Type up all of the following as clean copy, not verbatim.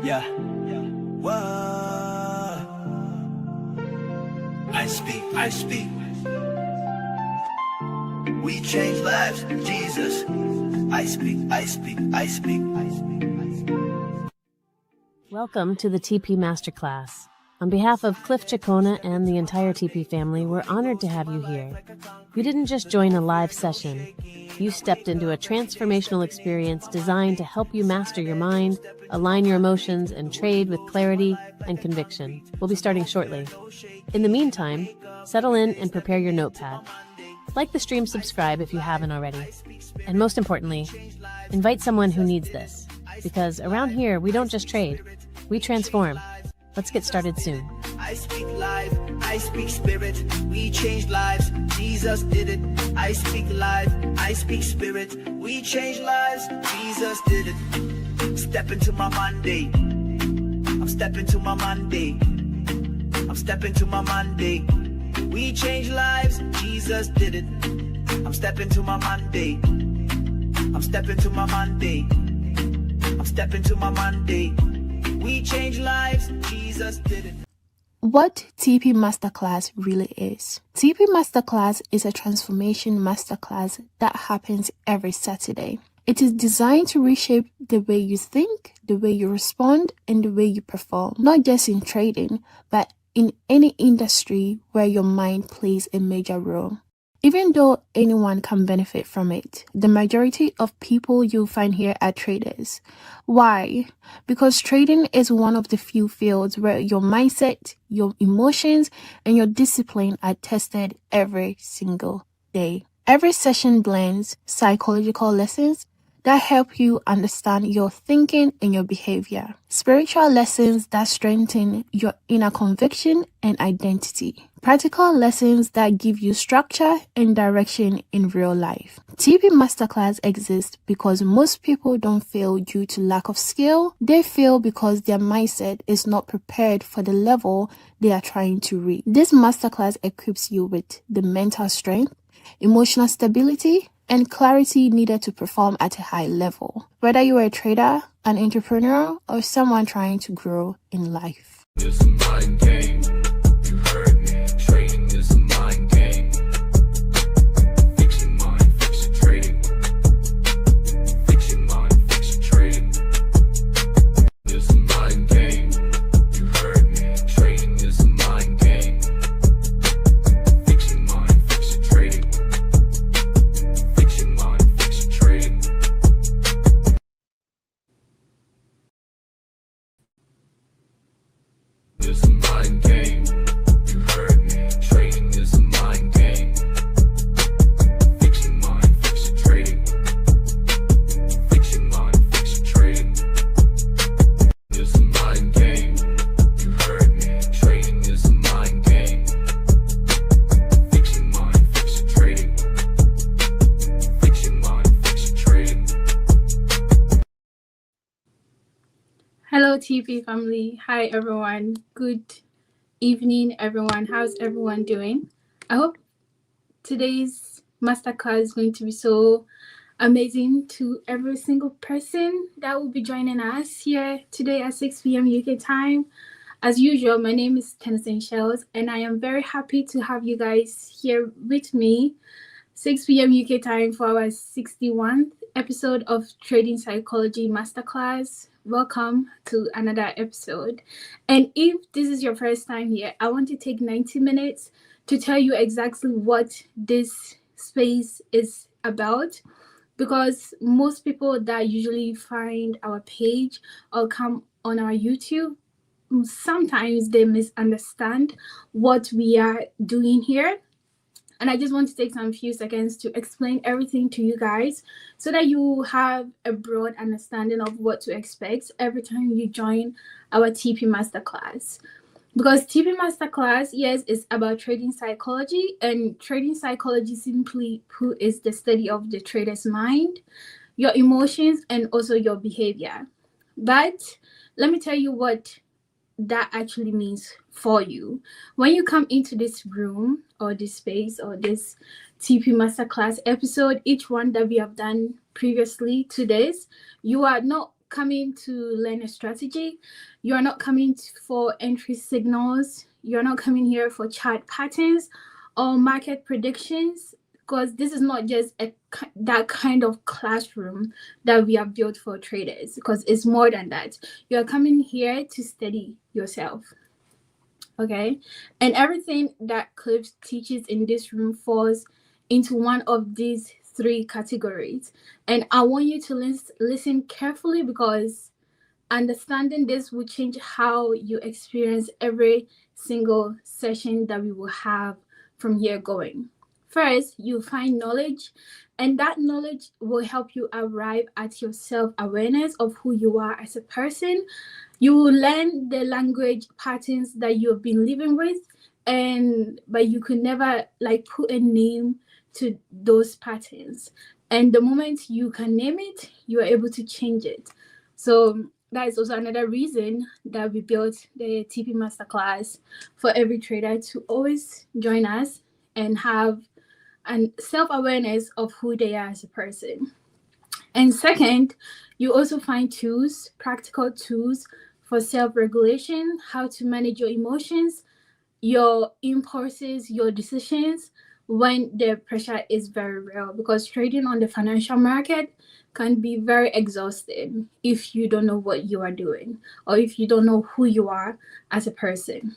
Yeah. Whoa. I speak. We change lives, Jesus. I speak. Welcome to the TP Masterclass. On behalf of Cliff Cheqona and the entire TP family, we're honored to have you here. You didn't just join a live session. You stepped into a transformational experience designed to help you master your mind, align your emotions, and trade with clarity and conviction. We'll be starting shortly. In the meantime, settle in and prepare your notepad. Like the stream, subscribe if you haven't already. And most importantly, invite someone who needs this. Because around here, we don't just trade, we transform. Let's get started soon. I speak life, I speak spirit. We change lives, Jesus did it. I speak life, I speak spirit. We change lives, Jesus did it. Step into my Monday. I'm stepping to my Monday. I'm stepping to my Monday. We change lives, Jesus did it. I'm stepping to my Monday. I'm stepping to my Monday. I'm stepping to my Monday. We change lives, Jesus did it. What TP Masterclass really is. TP Masterclass is a transformation masterclass that happens every Saturday. It is designed to reshape the way you think, the way you respond, and the way you perform, not just in trading, but in any industry where your mind plays a major role. Even though anyone can benefit from it, the majority of people you'll find here are traders. Why? Because trading is one of the few fields where your mindset, your emotions, and your discipline are tested every single day. Every session blends psychological lessons that help you understand your thinking and your behavior, spiritual lessons that strengthen your inner conviction and identity, practical lessons that give you structure and direction in real life. TP Masterclass exists because most people don't fail due to lack of skill. They fail because their mindset is not prepared for the level they are trying to reach. This masterclass equips you with the mental strength, emotional stability, and clarity needed to perform at a high level, whether you are a trader, an entrepreneur, or someone trying to grow in life. It's a mind game. You heard me. Trading is a mind game. Fix your mind, fix your trading. Fix your mind, fix your trading. It's a mind game. You heard me. Trading is a mind game. Fix your mind, fix your trading. It's a mind game. You heard me. Trading is a mind game. Fix your mind, fix your trading. Fix your mind, fix your trading. It's a mind game. You heard me. Trading is a mind game. Fix your mind, fix your trading. Fix your mind, fix your trading. Hello, TP family. Hi, everyone. Good evening, everyone. How's everyone doing? I hope today's masterclass is going to be so amazing to every single person that will be joining us here today at 6 p.m. UK time. As usual, my name is Tennessee Shells, and I am very happy to have you guys here with me 6 p.m. UK time for our 61st episode of Trading Psychology Masterclass. Welcome to another episode. And if this is your first time here, I want to take 90 minutes to tell you exactly what this space is about, because most people that usually find our page or come on our YouTube, sometimes they misunderstand what we are doing here. And I just want to take some few seconds to explain everything to you guys so that you have a broad understanding of what to expect every time you join our TP Masterclass. Because TP Masterclass, yes, is about trading psychology, and trading psychology, simply put, is the study of the trader's mind, your emotions, and also your behavior. But let me tell you what that actually means for you. When you come into this room or this space or this TP Masterclass episode, each one that we have done previously to this, you are not coming to learn a strategy. You are not coming for entry signals. You're not coming here for chart patterns or market predictions, because this is not just that kind of classroom that we have built for traders, because it's more than that. You're coming here to study yourself. Okay, and everything that Cliff teaches in this room falls into one of these three categories. And I want you to listen carefully, because understanding this will change how you experience every single session that we will have from here going. First, you find knowledge, and that knowledge will help you arrive at your self-awareness of who you are as a person. You will learn the language patterns that you've been living with, but you could never put a name to those patterns. And the moment you can name it, you are able to change it. So that is also another reason that we built the TP Masterclass for every trader to always join us and have a self-awareness of who they are as a person. And second, you also find tools, practical tools for self-regulation, how to manage your emotions, your impulses, your decisions when the pressure is very real, because trading on the financial market can be very exhausting if you don't know what you are doing or if you don't know who you are as a person.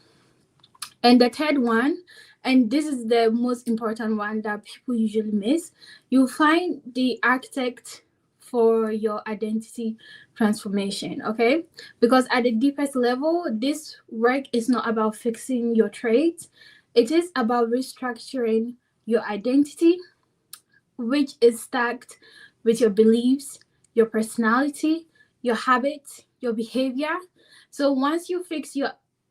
And the third one, and this is the most important one that people usually miss, you'll find the architect for your identity transformation, okay? Because at the deepest level, this work is not about fixing your traits. It is about restructuring your identity, which is stacked with your beliefs, your personality, your habits, your behavior. So once you fix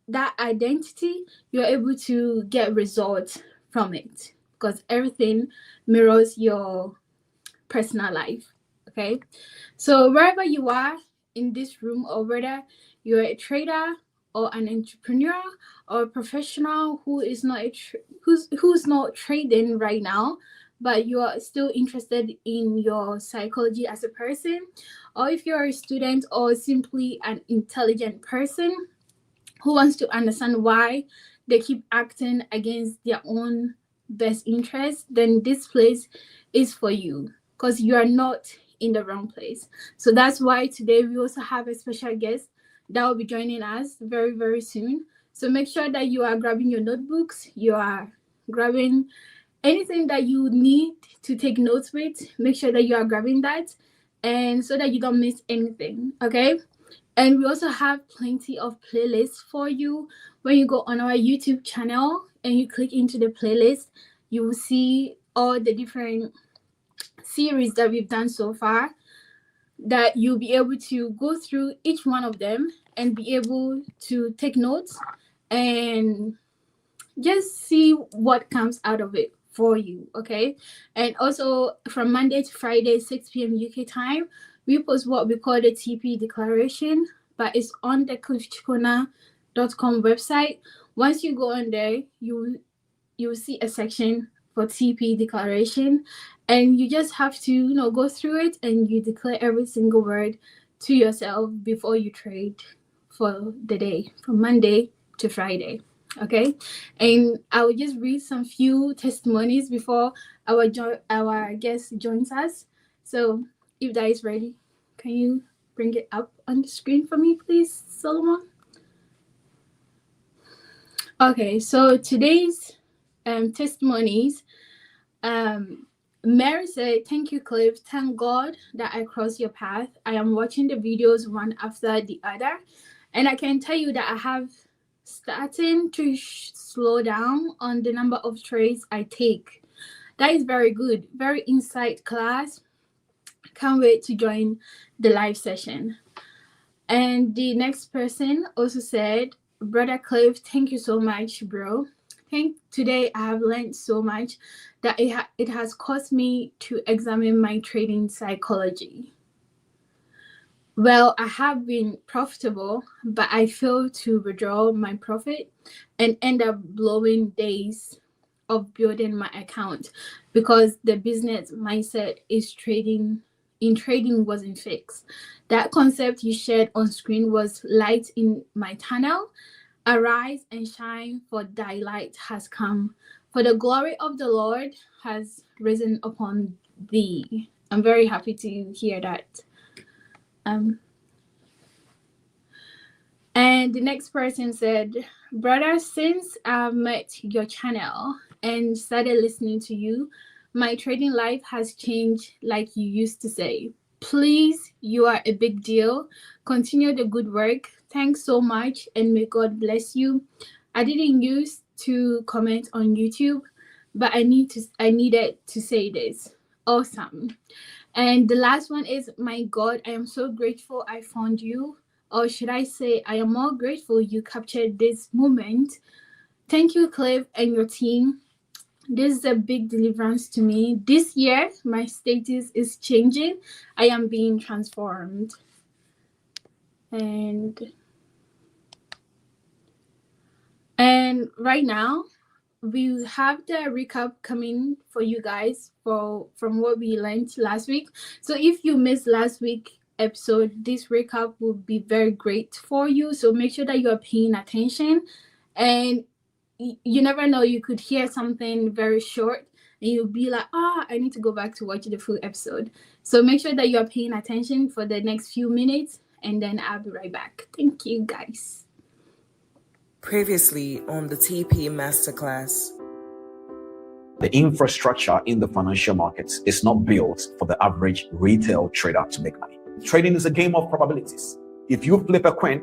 that identity, you're able to get results from it, because everything mirrors your personal life. Okay, so wherever you are in this room, or whether you're a trader or an entrepreneur or a professional who is not who's not trading right now, but you are still interested in your psychology as a person, or if you're a student or simply an intelligent person who wants to understand why they keep acting against their own best interest, then this place is for you, because you are not in the wrong place. So that's why today we also have a special guest that will be joining us very, very soon. So make sure that you are grabbing your notebooks, you are grabbing anything that you need to take notes with. Make sure that you are grabbing that, and so that you don't miss anything, okay? And we also have plenty of playlists for you. When you go on our YouTube channel and you click into the playlist, you will see all the different series that we've done so far, that you'll be able to go through each one of them and be able to take notes and just see what comes out of it for you, okay? And also from Monday to Friday, 6 p.m. UK time, we post what we call the TP declaration, but it's on the Cheqona.com website. Once you go on there, you will see a section for TP declaration, and you just have to go through it, and you declare every single word to yourself before you trade for the day, from Monday to Friday. Okay, and I will just read some few testimonies before our guest joins us. So if that is ready, can you bring it up on the screen for me, please, Solomon? Okay, so today's testimonies. Mary said, "Thank you, Cliff. Thank God that I crossed your path. I am watching the videos one after the other, and I can tell you that I have starting to slow down on the number of trades I take. That is very good. Very insight class. Can't wait to join the live session." And the next person also said, "Brother Cliff, thank you so much, bro. Today I have learned so much that it has caused me to examine my trading psychology. Well, I have been profitable, but I failed to withdraw my profit and end up blowing days of building my account because the business mindset is trading in trading wasn't fixed. That concept you shared on screen was light in my tunnel. Arise and shine, for thy light has come, for the glory of the Lord has risen upon thee. I'm very happy to hear that. And the next person said, brother, since I've met your channel and started listening to you, my trading life has changed, like you used to say. Please, you are a big deal. Continue the good work. Thanks so much, and may God bless you. I didn't use to comment on YouTube, but I needed to say this. Awesome. And the last one is, my God, I am so grateful I found you. Or should I say, I am more grateful you captured this moment. Thank you, Cliff, and your team. This is a big deliverance to me. This year, my status is changing. I am being transformed. And right now, we have the recap coming for you guys from what we learned last week. So if you missed last week's episode, this recap will be very great for you. So make sure that you are paying attention. And you never know, you could hear something very short and you'll be like, I need to go back to watch the full episode. So make sure that you are paying attention for the next few minutes, and then I'll be right back. Thank you, guys. Previously on the TP Masterclass. The infrastructure in the financial markets is not built for the average retail trader to make money. Trading is a game of probabilities. If you flip a coin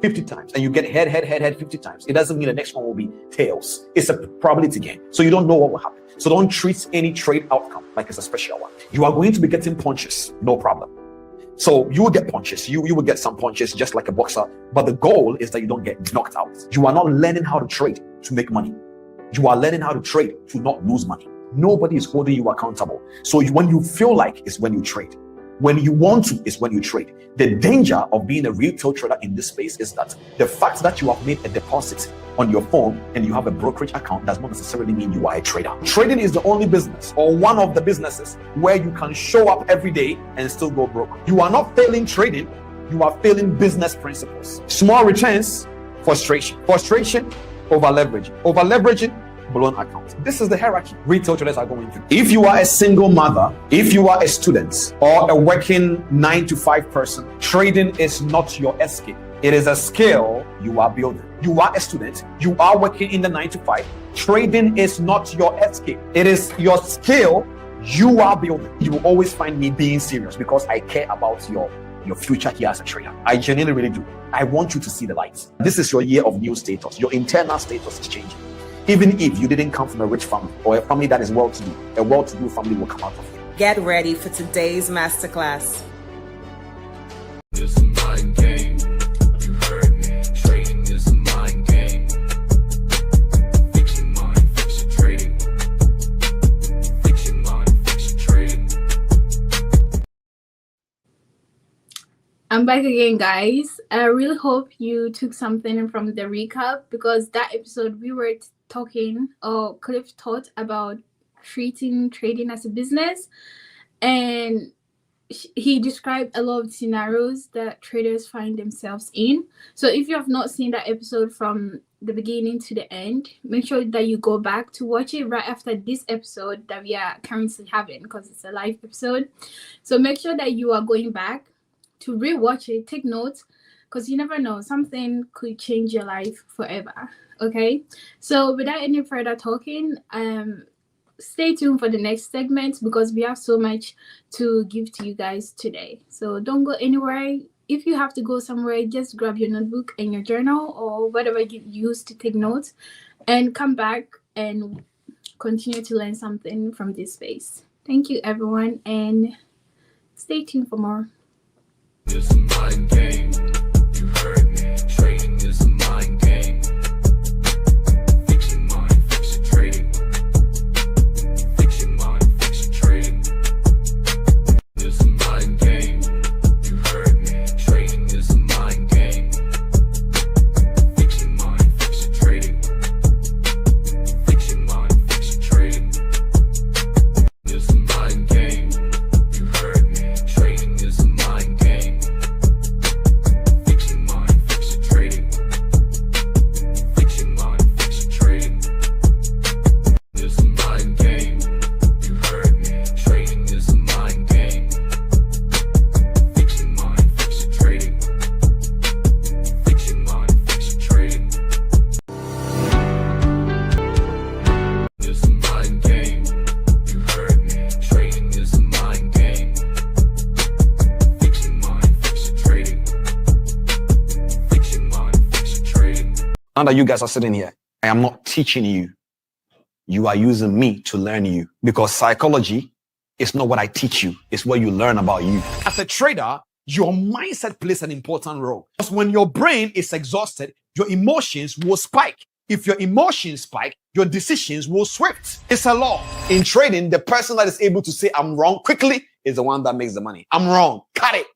50 times and you get head 50 times, it doesn't mean the next one will be tails. It's a probability game. So you don't know what will happen. So don't treat any trade outcome like it's a special one. You are going to be getting punches, no problem. So you will get punches. You will get some punches just like a boxer. But the goal is that you don't get knocked out. You are not learning how to trade to make money. You are learning how to trade to not lose money. Nobody is holding you accountable. So when you feel like is when you trade. When you want to is when you trade. The danger of being a retail trader in this space is that the fact that you have made a deposit on your phone and you have a brokerage account does not necessarily mean you are a trader. Trading is the only business or one of the businesses where you can show up every day and still go broke. You are not failing trading, you are failing business principles. Small returns, frustration. Frustration, over leveraging. Over leveraging, blown accounts. This is the hierarchy retail traders are going through. If you are a single mother, if you are a student or a working 9-to-5 person, trading is not your escape. It is a skill you are building. You are a student, you are working in the 9-to-5. Trading is not your escape. It is your skill you are building. You will always find me being serious because I care about your future here as a trader. I genuinely really do. I want you to see the lights. This is your year of new status. Your internal status is changing. Even if you didn't come from a rich family or a family that is well-to-do, a well-to-do family will come out of you. Get ready for today's masterclass. It's a mind game. You heard me. Trading is a mind game. Fix your mind, fix your trading. Fix your mind, fix your trading. I'm back again, guys. I really hope you took something from the recap, because that episode we were talking, or Cliff taught about treating trading as a business, and he described a lot of scenarios that traders find themselves in. So if you have not seen that episode from the beginning to the end, make sure that you go back to watch it right after this episode that we are currently having, because it's a live episode. So make sure that you are going back to rewatch it, take notes, because you never know, something could change your life forever. Okay, so without any further talking, stay tuned for the next segment, because we have so much to give to you guys today. So don't go anywhere. If you have to go somewhere, just grab your notebook and your journal or whatever you use to take notes, and come back and continue to learn something from this space. Thank you, everyone, and stay tuned for more. It's a mind game. You heard me. Trading is a mind game. Fix your mind, fix your trading. Fix your mind, fix your trading. It's a mind game. You heard me. Trading is a mind game. Fix your mind, fix your trading. Fix your mind, fix your trading. It's a mind game. You heard me. Trading Now that you guys are sitting here, I am not teaching you. You are using me to learn you, because psychology is not what I teach you. It's what you learn about you. As a trader, your mindset plays an important role. Because when your brain is exhausted, your emotions will spike. If your emotions spike, your decisions will swift. It's a law. In trading, the person that is able to say I'm wrong quickly is the one that makes the money. I'm wrong. Cut it.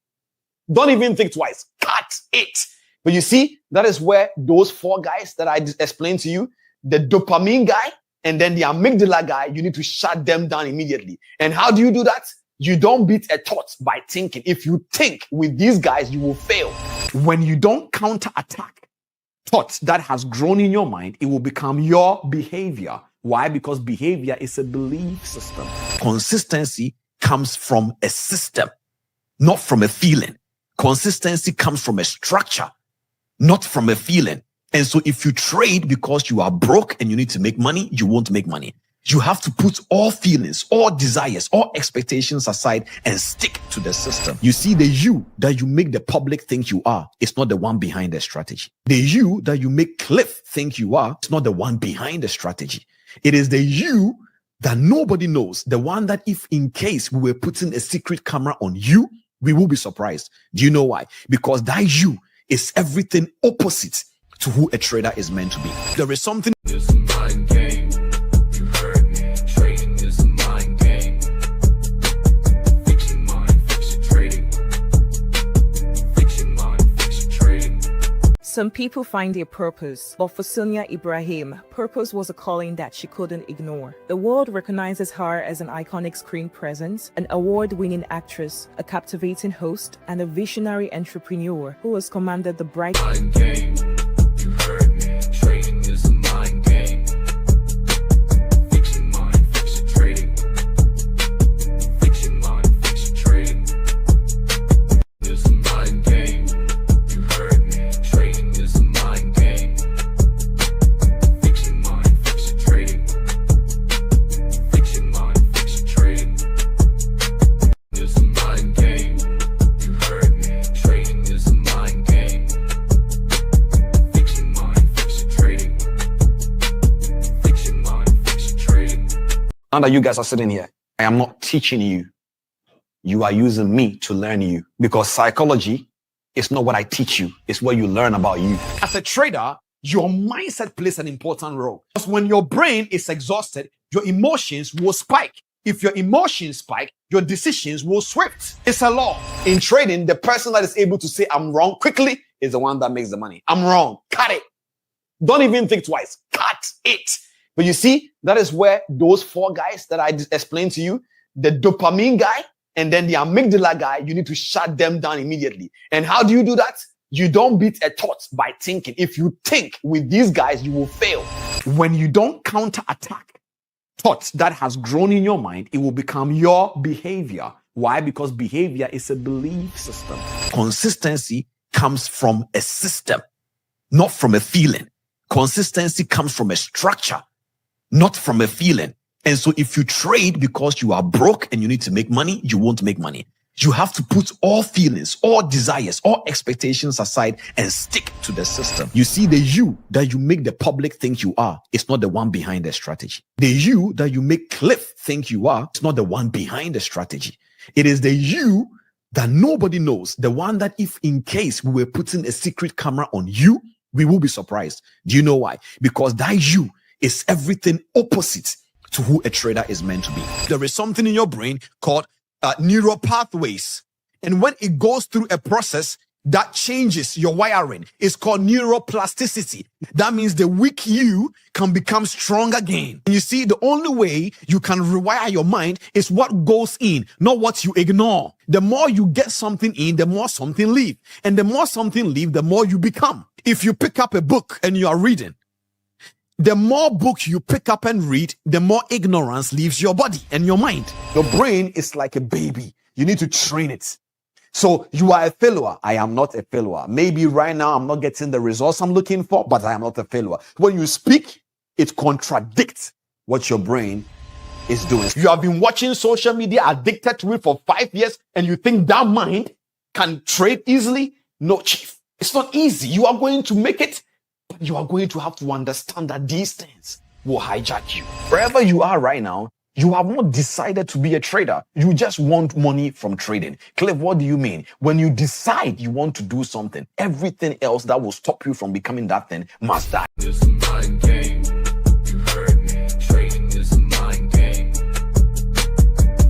Don't even think twice. Cut it. But you see, that is where those four guys that I explained to you, the dopamine guy and then the amygdala guy, you need to shut them down immediately. And how do you do that? You don't beat a thought by thinking. If you think with these guys, you will fail. When you don't counterattack thoughts that has grown in your mind, it will become your behavior. Why? Because behavior is a belief system. Consistency comes from a system, not from a feeling. Consistency comes from a structure, not from a feeling. And so if you trade because you are broke and you need to make money, you won't make money. You have to put all feelings, all desires, all expectations aside and stick to the system. You see, the you that you make the public think you are is not the one behind the strategy. The you that you make Cliff think you are is not the one behind the strategy. It is the you that nobody knows, the one that if in case we were putting a secret camera on you, we will be surprised. Do you know why? Because that you is everything opposite to who a trader is meant to be. There is something. It's a mind game. You heard me. Trading is a mind game. Fix your mind, fix your trading. Fix your mind, fix your trading. Some people find their purpose, but for Sonia Ibrahim, purpose was a calling that she couldn't ignore. The world recognizes her as an iconic screen presence, an award-winning actress, a captivating host, and a visionary entrepreneur who has commanded the bright Mind game. You heard me. Trading is a mind game. Fix your mind, fix your trading. Fix your mind, fix your trading. It's a mind game. You heard me. Trading is a mind game. Fix your mind, fix your trading. Fix your mind, fix your trading. It's a mind game. You heard me. Trading is a mind game. Fix your mind, fix your trading. Fix your mind, fix your trading. Now that you guys are sitting here, I am not teaching you. You are using me to learn you, because psychology is not what I teach you. It's what you learn about you. As a trader, your mindset plays an important role. Because when your brain is exhausted, your emotions will spike. If your emotions spike, your decisions will swift. It's a law. In trading, the person that is able to say I'm wrong quickly is the one that makes the money. I'm wrong. Cut it. Don't even think twice. Cut it. But you see, that is where those four guys that I explained to you, the dopamine guy and then the amygdala guy, you need to shut them down immediately. And how do you do that? You don't beat a thought by thinking. If you think with these guys, you will fail. When you don't counterattack thoughts that has grown in your mind, it will become your behavior. Why? Because behavior is a belief system. Consistency comes from a system, not from a feeling. Consistency comes from a structure, not from a feeling. And so if you trade because you are broke and you need to make money, you won't make money. You have to put all feelings, all desires, all expectations aside and stick to the system. You see, the you that you make the public think you are is not the one behind the strategy. The you that you make Cliff think you are is not the one behind the strategy. It is the you that nobody knows, the one that if in case we were putting a secret camera on you, we will be surprised. Do you know why? Because that you is everything opposite to who a trader is meant to be. There is something in your brain called neural pathways. And when it goes through a process that changes your wiring, it's called neuroplasticity. That means the weak you can become strong again. And you see, the only way you can rewire your mind is what goes in, not what you ignore. The more you get something in, the more something leave. And the more something leave, the more you become. If you pick up a book and you are reading, the more books you pick up and read, the more ignorance leaves your body and your mind. Your brain is like a baby. You need to train it. So you are a failure. I am not a failure. Maybe right now I'm not getting the results I'm looking for, but I am not a failure. When you speak, it contradicts what your brain is doing. You have been watching social media, addicted to it for 5 years, and you think that mind can trade easily? No, chief. It's not easy. You are going to make it But you are going to have to understand that these things will hijack you. Wherever you are right now, you have not decided to be a trader. You just want money from trading. Cliff, what do you mean? When you decide you want to do something, everything else that will stop you from becoming that thing must die. It's a mind game. You heard me. Trading is a mind game.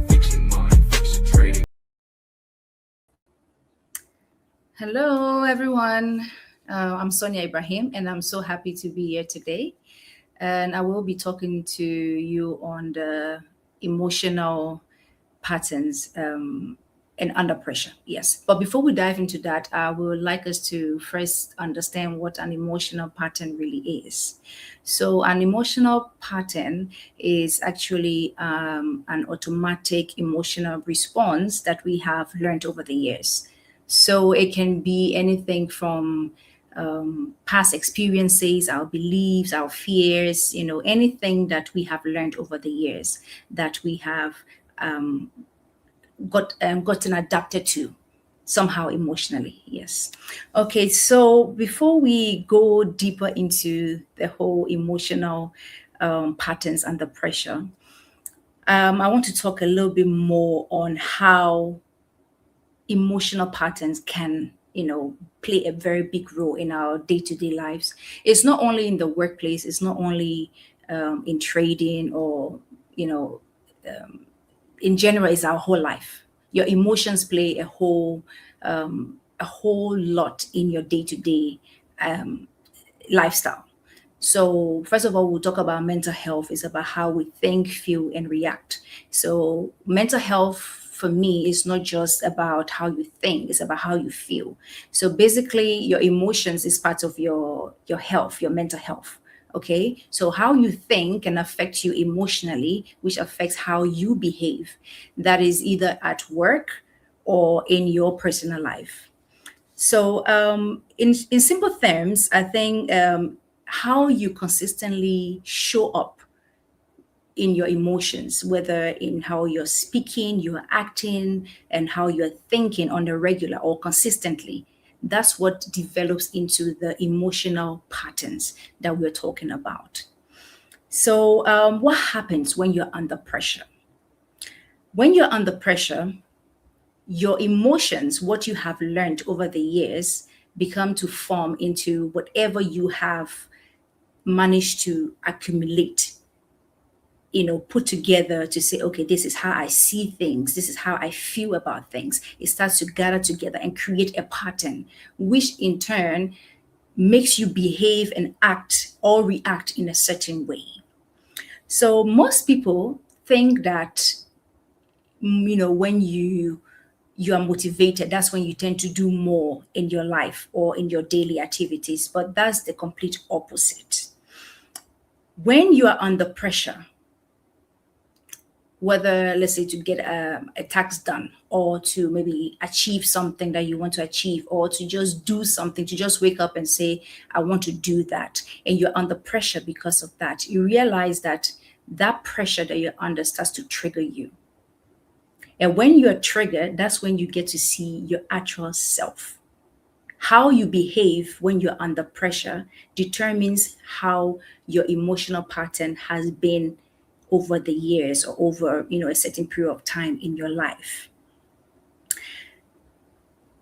Fix your mind, fix your trading. Hello, everyone. I'm Sonia Ibrahim, and I'm so happy to be here today. And I will be talking to you on the emotional patterns and under pressure. Yes. But before we dive into that, I would like us to first understand what an emotional pattern really is. So, an emotional pattern is actually an automatic emotional response that we have learned over the years. So, it can be anything from past experiences, our beliefs, our fears, anything that we have learned over the years that we have gotten adapted to somehow emotionally. Yes. Okay. So before we go deeper into the whole emotional patterns under pressure, I want to talk a little bit more on how emotional patterns can play a very big role in our day-to-day lives. It's not only in the workplace, it's not only in trading or in general, it's our whole life. Your emotions play a whole lot in your day-to-day lifestyle. So first of all, we'll talk about mental health. It's about how we think, feel, and react. So mental health for me is not just about how you think, it's about how you feel. So basically your emotions is part of your health, your mental health. Okay, so how you think can affect you emotionally, which affects how you behave. That is either at work or in your personal life. So in simple terms, I think how you consistently show up in your emotions, whether in how you're speaking, you're acting, and how you're thinking on a regular or consistently. That's what develops into the emotional patterns that we're talking about. So, what happens when you're under pressure? When you're under pressure, your emotions, what you have learned over the years, become to form into whatever you have managed to accumulate, put together to say, okay, this is how I see things, this is how I feel about things. It starts to gather together and create a pattern, which in turn makes you behave and act or react in a certain way. So most people think that, when you are motivated, that's when you tend to do more in your life or in your daily activities, but that's the complete opposite. When you are under pressure, whether, let's say, to get a task done or to maybe achieve something that you want to achieve, or to just do something, to just wake up and say, I want to do that, and you're under pressure because of that, you realize that that pressure that you're under starts to trigger you. And when you're triggered, that's when you get to see your actual self. How you behave when you're under pressure determines how your emotional pattern has been over the years or over a certain period of time in your life.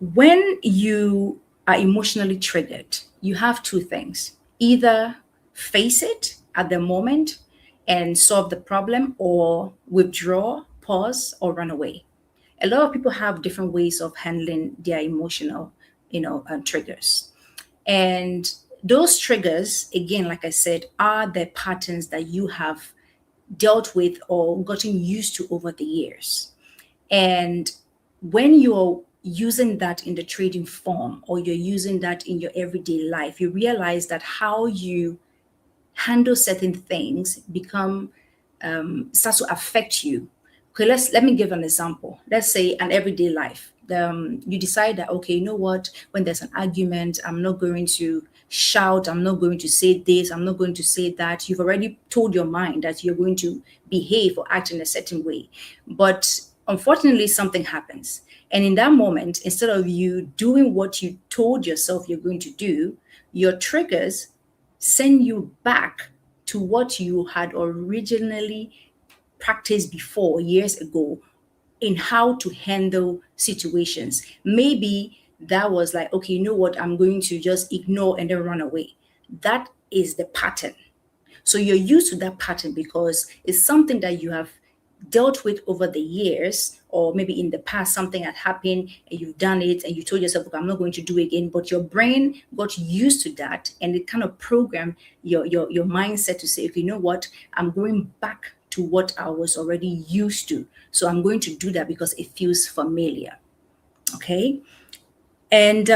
When you are emotionally triggered, you have two things: either face it at the moment and solve the problem, or withdraw, pause, or run away. A lot of people have different ways of handling their emotional triggers. And those triggers, again, like I said, are the patterns that you have dealt with or gotten used to over the years. And when you're using that in the trading form, or you're using that in your everyday life, you realize that how you handle certain things starts to affect you. Okay, let me give an example. Let's say an everyday life. You decide that, okay, you know what, when there's an argument, I'm not going to shout, I'm not going to say this, I'm not going to say that. You've already told your mind that you're going to behave or act in a certain way. But unfortunately, something happens. And in that moment, instead of you doing what you told yourself you're going to do, your triggers send you back to what you had originally practiced before years ago in how to handle situations. Maybe that was like, okay, you know what, I'm going to just ignore and then run away. That is the pattern. So you're used to that pattern because it's something that you have dealt with over the years, or maybe in the past something had happened and you've done it and you told yourself, okay, I'm not going to do it again. But your brain got used to that and it kind of programmed your mindset to say, okay, you know what, I'm going back to what I was already used to. So I'm going to do that because it feels familiar. Okay. And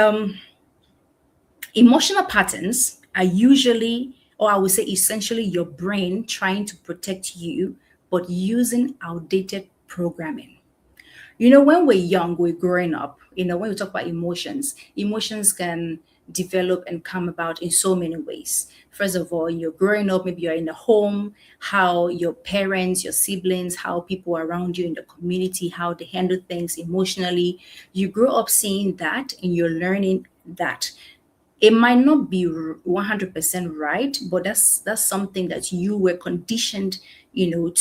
emotional patterns are usually, or I would say essentially, your brain trying to protect you, but using outdated programming. You know, when we're young, we're growing up, you know, when we talk about emotions, emotions can develop and come about in so many ways. First of all, you're growing up, maybe you're in a home, how your parents, your siblings, how people around you in the community, how they handle things emotionally. You grow up seeing that and you're learning that. It might not be 100% right, but that's something that you were conditioned, you know,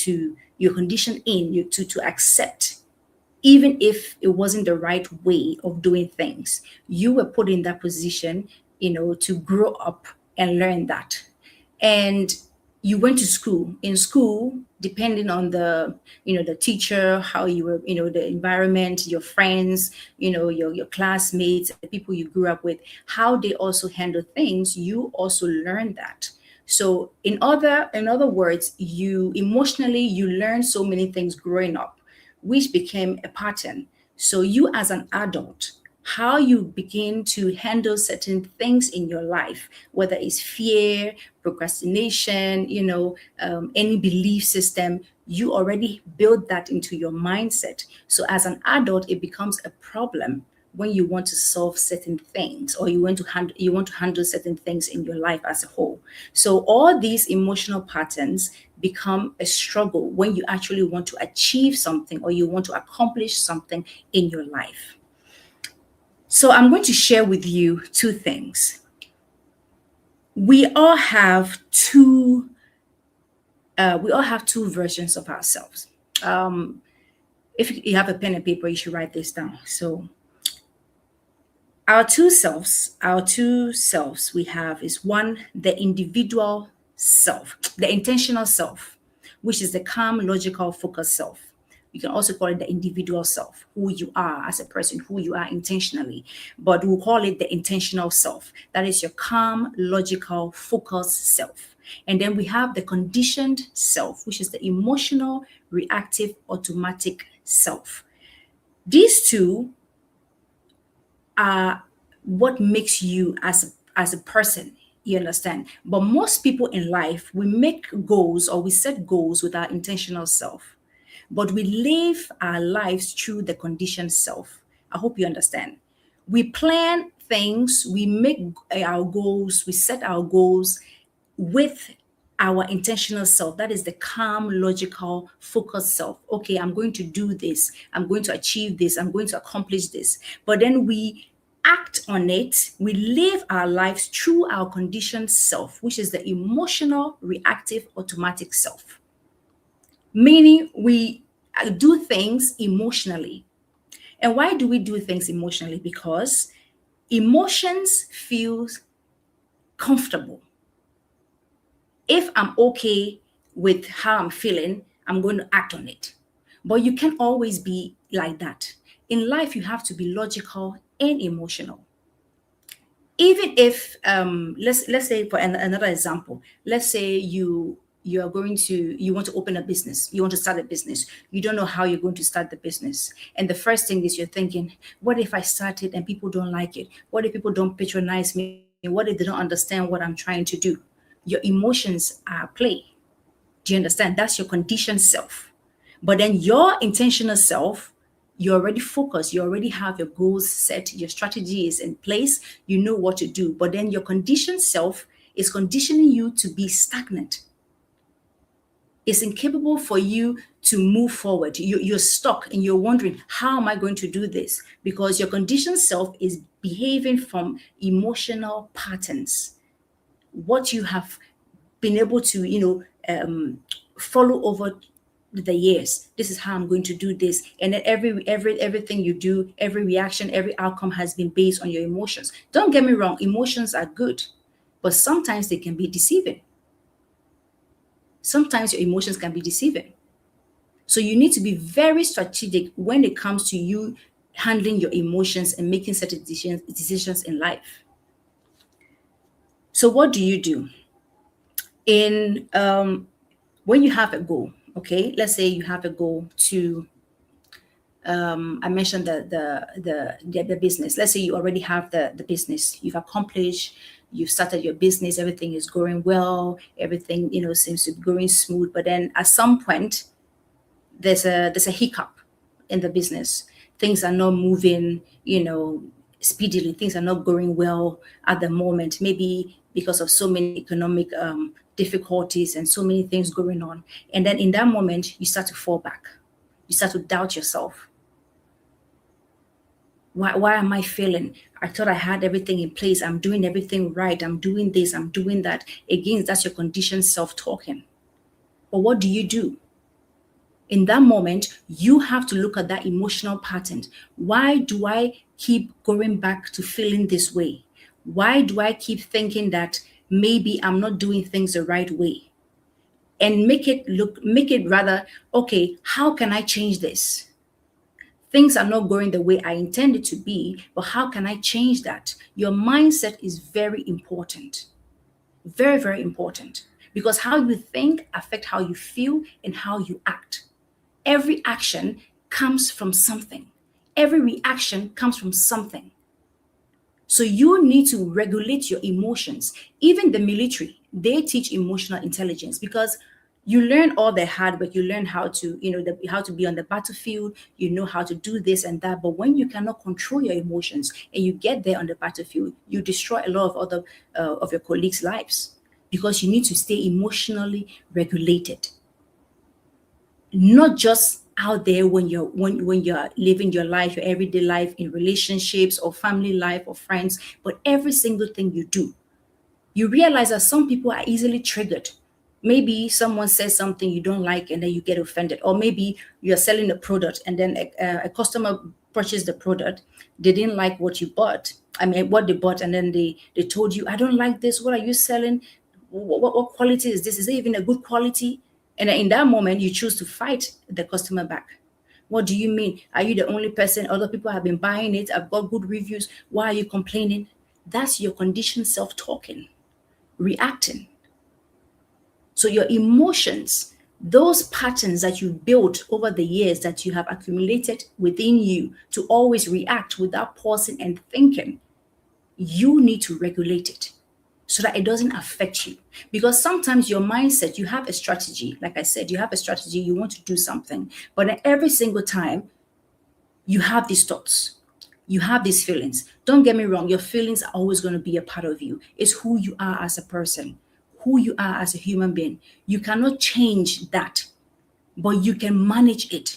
you're conditioned in you to accept, even if it wasn't the right way of doing things. You were put in that position, you know, to grow up and learn that. And you went to school. In school, depending on the, you know, the teacher, how you were, you know, the environment, your friends, you know, your classmates, the people you grew up with, how they also handle things, you also learn that. So in other words, you emotionally, you learn so many things growing up, which became a pattern. So you as an adult, how you begin to handle certain things in your life, whether it's fear, procrastination, you know, any belief system, you already build that into your mindset. So as an adult, it becomes a problem when you want to solve certain things, or you want to handle certain things in your life as a whole. So all these emotional patterns become a struggle when you actually want to achieve something or you want to accomplish something in your life. So I'm going to share with you two things. We all have two versions of ourselves. If you have a pen and paper, you should write this down. So our two selves we have is one, the individual self, the intentional self, which is the calm, logical, focused self. You can also call it the individual self, who you are as a person, who you are intentionally. But we'll call it the intentional self. That is your calm, logical, focused self. And then we have the conditioned self, which is the emotional, reactive, automatic self. These two are what makes you as a person, you understand? But most people in life, we make goals or we set goals with our intentional self, but we live our lives through the conditioned self. I hope you understand. We plan things, we make our goals, we set our goals with our intentional self. That is the calm, logical, focused self. Okay, I'm going to do this. I'm going to achieve this. I'm going to accomplish this. But then we act on it. We live our lives through our conditioned self, which is the emotional, reactive, automatic self. Meaning we do things emotionally. And why do we do things emotionally? Because emotions feel comfortable. If I'm okay with how I'm feeling, I'm going to act on it. But you can't always be like that. In life, you have to be logical and emotional. Even if let's say for another example, let's say you want to open a business, you want to start a business, you don't know how you're going to start the business, and the first thing is you're thinking, what if I start it and people don't like it? What if people don't patronize me? What if they don't understand what I'm trying to do? Your emotions are at play. Do you understand? That's your conditioned self. But then your intentional self, you're already focused, you already have your goals set, your strategy is in place, you know what to do. But then your conditioned self is conditioning you to be stagnant. It's incapable for you to move forward. You're stuck and you're wondering, how am I going to do this? Because your conditioned self is behaving from emotional patterns. what you have been able to, follow over the years. This is how I'm going to do this. And then everything you do, every reaction, every outcome has been based on your emotions. Don't get me wrong, emotions are good, but sometimes they can be deceiving. Sometimes your emotions can be deceiving. So you need to be very strategic when it comes to you handling your emotions and making certain decisions in life. So what do you do? In when you have a goal, okay, let's say you have a goal to I mentioned the business. Let's say you already have the business, you've accomplished, you've started your business, everything is going well, everything seems to be going smooth, but then at some point there's a hiccup in the business. Things are not moving speedily, things are not going well at the moment, maybe because of so many economic difficulties and so many things going on. And then in that moment, you start to fall back. You start to doubt yourself. Why am I failing? I thought I had everything in place. I'm doing everything right. I'm doing this, I'm doing that. Again, that's your conditioned self-talking. But what do you do? In that moment, you have to look at that emotional pattern. Why do I keep going back to feeling this way? Why do I keep thinking that maybe I'm not doing things the right way? And make it rather, okay, how can I change this? Things are not going the way I intended to be, but how can I change that? Your mindset is very important. Very, very important. Because how you think affects how you feel and how you act. Every action comes from something. Every reaction comes from something. So you need to regulate your emotions. Even the military, they teach emotional intelligence because you learn all the hard work. You learn how to, how to be on the battlefield. You know how to do this and that. But when you cannot control your emotions and you get there on the battlefield, you destroy a lot of other of your colleagues' lives because you need to stay emotionally regulated. Not just out there when you're living your life, your everyday life in relationships or family life or friends, but every single thing you do. You realize that some people are easily triggered. Maybe someone says something you don't like and then you get offended. Or maybe you're selling a product and then a customer purchased the product. They didn't like what you bought. What they bought, and then they told you, I don't like this. What are you selling? What quality is this? Is it even a good quality? And in that moment, you choose to fight the customer back. What do you mean? Are you the only person? Other people have been buying it. I've got good reviews. Why are you complaining? That's your conditioned self-talking, reacting. So your emotions, those patterns that you built over the years that you have accumulated within you to always react without pausing and thinking, you need to regulate it so that it doesn't affect you. Because sometimes your mindset, you have a strategy. Like I said, you have a strategy, you want to do something. But every single time, you have these thoughts. You have these feelings. Don't get me wrong, your feelings are always going to be a part of you. It's who you are as a person, who you are as a human being. You cannot change that, but you can manage it.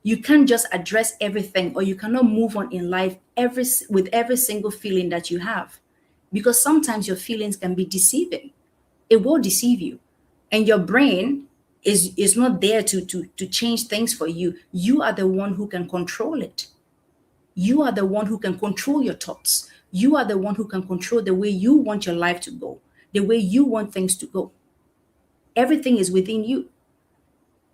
You can't just address everything, or you cannot move on in life with every single feeling that you have. Because sometimes your feelings can be deceiving. It will deceive you. And your brain is not there to change things for you. You are the one who can control it. You are the one who can control your thoughts. You are the one who can control the way you want your life to go, the way you want things to go. Everything is within you.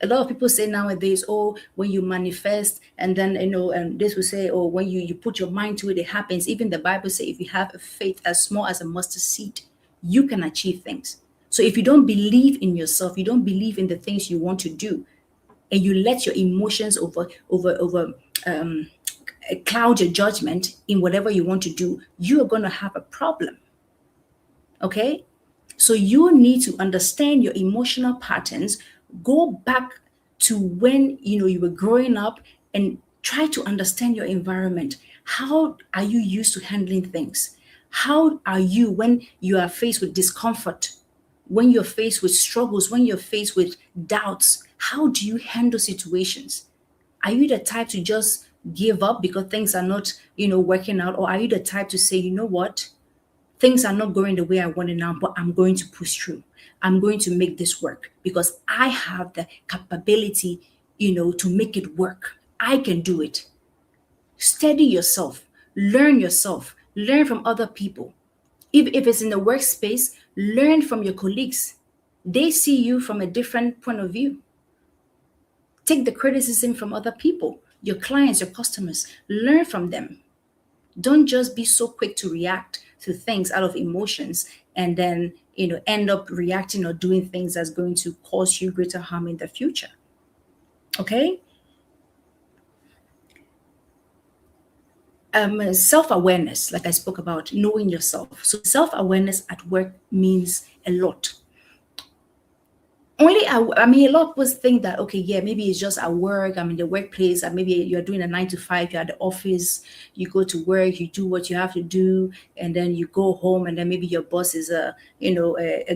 A lot of people say nowadays, oh, when you manifest, and then, and this will say, oh, when you put your mind to it, it happens. Even the Bible says, if you have a faith as small as a mustard seed, you can achieve things. So if you don't believe in yourself, you don't believe in the things you want to do, and you let your emotions cloud your judgment in whatever you want to do, you are going to have a problem. Okay? So you need to understand your emotional patterns. Go back to when you were growing up and try to understand your environment. How are you used to handling things? How are you when you are faced with discomfort, when you're faced with struggles, when you're faced with doubts? How do you handle situations? Are you the type to just give up because things are not, working out? Or are you the type to say, you know what? things are not going the way I want it now, but I'm going to push through. I'm going to make this work because I have the capability, to make it work. I can do it. Steady yourself, learn from other people. If it's in the workspace, learn from your colleagues. They see you from a different point of view. Take the criticism from other people, your clients, your customers, learn from them. Don't just be so quick to react to things out of emotions and then, end up reacting or doing things that's going to cause you greater harm in the future. Okay? Self-awareness, like I spoke about, knowing yourself. So self-awareness at work means a lot. A lot of people think that, okay, yeah, maybe it's just at work, I'm in the workplace, and maybe you're doing a 9 to 5, you're at the office, you go to work, you do what you have to do, and then you go home, and then maybe your boss is a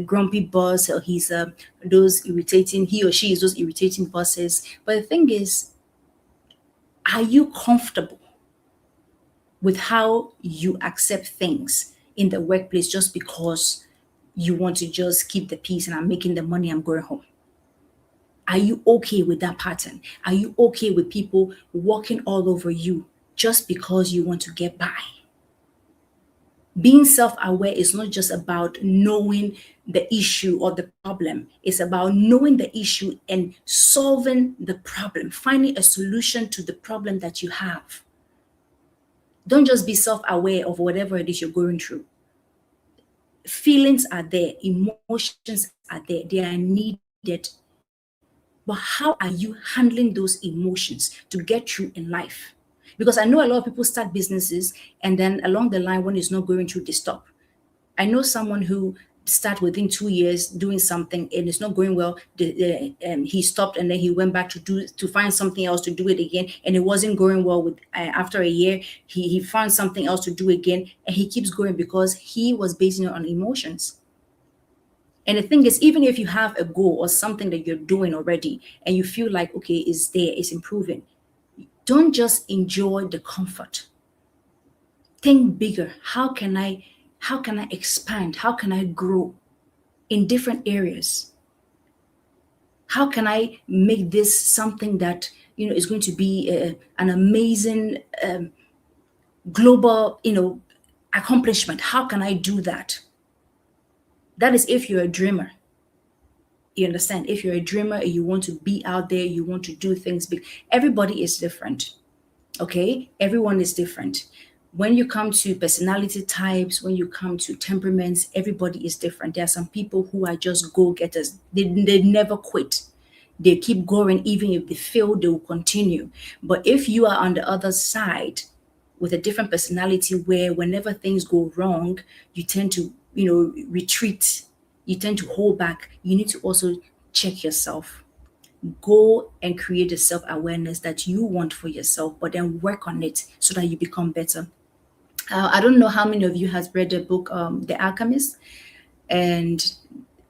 grumpy boss, or he or she is those irritating bosses. But the thing is, are you comfortable with how you accept things in the workplace just because you want to just keep the peace and I'm making the money, I'm going home? Are you okay with that pattern? Are you okay with people walking all over you just because you want to get by? Being self-aware is not just about knowing the issue or the problem. It's about knowing the issue and solving the problem, finding a solution to the problem that you have. Don't just be self-aware of whatever it is you're going through. Feelings are there, emotions are there, they are needed. But how are you handling those emotions to get through in life? Because I know a lot of people start businesses and then along the line, when it's not going through, they stop. I know someone who start within 2 years doing something and it's not going well. He stopped and then he went back to find something else to do it again, and it wasn't going well. With after a year, he found something else to do again, and he keeps going because he was basing it on emotions. And the thing is, even if you have a goal or something that you're doing already and you feel like, okay, it's there, it's improving, don't just enjoy the comfort. Think bigger. How can I expand? How can I grow in different areas? How can I make this something that, is going to be an amazing global, accomplishment? How can I do that? That is if you're a dreamer. You understand? If you're a dreamer and you want to be out there, you want to do things big. Everybody is different. Okay? Everyone is different. When you come to personality types, when you come to temperaments, everybody is different. There are some people who are just go-getters. They never quit. They keep going. Even if they fail, they will continue. But if you are on the other side with a different personality where whenever things go wrong, you tend to, retreat, you tend to hold back, you need to also check yourself. Go and create the self-awareness that you want for yourself, but then work on it so that you become better. I don't know how many of you has read the book, The Alchemist, and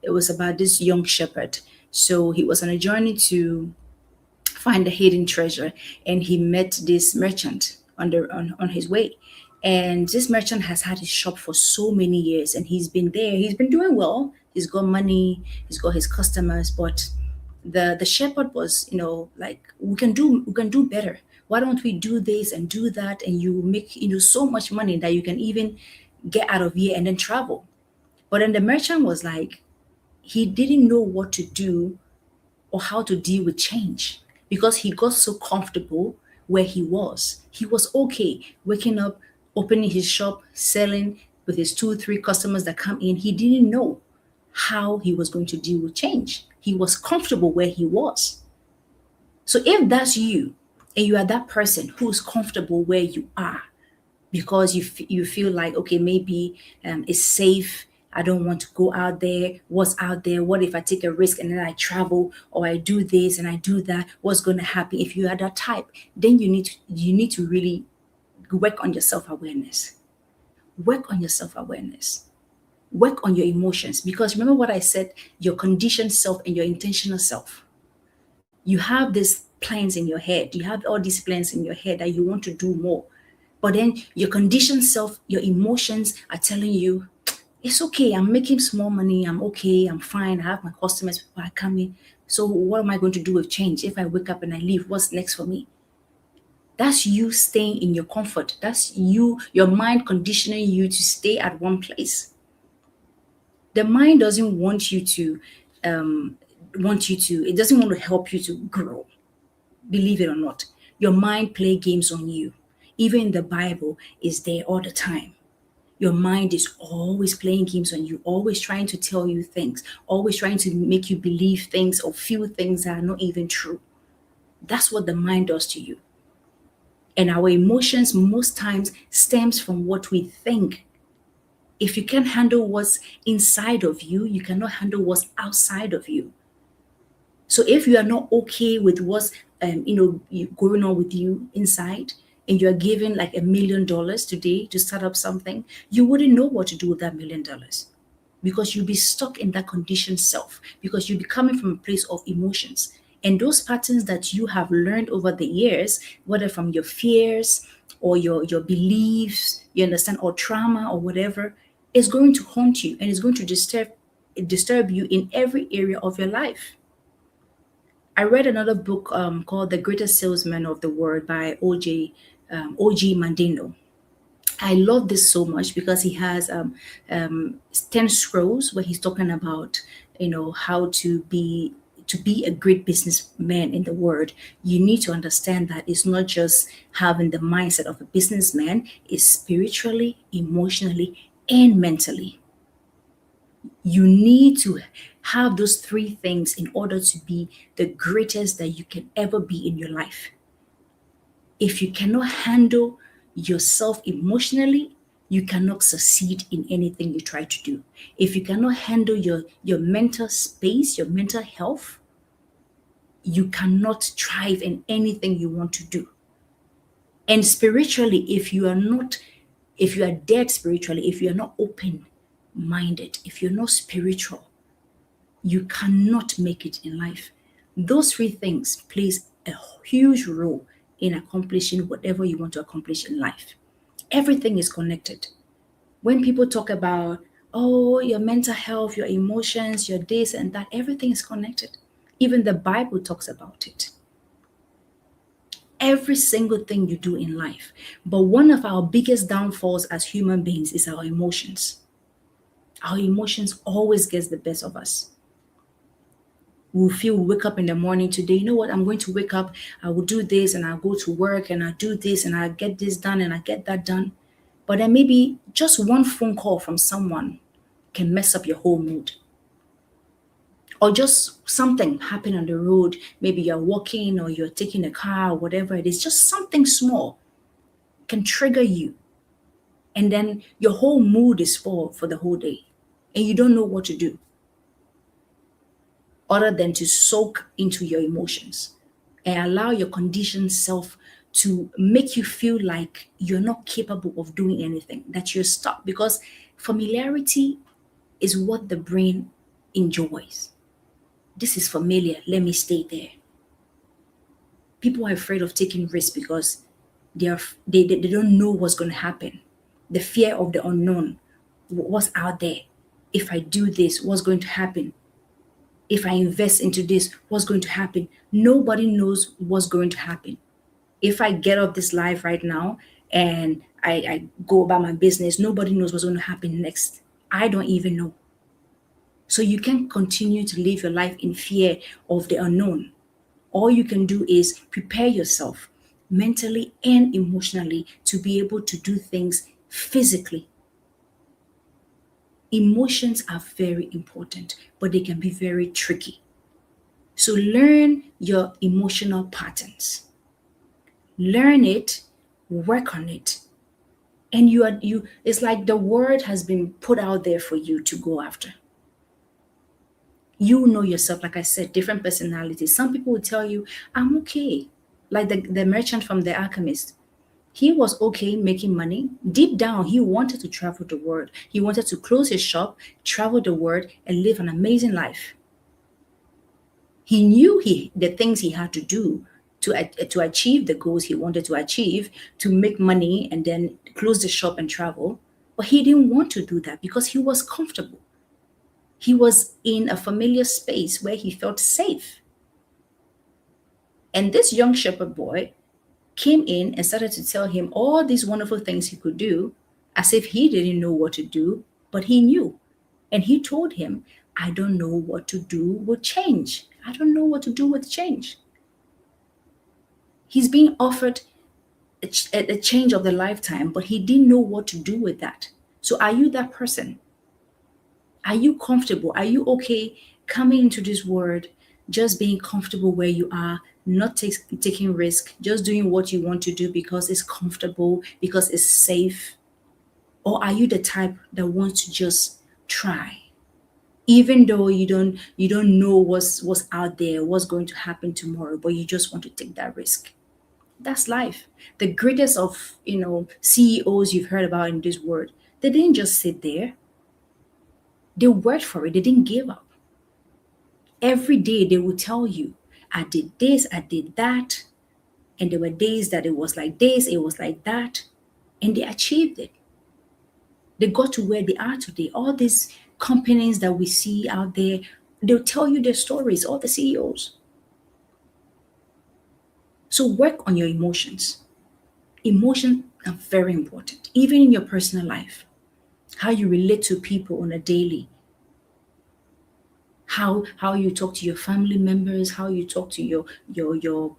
it was about this young shepherd. So he was on a journey to find a hidden treasure, and he met this merchant on his way. And this merchant has had his shop for so many years, and he's been there. He's been doing well. He's got money. He's got his customers. But the shepherd was, like, we can do better. Why don't we do this and do that? And you make, so much money that you can even get out of here and then travel. But then the merchant was like, he didn't know what to do or how to deal with change because he got so comfortable where he was. He was okay waking up, opening his shop, selling with his 2-3 customers that come in. He didn't know how he was going to deal with change. He was comfortable where he was. So if that's you, and you are that person who's comfortable where you are because you feel like, okay, maybe it's safe, I don't want to go out there. What's out there? What if I take a risk and then I travel, or I do this and I do that? What's going to happen? If you are that type, then you need to really work on your self-awareness. Work on your self-awareness. Work on your emotions. Because remember what I said, your conditioned self and your intentional self. You have these plans in your head. You have all these plans in your head that you want to do more. But then your conditioned self, your emotions are telling you, It's okay. I'm making small money. I'm okay. I'm fine. I have my customers. People are coming. So what am I going to do with change? If I wake up and I leave, what's next for me? That's you staying in your comfort. That's you, your mind conditioning you to stay at one place. The mind doesn't want you to, it doesn't want to help you to grow. Believe it or not, your mind play games on you. Even the Bible is there all the time. Your mind is always playing games on you, always trying to tell you things, always trying to make you believe things or feel things that are not even true. That's what the mind does to you. And our emotions most times stems from what we think. If you can't handle what's inside of you, you cannot handle what's outside of you. So if you are not okay with what's going on with you inside, and you're given like $1 million today to start up something, you wouldn't know what to do with that $1 million, because you'll be stuck in that conditioned self, because you'll be coming from a place of emotions. And those patterns that you have learned over the years, whether from your fears or your beliefs, you understand, or trauma or whatever, is going to haunt you and is going to disturb you in every area of your life. I read another book called The Greatest Salesman of the World by O.G. Mandino. I love this so much because he has 10 scrolls where he's talking about, how to be a great businessman in the world. You need to understand that it's not just having the mindset of a businessman, it's spiritually, emotionally, and mentally. You need to have those three things in order to be the greatest that you can ever be in your life. If you cannot handle yourself emotionally, you cannot succeed in anything you try to do. If you cannot handle your mental space, your mental health, you cannot thrive in anything you want to do. And spiritually, if you are dead spiritually, if you are not open-minded, if you're not spiritual, you cannot make it in life. Those three things plays a huge role in accomplishing whatever you want to accomplish in life. Everything is connected. When people talk about, oh, your mental health, your emotions, your this and that, everything is connected. Even the Bible talks about it. Every single thing you do in life. But one of our biggest downfalls as human beings is our emotions. Our emotions always gets the best of us. We wake up in the morning today, you know what, I'm going to wake up, I will do this and I'll go to work and I'll do this and I'll get this done and I get that done. But then maybe just one phone call from someone can mess up your whole mood. Or just something happen on the road, maybe you're walking or you're taking a car or whatever it is, just something small can trigger you. And then your whole mood is spoiled for the whole day and you don't know what to do other than to soak into your emotions and allow your conditioned self to make you feel like you're not capable of doing anything, that you're stuck, because familiarity is what the brain enjoys. This is familiar, let me stay there. People are afraid of taking risks because they don't know what's going to happen. The fear of the unknown, what's out there. If I do this, what's going to happen? If I invest into this, what's going to happen? Nobody knows what's going to happen. If I get off this live right now and I go about my business, nobody knows what's going to happen next. I don't even know. So you can't continue to live your life in fear of the unknown. All you can do is prepare yourself mentally and emotionally to be able to do things physically. Emotions are very important, but they can be very tricky. So learn your emotional patterns. Learn it, work on it. And it's like the word has been put out there for you to go after. You know yourself, like I said, different personalities. Some people will tell you, I'm okay. Like the merchant from The Alchemist. He was okay making money. Deep down, he wanted to travel the world. He wanted to close his shop, travel the world, and live an amazing life. He knew the things he had to do to achieve the goals he wanted to achieve, to make money and then close the shop and travel. But he didn't want to do that because he was comfortable. He was in a familiar space where he felt safe. And this young shepherd boy came in and started to tell him all these wonderful things he could do, as if he didn't know what to do, but he knew. And he told him, I don't know what to do with change. I don't know what to do with change. He's being offered a change of the lifetime, but he didn't know what to do with that. So are you that person? Are you comfortable? Are you okay coming into this world, just being comfortable where you are, not taking risk, just doing what you want to do because it's comfortable, because it's safe? Or are you the type that wants to just try, even though you don't know what's out there, what's going to happen tomorrow, but you just want to take that risk? That's life. The greatest of CEOs you've heard about in this world, they didn't just sit there. They worked for it. They didn't give up. Every day they would tell you, I did this, I did that. And there were days that it was like this, it was like that. And they achieved it. They got to where they are today. All these companies that we see out there, they'll tell you their stories, all the CEOs. So work on your emotions. Emotions are very important, even in your personal life. How you relate to people on a daily. How you talk to your family members, how you talk to your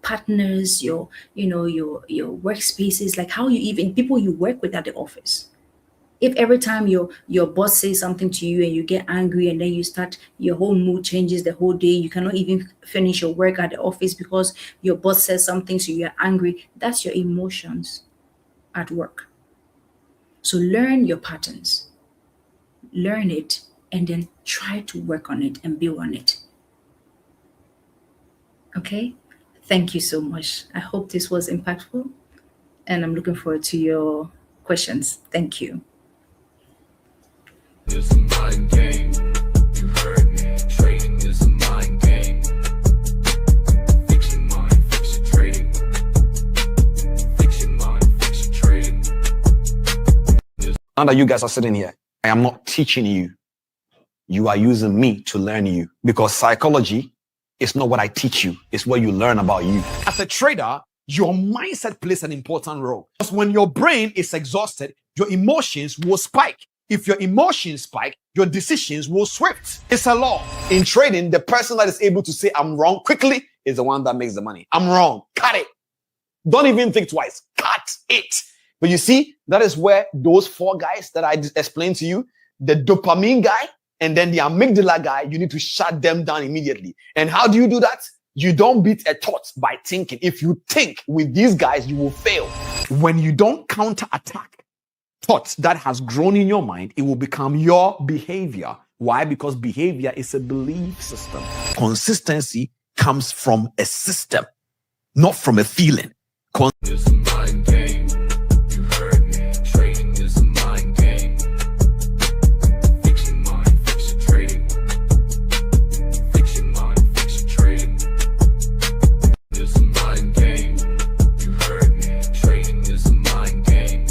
partners, your workspaces, like how you even people you work with at the office. If every time your boss says something to you and you get angry and then your whole mood changes the whole day, you cannot even finish your work at the office because your boss says something, so you're angry. That's your emotions at work. So learn your patterns, learn it, and then try to work on it and build on it. Okay? Thank you so much. I hope this was impactful, and I'm looking forward to your questions. Thank you. It's a mind game. You heard me. Trading is a mind game. Fix your mind, fix your trading. Fix your mind, fix your trading. Now that you guys are sitting here, I am not teaching you. You are using me to learn you, because psychology is not what I teach you. It's what you learn about you. As a trader, your mindset plays an important role. Because when your brain is exhausted, your emotions will spike. If your emotions spike, your decisions will swift. It's a law. In trading, the person that is able to say I'm wrong quickly is the one that makes the money. I'm wrong. Cut it. Don't even think twice. Cut it. But you see, that is where those four guys that I explained to you, the dopamine guy and then the amygdala guy, you need to shut them down immediately. And how do you do that? You don't beat a thought by thinking. If you think with these guys, you will fail. When you don't counterattack thoughts that has grown in your mind, it will become your behavior. Why? Because behavior is a belief system. Consistency comes from a system, not from a feeling. It's a mind game. You heard me. Trading is a mind game. Fix your mind, fix your trading. Fix your mind, fix your trading. It's a mind game. You heard me. Trading is a mind game.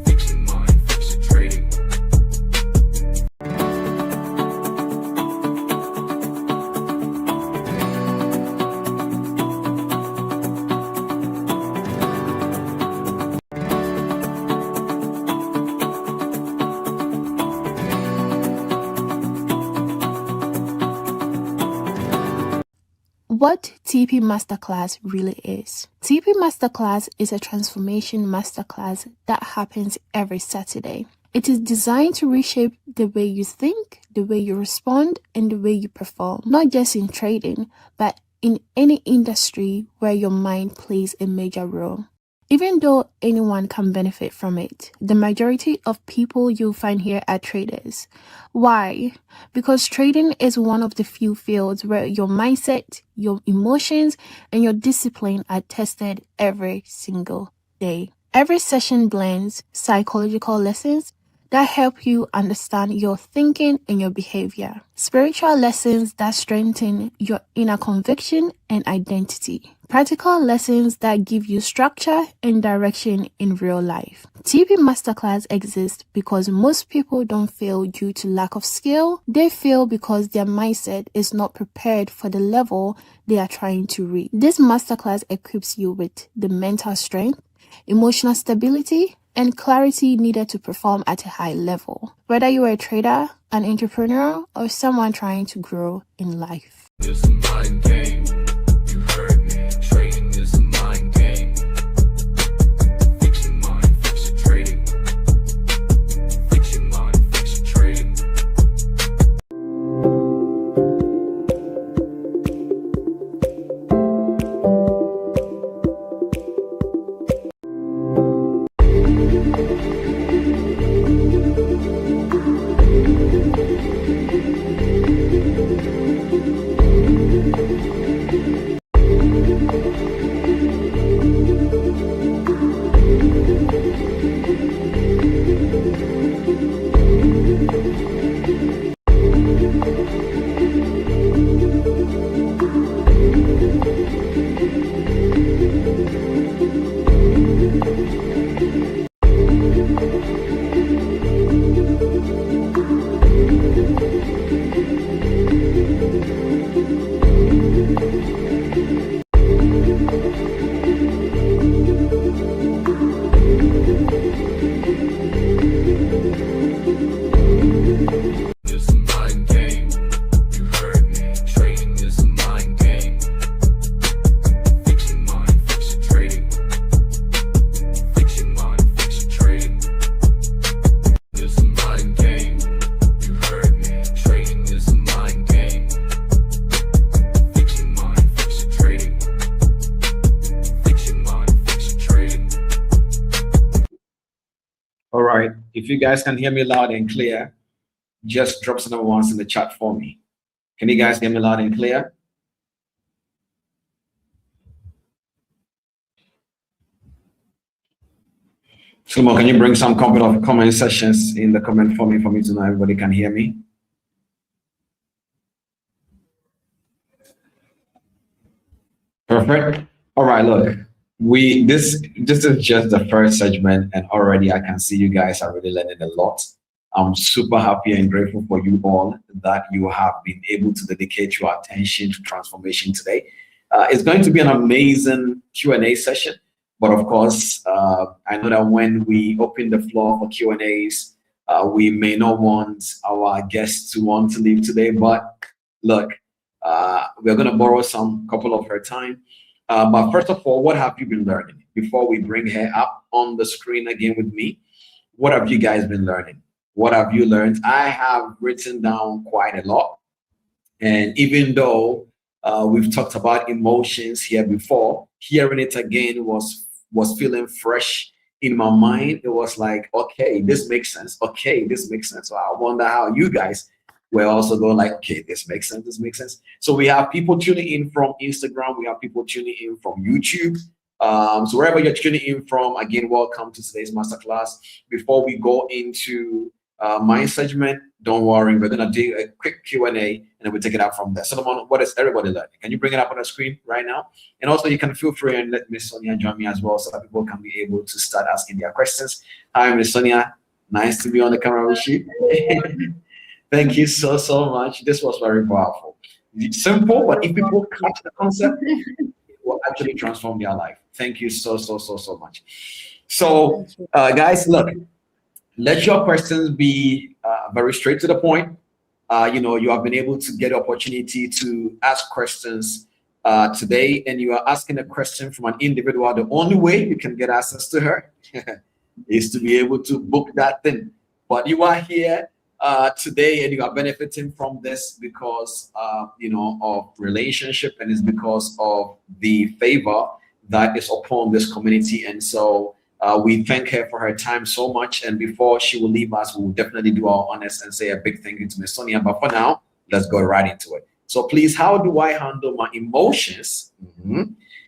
Fix your mind, fix your trading. What TP Masterclass really is. TP Masterclass is a transformation masterclass that happens every Saturday. It is designed to reshape the way you think, the way you respond, and the way you perform, not just in trading, but in any industry where your mind plays a major role. Even though anyone can benefit from it, the majority of people you'll find here are traders. Why? Because trading is one of the few fields where your mindset, your emotions, and your discipline are tested every single day. Every session blends psychological lessons that help you understand your thinking and your behavior, spiritual lessons that strengthen your inner conviction and identity, practical lessons that give you structure and direction in real life. TP Masterclass exists because most people don't fail due to lack of skill. They fail because their mindset is not prepared for the level they are trying to reach. This masterclass equips you with the mental strength, emotional stability, and clarity needed to perform at a high level. Whether you are a trader, an entrepreneur, or someone trying to grow in life. It's a mind game. You heard me. Trading is a mind game. Fix your mind, fix your trading. Fix your mind, fix your trading. It's a mind game. You heard me. Trading is a mind game. Fix your mind, fix your trading. Fix your mind, fix your trading. It's a mind game. You heard me. Trading is a mind game. Fix your mind, fix your trading. Fix your mind, fix your trading. All right. If you guys can hear me loud and clear, just drop some ones in the chat for me. Can you guys hear me loud and clear? Sumo, can you bring some comment sections in the comment for me to know everybody can hear me? Perfect. All right, look, this is just the first segment, and already I can see you guys are really learning a lot. I'm super happy and grateful for you all that you have been able to dedicate your attention to transformation today. It's going to be an amazing Q&A session, but of course, I know that when we open the floor for Q&As, we may not want our guests to want to leave today, but look, we're going to borrow some couple of her time. But first of all, what have you been learning? Before we bring her up on the screen again with me, what have you guys been learning? What have you learned? I have written down quite a lot. And even though we've talked about emotions here before, hearing it again was feeling fresh in my mind. It was like, okay, this makes sense. Okay, this makes sense. So I wonder how you guys will also go like, okay, this makes sense. This makes sense. So we have people tuning in from Instagram. We have people tuning in from YouTube. So wherever you're tuning in from, again, welcome to today's masterclass. Before we go into my segment, don't worry, we're gonna do a quick Q&A and then we'll take it out from there. Solomon, what is everybody learning? Can you bring it up on the screen right now? And also you can feel free and let Miss Sonia join me as well so that people can be able to start asking their questions. Hi, Miss Sonia, nice to be on the camera with you. Thank you so much. This was very powerful. It's simple, but if people catch the concept, it will actually transform their life. Thank you so much. So guys, look, let your questions be very straight to the point. You have been able to get the opportunity to ask questions today, and you are asking a question from an individual. The only way you can get access to her is to be able to book that thing. But you are here today and you are benefiting from this because of relationship, and it's because of the favor that is upon this community. And so we thank her for her time so much. And before she will leave us, we will definitely do our honors and say a big thank you to Miss Sonia. But for now, let's go right into it. So please, how do I handle my emotions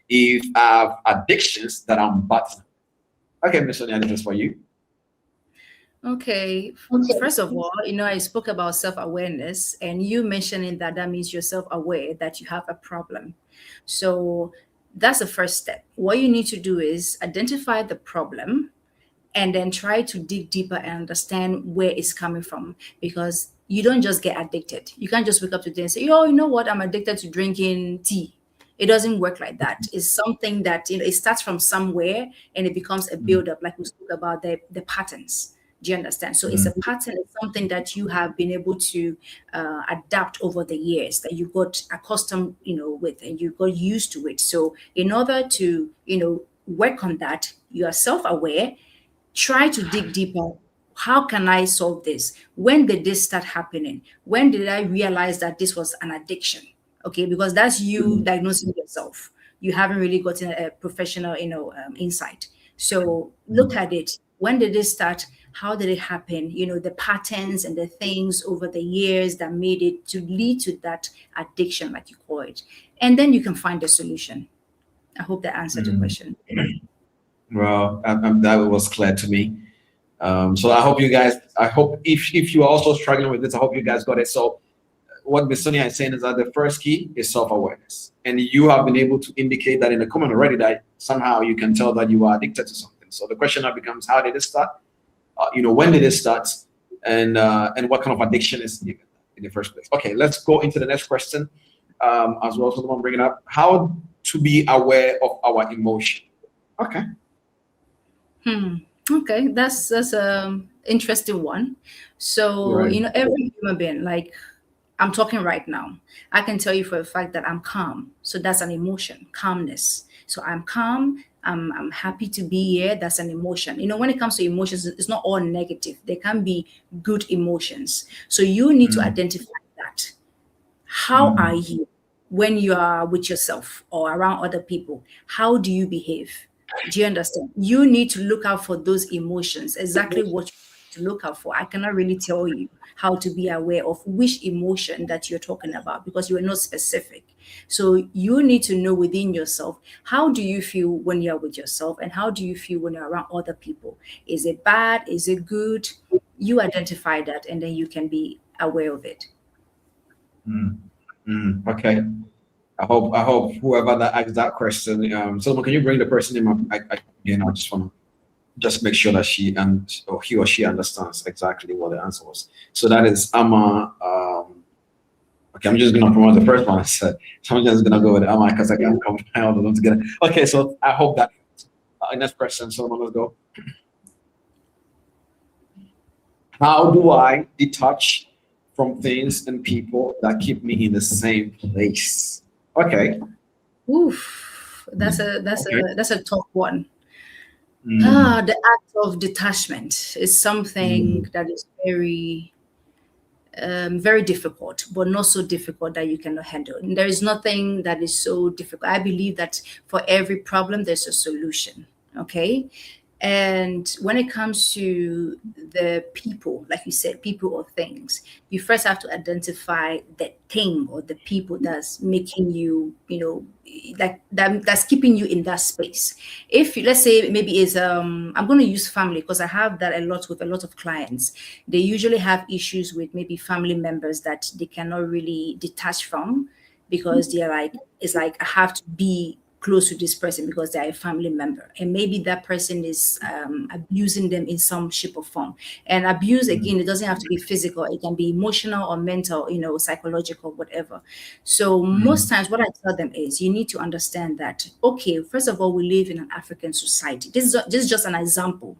if I have addictions that I'm battling? Okay, Miss Sonia, this is for you. Okay. First of all, I spoke about self-awareness, and you mentioning that means you're self-aware that you have a problem. So That's the first step. What you need to do is identify the problem and then try to dig deeper and understand where it's coming from, because you don't just get addicted. You can't just wake up today and say, oh, you know what, I'm addicted to drinking tea. It doesn't work like that. It's something that, it starts from somewhere and it becomes a buildup, like we spoke about the patterns. Do you understand? So it's a pattern, it's something that you have been able to adapt over the years, that you got accustomed, with, and you got used to it. So in order to, work on that, you are self-aware. Try to dig deeper. How can I solve this? When did this start happening? When did I realize that this was an addiction? Okay, because that's you diagnosing yourself. You haven't really gotten a professional, insight. So look at it. When did this start? How did it happen? The patterns and the things over the years that made it to lead to that addiction, like you call it. And then you can find a solution. I hope that answered the question. Well, that was clear to me. So I hope if you are also struggling with this, I hope you guys got it. So what Miss Sonia is saying is that the first key is self-awareness. And you have been able to indicate that in the comment already, that somehow you can tell that you are addicted to something. So the question now becomes, how did it start? When did it start? And what kind of addiction is it in the first place? Okay, let's go into the next question as well. Someone bring it up. How to be aware of our emotion. Okay. Okay, that's an interesting one. So, Right. every human being, like I'm talking right now, I can tell you for a fact that I'm calm. So that's an emotion, calmness. So I'm calm. I'm happy to be here. That's an emotion. When it comes to emotions, it's not all negative. There can be good emotions. So you need to identify that. How are you when you are with yourself or around other people? How do you behave? Do you understand? You need to look out for those emotions, exactly what you need to look out for. I cannot really tell you how to be aware of which emotion that you're talking about, because you are not specific. So you need to know within yourself, how do you feel when you're with yourself, and how do you feel when you're around other people? Is it bad? Is it good? You identify that, and then you can be aware of it. Okay. I hope whoever that asked that question, Solomon, can you bring the person in? I just want to just make sure that he or she understands exactly what the answer was. So that is Amma. Okay, I'm just gonna promote the first one I said. So I'm just gonna go with Amma because I can't combine all of them together. Okay, so I hope that next question, Solomon, let's go. How do I detach from things and people that keep me in the same place? Okay. Oof, that's a tough one. The act of detachment is something that is very, very difficult, but not so difficult that you cannot handle. And there is nothing that is so difficult. I believe that for every problem, there's a solution. Okay. And when it comes to the people, like you said, people or things, you first have to identify the thing or the people that's making you, that's keeping you in that space. If let's say maybe is I'm going to use family because I have that a lot with a lot of clients. They usually have issues with maybe family members that they cannot really detach from, because they're like, it's like I have to be close to this person because they're a family member, and maybe that person is abusing them in some shape or form. And abuse, again, it doesn't have to be physical, it can be emotional or mental, psychological, whatever. So most times what I tell them is, you need to understand that, okay, first of all, we live in an African society. This is just an example.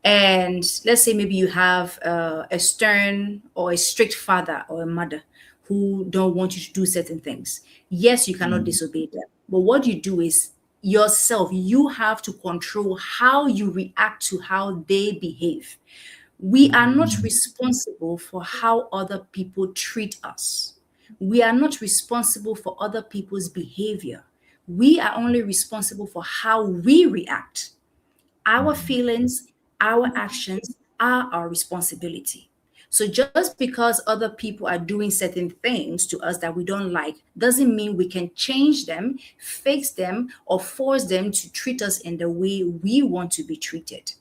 And let's say maybe you have a stern or a strict father or a mother who don't want you to do certain things. Yes, you cannot disobey them. But what you do is yourself, you have to control how you react to how they behave. We are not responsible for how other people treat us. We are not responsible for other people's behavior. We are only responsible for how we react. Our feelings, our actions are our responsibility. So just because other people are doing certain things to us that we don't like doesn't mean we can change them, fix them, or force them to treat us in the way we want to be treated.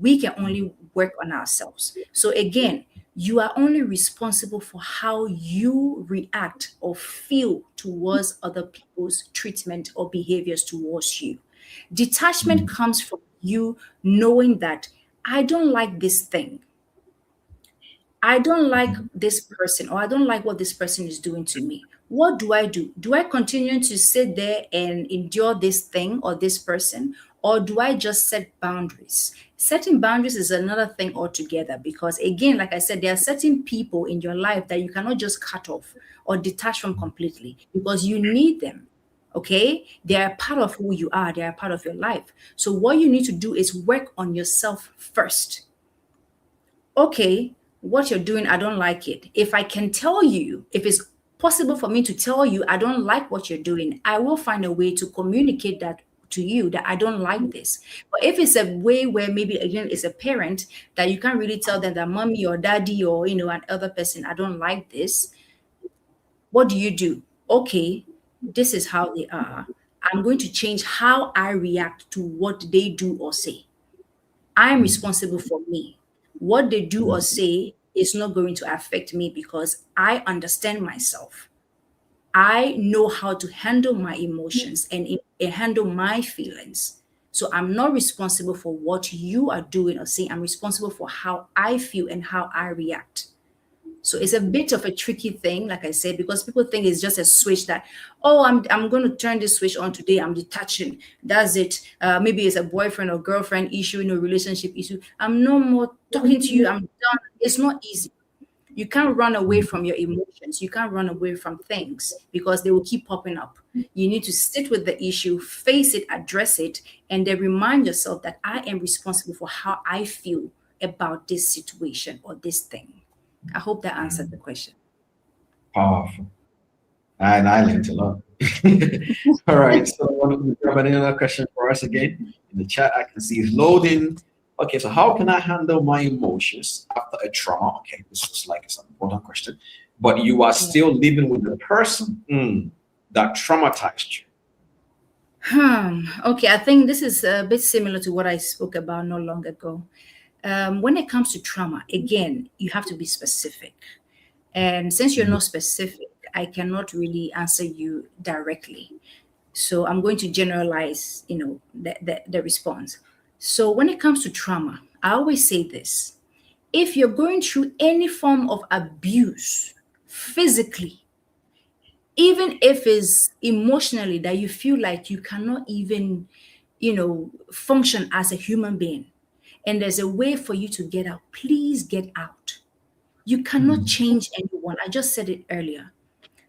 We can only work on ourselves. So again, You are only responsible for how you react or feel towards other people's treatment or behaviors towards you. Detachment comes from you knowing that I don't like this thing. I don't like this person, or I don't like what this person is doing to me. What do I do? Do I continue to sit there and endure this thing or this person, or do I just set boundaries? Setting boundaries is another thing altogether because, again, like I said, there are certain people in your life that you cannot just cut off or detach from completely because you need them. Okay, they are part of who you are, they are part of your life. So, what you need to do is work on yourself first. Okay, what you're doing, I don't like it. If I can tell you, if it's possible for me to tell you, I don't like what you're doing, I will find a way to communicate that to you that I don't like this. But if it's a way where maybe again it's a parent that you can't really tell them that mommy or daddy or an other person, I don't like this. What do? Okay, this is how they are. I'm going to change how I react to what they do or say. I'm responsible for me. What they do or say is not going to affect me because I understand myself. I know how to handle my emotions and handle my feelings. So I'm not responsible for what you are doing or saying. I'm responsible for how I feel and how I react. So it's a bit of a tricky thing, like I said, because people think it's just a switch that, oh, I'm going to turn this switch on today. I'm detaching. That's it. Maybe it's a boyfriend or girlfriend issue, relationship issue. I'm no more talking to you. I'm done. It's not easy. You can't run away from your emotions. You can't run away from things because they will keep popping up. You need to sit with the issue, face it, address it, and then remind yourself that I am responsible for how I feel about this situation or this thing. I hope that answered the question. Powerful. And I learned a lot. All right. So want to grab another question for us again. In the chat, I can see it's loading. Okay, so how can I handle my emotions after a trauma? Okay, this looks like it's an important question. But you are still living with the person that traumatized you. Okay, I think this is a bit similar to what I spoke about not long ago. When it comes to trauma, again, you have to be specific. And since you're not specific, I cannot really answer you directly. So I'm going to generalize, the response. So when it comes to trauma, I always say this. If you're going through any form of abuse physically, even if it's emotionally that you feel like you cannot even, function as a human being, and there's a way for you to get out, please get out. You cannot change anyone. I just said it earlier.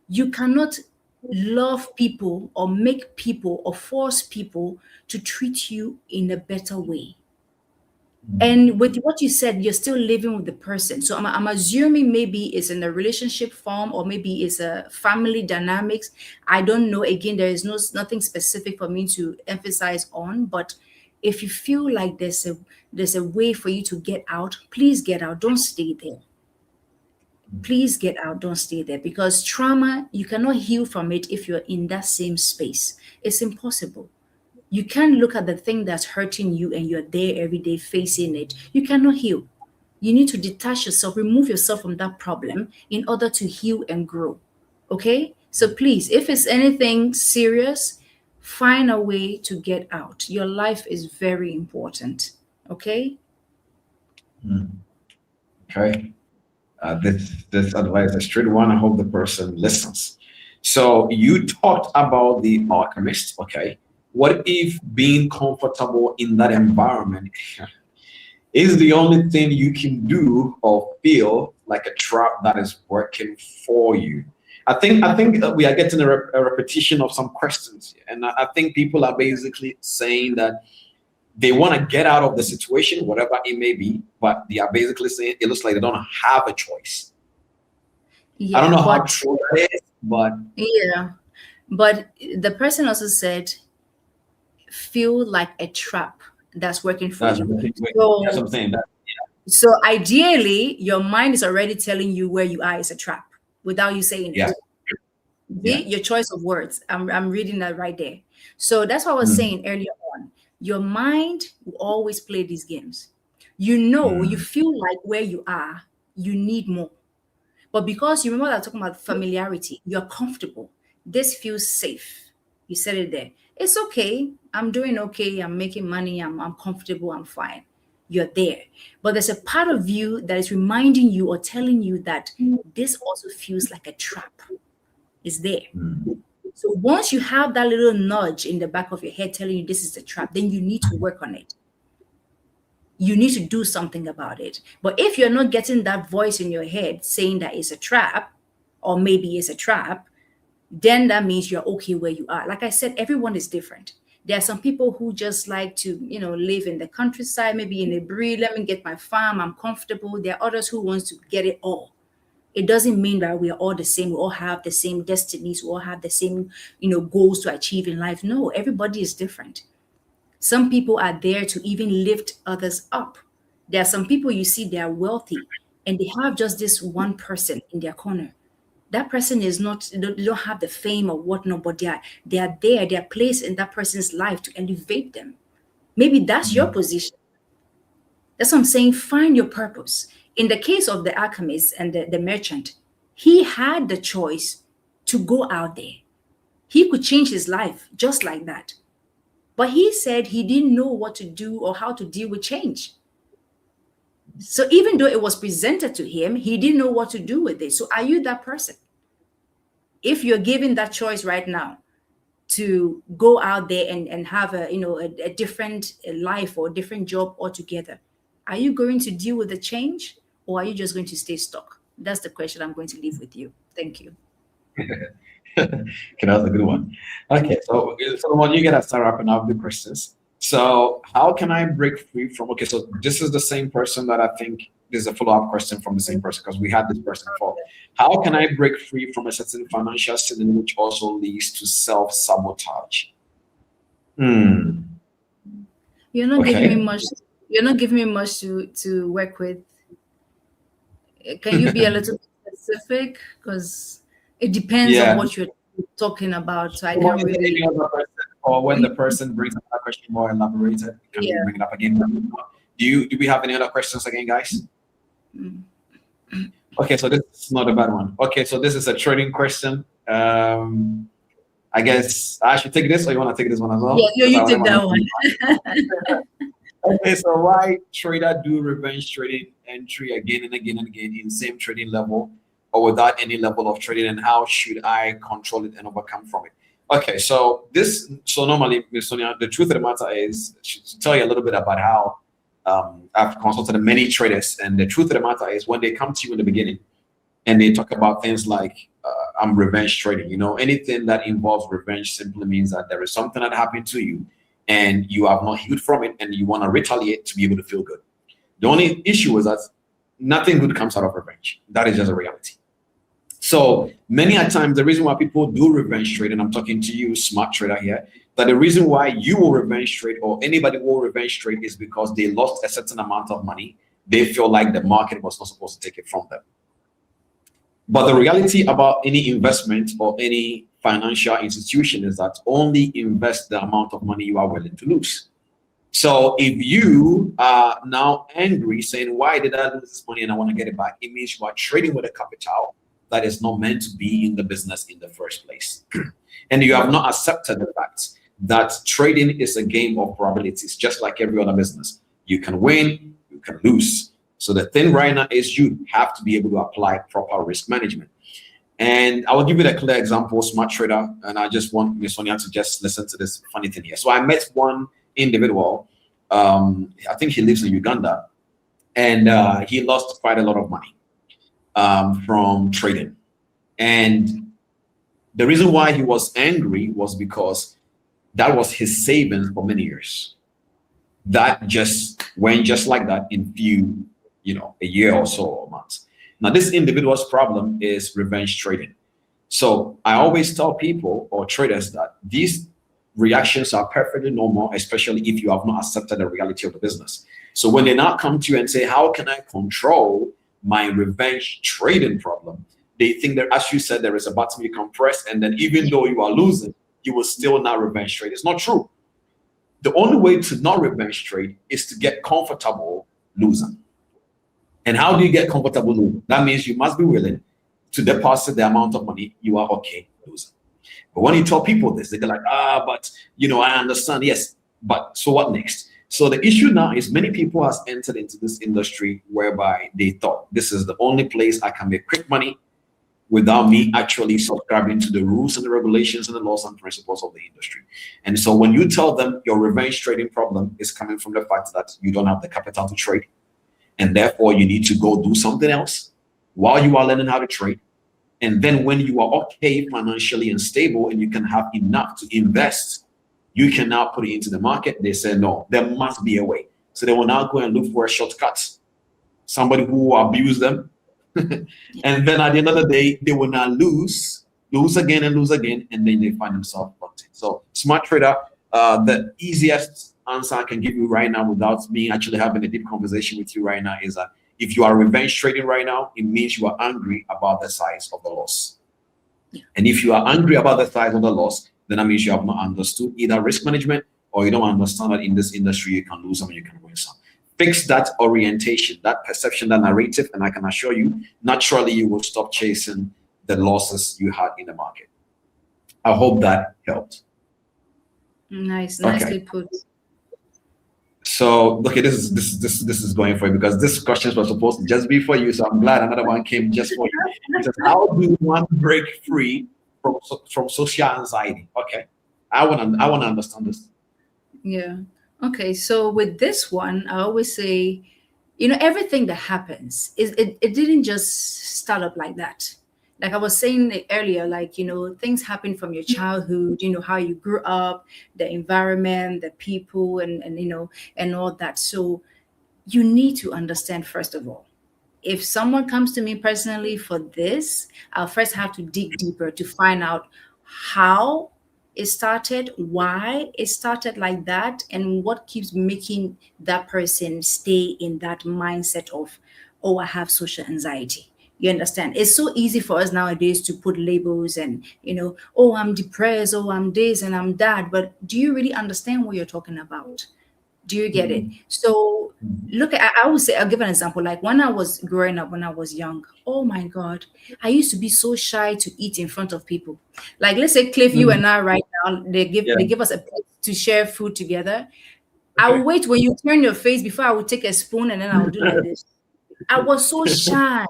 You cannot love people or make people or force people to treat you in a better way. And with what you said, you're still living with the person. So I'm assuming maybe it's in a relationship form or maybe it's a family dynamics. I don't know. Again, there is nothing specific for me to emphasize on. But if you feel like there's a way for you to get out, please get out. Don't stay there. Please get out. Don't stay there because trauma, you cannot heal from it if you're in that same space. It's impossible. You can't look at the thing that's hurting you and you're there every day facing it. You cannot heal. You need to detach yourself, remove yourself from that problem in order to heal and grow. Okay? So please, if it's anything serious, find a way to get out. Your life is very important. Okay? Okay. This advice is a straight one. I hope the person listens. So you talked about the alchemist. Okay. What if being comfortable in that environment is the only thing you can do or feel like a trap that is working for you? I think we are getting a repetition of some questions, and I think people are basically saying that they want to get out of the situation, whatever it may be, but they are basically saying it looks like they don't have a choice. Yeah, I don't know how true that is, but yeah. But the person also said, feel like a trap that's working for that's you. what I'm saying. So ideally, your mind is already telling you where you are is a trap without you saying Yeah. it. Your choice of words. I'm reading that right there. So that's what I was saying earlier on. Your mind will always play these games. You feel like where you are, you need more. But because you remember that talking about familiarity, you're comfortable. This feels safe. You said it there. It's okay. I'm doing okay. I'm making money. I'm comfortable. I'm fine. You're there. But there's a part of you that is reminding you or telling you that this also feels like a trap. It's there. So once you have that little nudge in the back of your head telling you this is a trap, then you need to work on it. You need to do something about it. But if you're not getting that voice in your head saying that it's a trap, or maybe it's a trap, then that means you're okay where you are. Like I said, everyone is different. There are some people who just like to, live in the countryside, maybe in a breed. Let me get my farm. I'm comfortable. There are others who wants to get it all. It doesn't mean that we are all the same. We all have the same destinies. We all have the same, goals to achieve in life. No, everybody is different. Some people are there to even lift others up. There are some people you see, they are wealthy and they have just this one person in their corner. That person is not, they don't have the fame or whatnot, but they are there, they are placed in that person's life to elevate them. Maybe that's your position. That's what I'm saying. Find your purpose. In the case of the alchemist and the merchant, he had the choice to go out there. He could change his life just like that. But he said he didn't know what to do or how to deal with change. So even though it was presented to him, he didn't know what to do with it. So are you that person? If you're given that choice right now to go out there and have a different life or a different job altogether, are you going to deal with the change or are you just going to stay stuck? That's the question I'm going to leave with you. Thank you. Okay, that's a good one. Okay, so when you get to start wrapping up the questions. So how can I break free from, okay, so this is the same person that I think there's a follow-up question from the same person because we had this person before. How can I break free from a certain financial sin which also leads to self-sabotage? You're not giving me much. You're not giving me much to work with. Can you be a little specific? Because it depends on what you're talking about. So I can't really. Or when the person brings up that question more elaborated, can we bring it up again? Do we have any other questions again, guys? Okay, so this is not a bad one. Okay, so this is a trading question. I guess I should take this, or you want to take this one as well? Yeah, you take that one. Okay, so why trader do revenge trading entry again and again and again in same trading level or without any level of trading, and how should I control it and overcome from it? Okay, so normally, Ms. Sonia, the truth of the matter is, to tell you a little bit about how I've consulted many traders, and the truth of the matter is when they come to you in the beginning and they talk about things like, I'm revenge trading, anything that involves revenge simply means that there is something that happened to you and you have not healed from it and you want to retaliate to be able to feel good. The only issue is that nothing good comes out of revenge. That is just a reality. So many a times, the reason why people do revenge trade, and I'm talking to you, smart trader here, that the reason why you will revenge trade or anybody will revenge trade is because they lost a certain amount of money. They feel like the market was not supposed to take it from them. But the reality about any investment or any financial institution is that only invest the amount of money you are willing to lose. So if you are now angry saying, why did I lose this money and I want to get it back? It means you are trading with a capital that is not meant to be in the business in the first place. And you have not accepted the fact that trading is a game of probabilities, just like every other business. You can win, you can lose. So the thing right now is you have to be able to apply proper risk management. And I will give you a clear example, smart trader, and I just want Ms. Sonia to just listen to this funny thing here. So I met one individual, I think he lives in Uganda, and he lost quite a lot of money from trading. And the reason why he was angry was because that was his savings for many years. That just went just like that in a year or so or months. Now, this individual's problem is revenge trading. So I always tell people or traders that these reactions are perfectly normal, especially if you have not accepted the reality of the business. So when they now come to you and say, how can I control my revenge trading problem? They think that, as you said, there is a button you can press, and then even though you are losing, you will still not revenge trade. It's not true. The only way to not revenge trade is to get comfortable losing. And how do you get comfortable losing? That means you must be willing to deposit the amount of money you are okay losing. But when you tell people this, they're like, but I understand. Yes, but so what next? So the issue now is many people has entered into this industry whereby they thought this is the only place I can make quick money without me actually subscribing to the rules and the regulations and the laws and principles of the industry. And so when you tell them your revenge trading problem is coming from the fact that you don't have the capital to trade, and therefore you need to go do something else while you are learning how to trade. And then when you are okay financially and stable and you can have enough to invest, you can now put it into the market. They say, no, there must be a way. So they will now go and look for a shortcut, somebody who will abuse them. And then at the end of the day, they will now lose again, and then they find themselves locked in. So smart trader, the easiest answer I can give you right now without me actually having a deep conversation with you right now is that if you are revenge trading right now, it means you are angry about the size of the loss. Yeah. And if you are angry about the size of the loss, then that means you have not understood either risk management or you don't understand that in this industry you can lose some and you can win some. Fix that orientation, that perception, that narrative, and I can assure you, naturally you will stop chasing the losses you had in the market. I hope that helped. Nicely put. So okay, this is going for you because this questions were supposed to just be for you. So I'm glad another one came just for you. It says, how do one break free from social anxiety? Okay, I want to understand this. Yeah. Okay. So with this one, I always say, everything that happens it didn't just start up like that. Like I was saying earlier, things happen from your childhood, how you grew up, the environment, the people, and all that. So you need to understand, first of all, if someone comes to me personally for this, I'll first have to dig deeper to find out how it started, why it started like that, and what keeps making that person stay in that mindset of, oh, I have social anxiety. You understand? It's so easy for us nowadays to put labels and, oh, I'm depressed, oh, I'm this and I'm that. But do you really understand what you're talking about? Do you get it? So look, I would say, I'll give an example. Like when I was growing up, when I was young, oh my God, I used to be so shy to eat in front of people. Like, let's say Cliff, you and I right now, they give us a plate to share food together. I will wait when you turn your face before I would take a spoon and then I would do like this. I was so shy.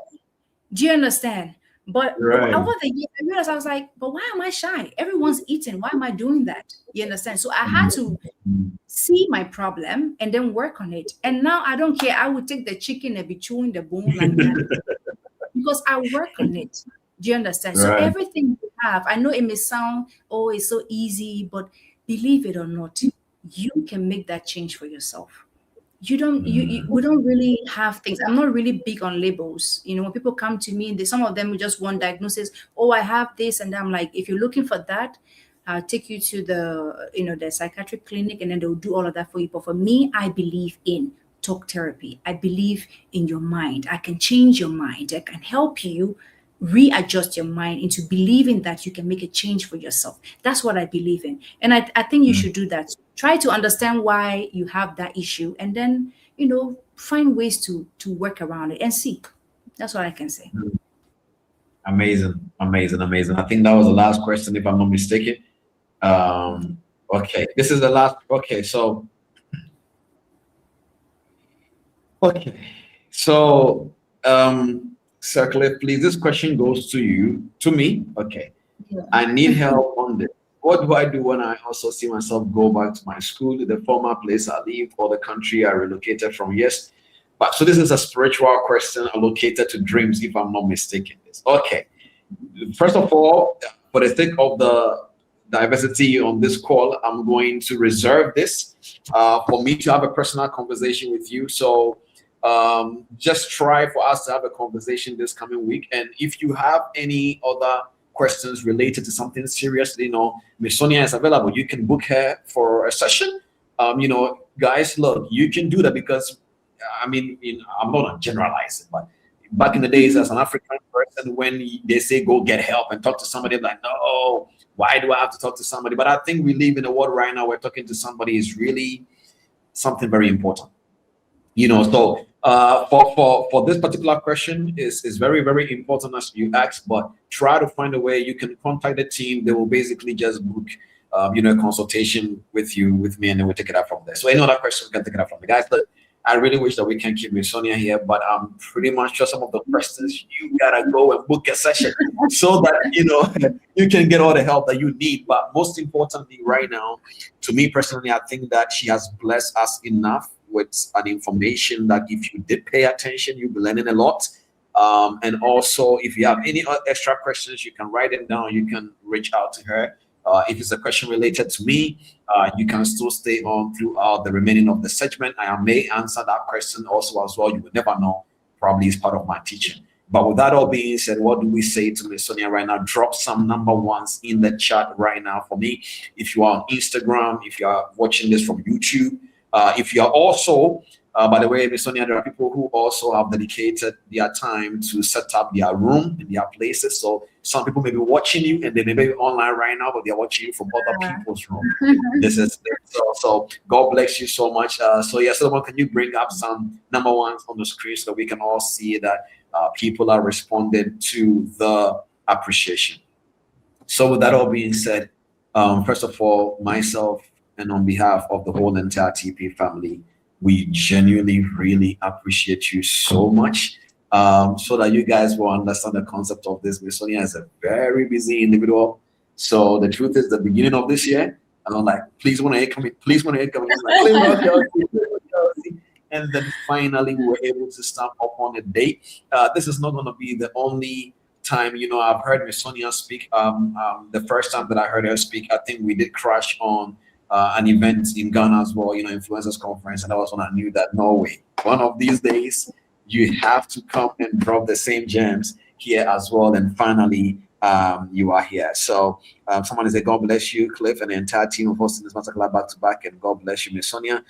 Do you understand? But over the years, I realized I was like, but why am I shy? Everyone's eating. Why am I doing that? You understand? So I had to see my problem and then work on it. And now I don't care. I would take the chicken and be chewing the bone like that because I work on it. Do you understand? So everything you have, I know it may sound, oh, it's so easy, but believe it or not, you can make that change for yourself. We don't really have things. I'm not really big on labels. When people come to me, some of them just want diagnosis. Oh, I have this, and I'm like, if you're looking for that, I'll take you to the psychiatric clinic, and then they'll do all of that for you. But for me, I believe in talk therapy. I believe in your mind. I can change your mind. I can help you readjust your mind into believing that you can make a change for yourself. That's what I believe in. And I think you should do that. Try to understand why you have that issue and then, find ways to work around it and see. That's what I can say. Amazing. I think that was the last question, if I'm not mistaken. Okay, this is the last. Okay, so Sir Cliff, please, this question goes to me. Okay. Yeah. I need help on this. What do I do when I also see myself go back to my school, the former place I lived, or the country I relocated from? Yes. But so this is a spiritual question allocated to dreams, if I'm not mistaken. Okay. First of all, for the sake of the diversity on this call, I'm going to reserve this for me to have a personal conversation with you. So just try for us to have a conversation this coming week. And if you have any other questions related to something serious, Miss Sonia is available. You can book her for a session. Guys, look, you can do that because, I'm not generalizing, but back in the days as an African person, when they say go get help and talk to somebody, I'm like, no, why do I have to talk to somebody? But I think we live in a world right now where talking to somebody is really something very important. So For this particular question is very, very important as you asked, but try to find a way you can contact the team. They will basically just book a consultation with me, and then we'll take it out from there. So any other questions, we can take it out from the guys. But I really wish that we can keep Miss Sonia here, but I'm pretty much sure some of the questions you gotta go and book a session so that you can get all the help that you need. But most importantly, right now, to me personally, I think that she has blessed us enough with an information that if you did pay attention, you'll be learning a lot. And also, if you have any extra questions, you can write them down. You can reach out to her. If it's a question related to me, you can still stay on throughout the remaining of the segment. I may answer that question also as well. You will never know. Probably it's part of my teaching. But with that all being said, what do we say to Miss Sonia right now? Drop some number ones in the chat right now for me. If you are on Instagram, if you are watching this from YouTube, if you are also, by the way, Miss Sonia, there are people who also have dedicated their time to set up their room in their places. So some people may be watching you and they may be online right now, but they're watching you from other people's room. This is so God bless you so much. So yes, someone, can you bring up some number ones on the screen so that we can all see that people are responding to the appreciation. So with that all being said, first of all, myself and on behalf of the whole entire TP family, we genuinely really appreciate you so much. So that you guys will understand the concept of this. Miss Sonia is a very busy individual. So the truth is, the beginning of this year, and I'm like, please want to come in, please want to come in. Like, and then finally we were able to stamp up on a date. This is not going to be the only time. I've heard Miss Sonia speak. The first time that I heard her speak, I think we did crash on an event in Ghana as well, influencers conference, and that was when I knew that no way, one of these days you have to come and drop the same gems here as well. And finally, you are here. So someone is saying, God bless you, Cliff, and the entire team of hosting this masterclass back to back, and God bless you, Miss Sonia,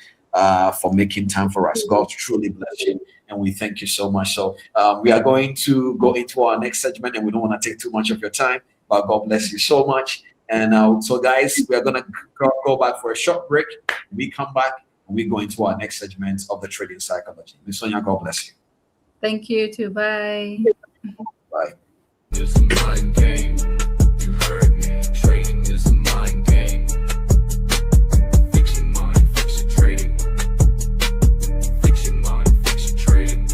for making time for us. God truly bless you, and we thank you so much. So we are going to go into our next segment, and we don't want to take too much of your time, but God bless you so much. And so guys, we are going to go back for a short break. We come back and we go into our next segment of the trading psychology. Ms. Sonia, God bless you. Thank you too. Bye. Bye. It's a mind game. You heard me. Trading is a mind game. Fix your mind, fix your trading. Fix your mind, fix your trading.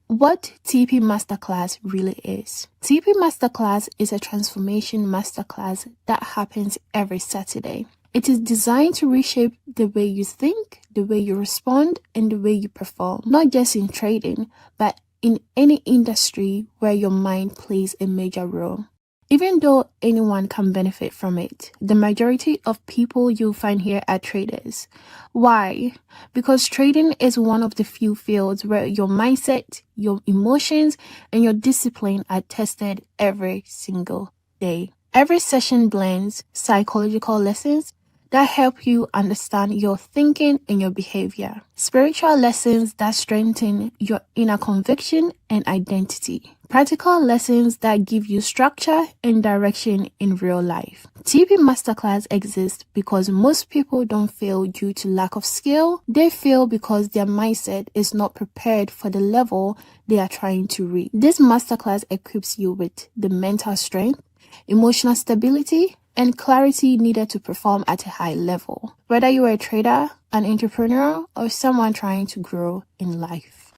What TP Masterclass really is. TP Masterclass is a transformation masterclass that happens every Saturday. It is designed to reshape the way you think, the way you respond, and the way you perform, not just in trading, but in any industry where your mind plays a major role. Even though anyone can benefit from it, the majority of people you'll find here are traders. Why? Because trading is one of the few fields where your mindset, your emotions, and your discipline are tested every single day. Every session blends psychological lessons that help you understand your thinking and your behavior, spiritual lessons that strengthen your inner conviction and identity, practical lessons that give you structure and direction in real life. TP Masterclass exists because most people don't fail due to lack of skill. They fail because their mindset is not prepared for the level they are trying to reach. This masterclass equips you with the mental strength, emotional stability, and clarity needed to perform at a high level, whether you are a trader, an entrepreneur, or someone trying to grow in life.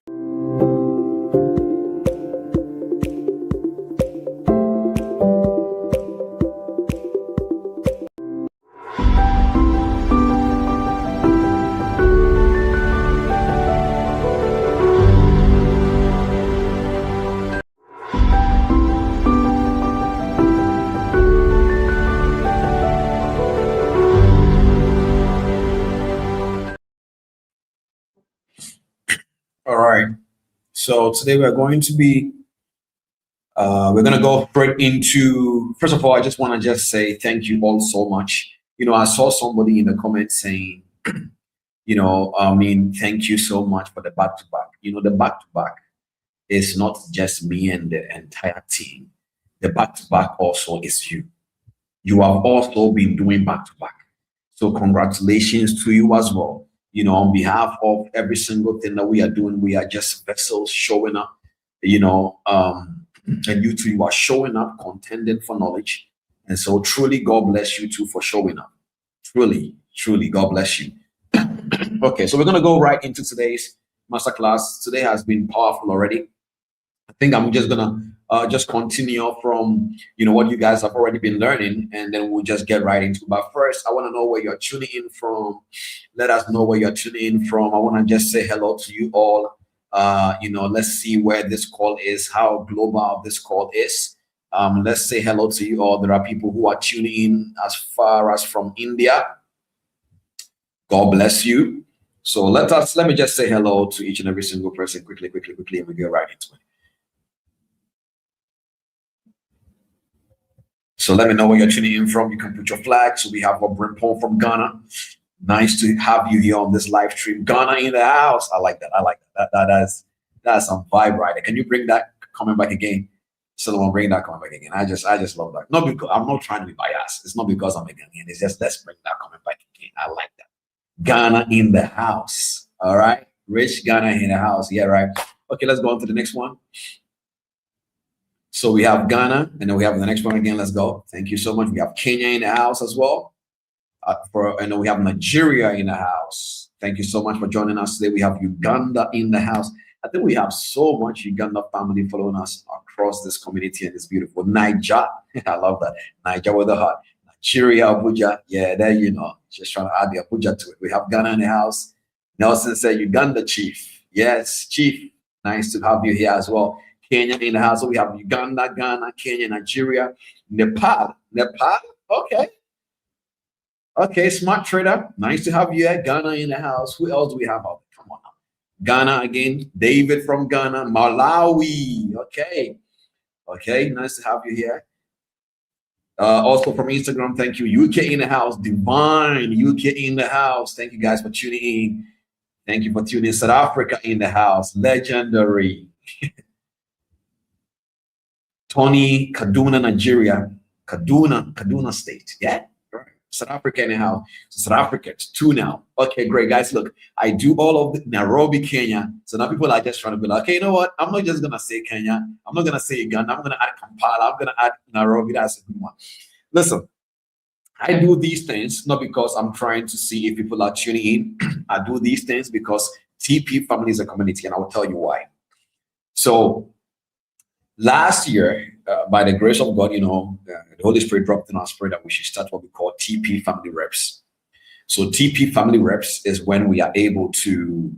All right. So today we're going to go straight into, first of all, I just want to say thank you all so much. I saw somebody in the comments saying, thank you so much for the back-to-back. The back-to-back is not just me and the entire team. The back-to-back also is you. You have also been doing back-to-back. So congratulations to you as well. On behalf of every single thing that we are doing, we are just vessels showing up, and you two, you are showing up, contending for knowledge. And so truly, God bless you too for showing up. Truly, truly, God bless you. Okay, so we're going to go right into today's masterclass. Today has been powerful already. I think I'm just gonna just continue from what you guys have already been learning, and then we'll just get right into it. But first, I want to know where you're tuning in from. Let us know where you're tuning in from. I want to just say hello to you all. Let's see where this call is, how global this call is. Let's say hello to you all. There are people who are tuning in as far as from India. God bless you. So let me just say hello to each and every single person quickly, and we get right into it. So let me know where you're tuning in from. You can put your flag. So we have Brimpon from Ghana. Nice to have you here on this live stream. Ghana in the house. I like that. That's some vibe right there. Can you bring that comment back again? Someone bring that comment back again. I just love that. Not because I'm not trying to be biased. It's not because I'm a Ghanaian. It's just let's bring that comment back again. I like that. Ghana in the house. All right. Rich Ghana in the house. Yeah, right. Okay, let's go on to the next one. So we have Ghana, and then we have the next one again. Let's go. Thank you so much. We have Kenya in the house as well. And then we have Nigeria in the house. Thank you so much for joining us today. We have Uganda in the house. I think we have so much Uganda family following us across this community, and it's beautiful. Niger, I love that. Niger with a heart. Nigeria, Abuja. Yeah, there just trying to add the Abuja to it. We have Ghana in the house. Nelson said Uganda chief. Yes, chief. Nice to have you here as well. Kenya in the house. So we have Uganda, Ghana, Kenya, Nigeria, Nepal. Okay, smart trader. Nice to have you here. Ghana in the house. Who else do we have out there? Come on now. Ghana again. David from Ghana. Malawi. Okay, nice to have you here. Also from Instagram, thank you. UK in the house. Divine UK in the house. Thank you guys for tuning in. Thank you for tuning in. South Africa in the house. Legendary. Tony, Kaduna, Nigeria. Kaduna State. Yeah. Right. South Africa in the house. So South Africa, it's 2 now. Okay, great, guys. Look, I do all of the Nairobi, Kenya. So now people are just trying to be like, okay, you know what? I'm not just going to say Kenya. I'm not going to say Uganda. I'm going to add Kampala. I'm going to add Nairobi. That's a good one. Listen, I do these things not because I'm trying to see if people are tuning in. I do these things because TP family is a community, and I will tell you why. So last year, by the grace of God, the Holy Spirit dropped in our spirit that we should start what we call TP Family Reps. So TP Family Reps is when we are able to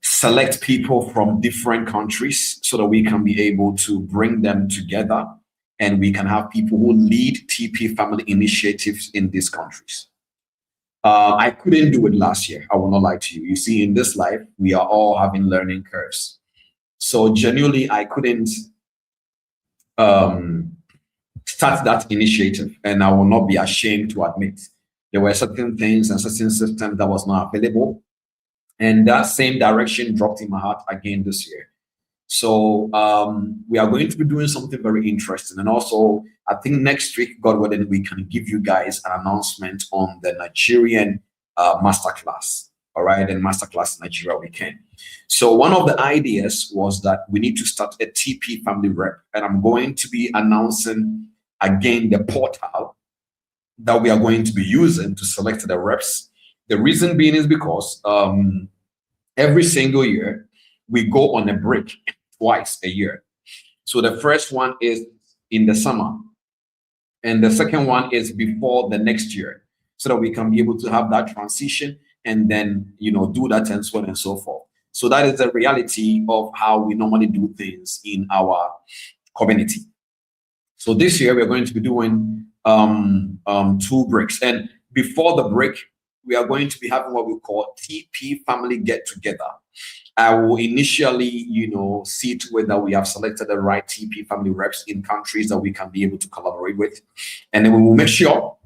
select people from different countries so that we can be able to bring them together, and we can have people who lead TP family initiatives in these countries. I couldn't do it last year. I will not lie to you. You see, in this life, we are all having learning curves. So genuinely, I couldn't start that initiative, and I will not be ashamed to admit there were certain things and certain systems that was not available, and that same direction dropped in my heart again this year. So we are going to be doing something very interesting, and also I think next week, God willing, we can give you guys an announcement on the Nigerian masterclass. All right, and masterclass in Nigeria we can. So one of the ideas was that we need to start a TP family rep, and I'm going to be announcing again the portal that we are going to be using to select the reps. The reason being is because every single year we go on a break twice a year. So the first one is in the summer, and the second one is before the next year, so that we can be able to have that transition and then do that and so on and so forth. So that is the reality of how we normally do things in our community. So this year we're going to be doing 2 breaks, and before the break we are going to be having what we call TP family get together. I will initially see to it that we have selected the right TP family reps in countries that we can be able to collaborate with, and then we will make sure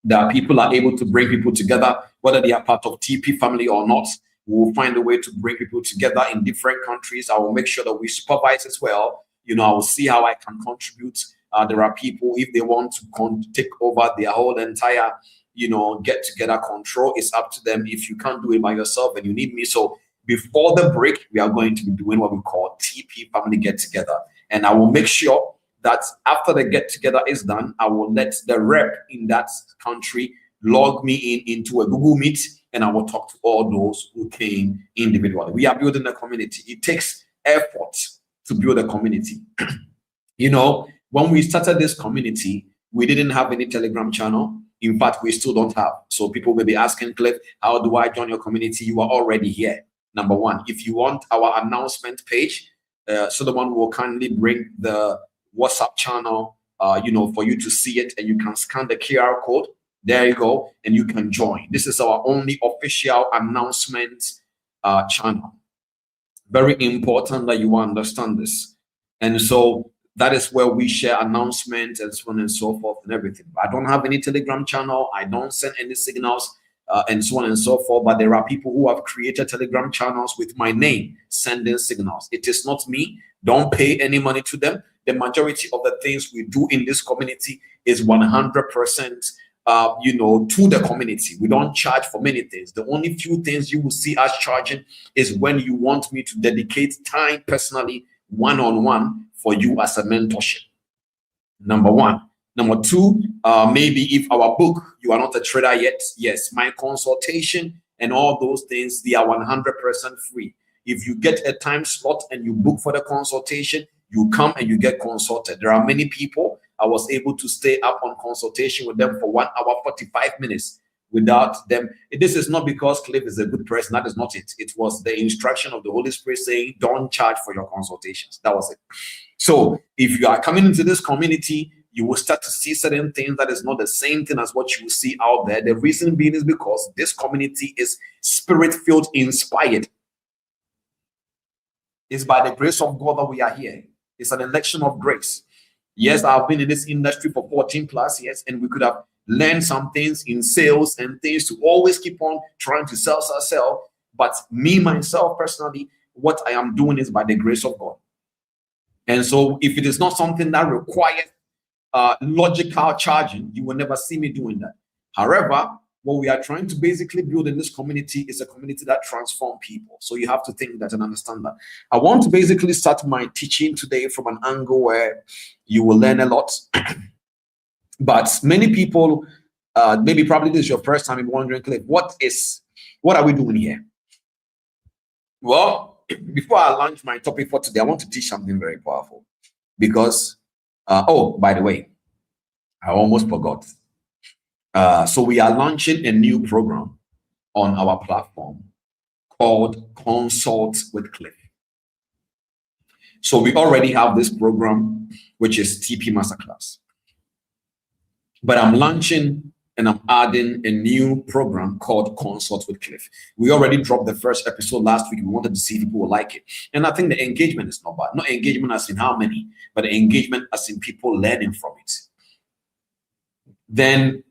that people are able to bring people together, whether they are part of TP family or not. We will find a way to bring people together in different countries. I will make sure that we supervise as well I will see how I can contribute. There are people, if they want to take over their whole entire, get together control, it's up to them. If you can't do it by yourself and you need me. So before the break, we are going to be doing what we call TP family get together. And I will make sure that after the get together is done, I will let the rep in that country log me into a Google Meet, and I will talk to all those who came individually. We are building a community. It takes effort to build a community. When we started this community, we didn't have any Telegram channel. In fact, we still don't have. So people will be asking, Cliff, how do I join your community? You are already here. Number one, if you want our announcement page, Solomon will kindly bring the WhatsApp channel, for you to see it, and you can scan the QR code. There you go, and you can join. This is our only official announcement channel. Very important that you understand this. And so that is where we share announcements and so on and so forth and everything. I don't have any Telegram channel. I don't send any signals and so on and so forth. But there are people who have created Telegram channels with my name sending signals. It is not me. Don't pay any money to them. The majority of the things we do in this community is 100% to the community. We don't charge for many things. The only few things you will see us charging is when you want me to dedicate time personally, one-on-one, for you as a mentorship. Number one. Number two, maybe if our book, you are not a trader yet, yes, my consultation and all those things, they are 100% free. If you get a time slot and you book for the consultation, you come and you get consulted. There are many people, I was able to stay up on consultation with them for 1 hour, 45 minutes without them. This is not because Cliff is a good person. That is not it. It was the instruction of the Holy Spirit saying, don't charge for your consultations. That was it. So if you are coming into this community, you will start to see certain things that is not the same thing as what you will see out there. The reason being is because this community is spirit-filled, inspired. It's by the grace of God that we are here. It's an election of grace. Yes, I've been in this industry for 14 plus years, and we could have learned some things in sales and things to always keep on trying to sell. But me, myself, personally, what I am doing is by the grace of God. And so if it is not something that requires logical charging, you will never see me doing that. However, what we are trying to basically build in this community is a community that transforms people. So you have to think that and understand that. I want to basically start my teaching today from an angle where you will learn a lot. But many people, probably this is your first time wondering, Cliff, what are we doing here? Well, before I launch my topic for today, I want to teach something very powerful. Because, by the way, I almost forgot. So we are launching a new program on our platform called Consult with Cliff. So we already have this program, which is TP Masterclass. But I'm launching and I'm adding a new program called Consult with Cliff. We already dropped the first episode last week. We wanted to see if people will like it. And I think the engagement is not bad. Not engagement as in how many, but the engagement as in people learning from it. Then,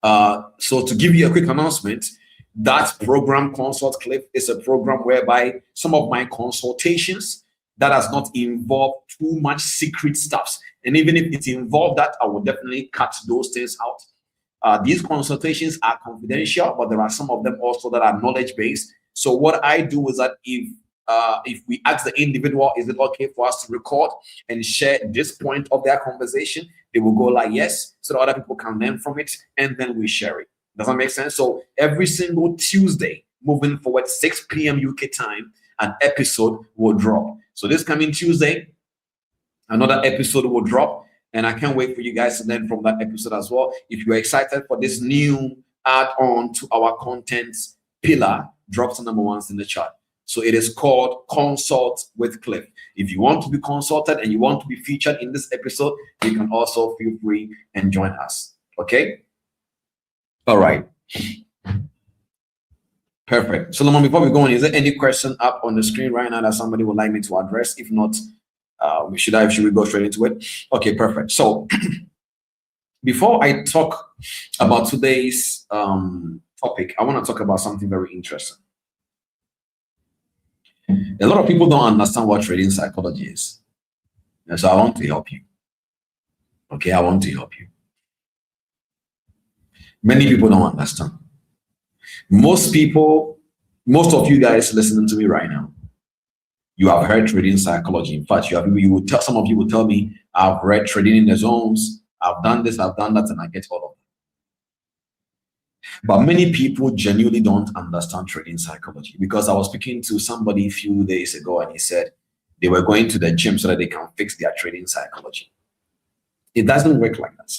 so to give you a quick announcement, that program, Consult Cliff, is a program whereby some of my consultations that does not involve too much secret stuff. And even if it involves that, I will definitely cut those things out. These consultations are confidential, but there are some of them also that are knowledge-based. So what I do is that if we ask the individual, is it okay for us to record and share this point of their conversation? They will go like, yes, so that other people can learn from it, and then we share it. Does that make sense? So every single Tuesday, moving forward, 6 p.m. UK time, an episode will drop. So this coming Tuesday, another episode will drop. And I can't wait for you guys to learn from that episode as well. If you're excited for this new add-on to our content pillar, drop some number ones in the chat. So it is called Consult with Cliff. If you want to be consulted and you want to be featured in this episode, you can also feel free and join us. Okay? All right. Perfect. Solomon, before we go on, is there any question up on the screen right now that somebody would like me to address? If not, should we go straight into it? Okay, perfect. So before I talk about today's topic, I want to talk about something very interesting. A lot of people don't understand what trading psychology is. And so I want to help you. Okay, I want to help you. Many people don't understand. Most of you guys listening to me right now, you have heard trading psychology. In fact, some of you will tell me, I've read Trading in the Zones, I've done this, I've done that, and I get all of it. But many people genuinely don't understand trading psychology, because I was speaking to somebody a few days ago and he said they were going to the gym so that they can fix their trading psychology. It doesn't work like that.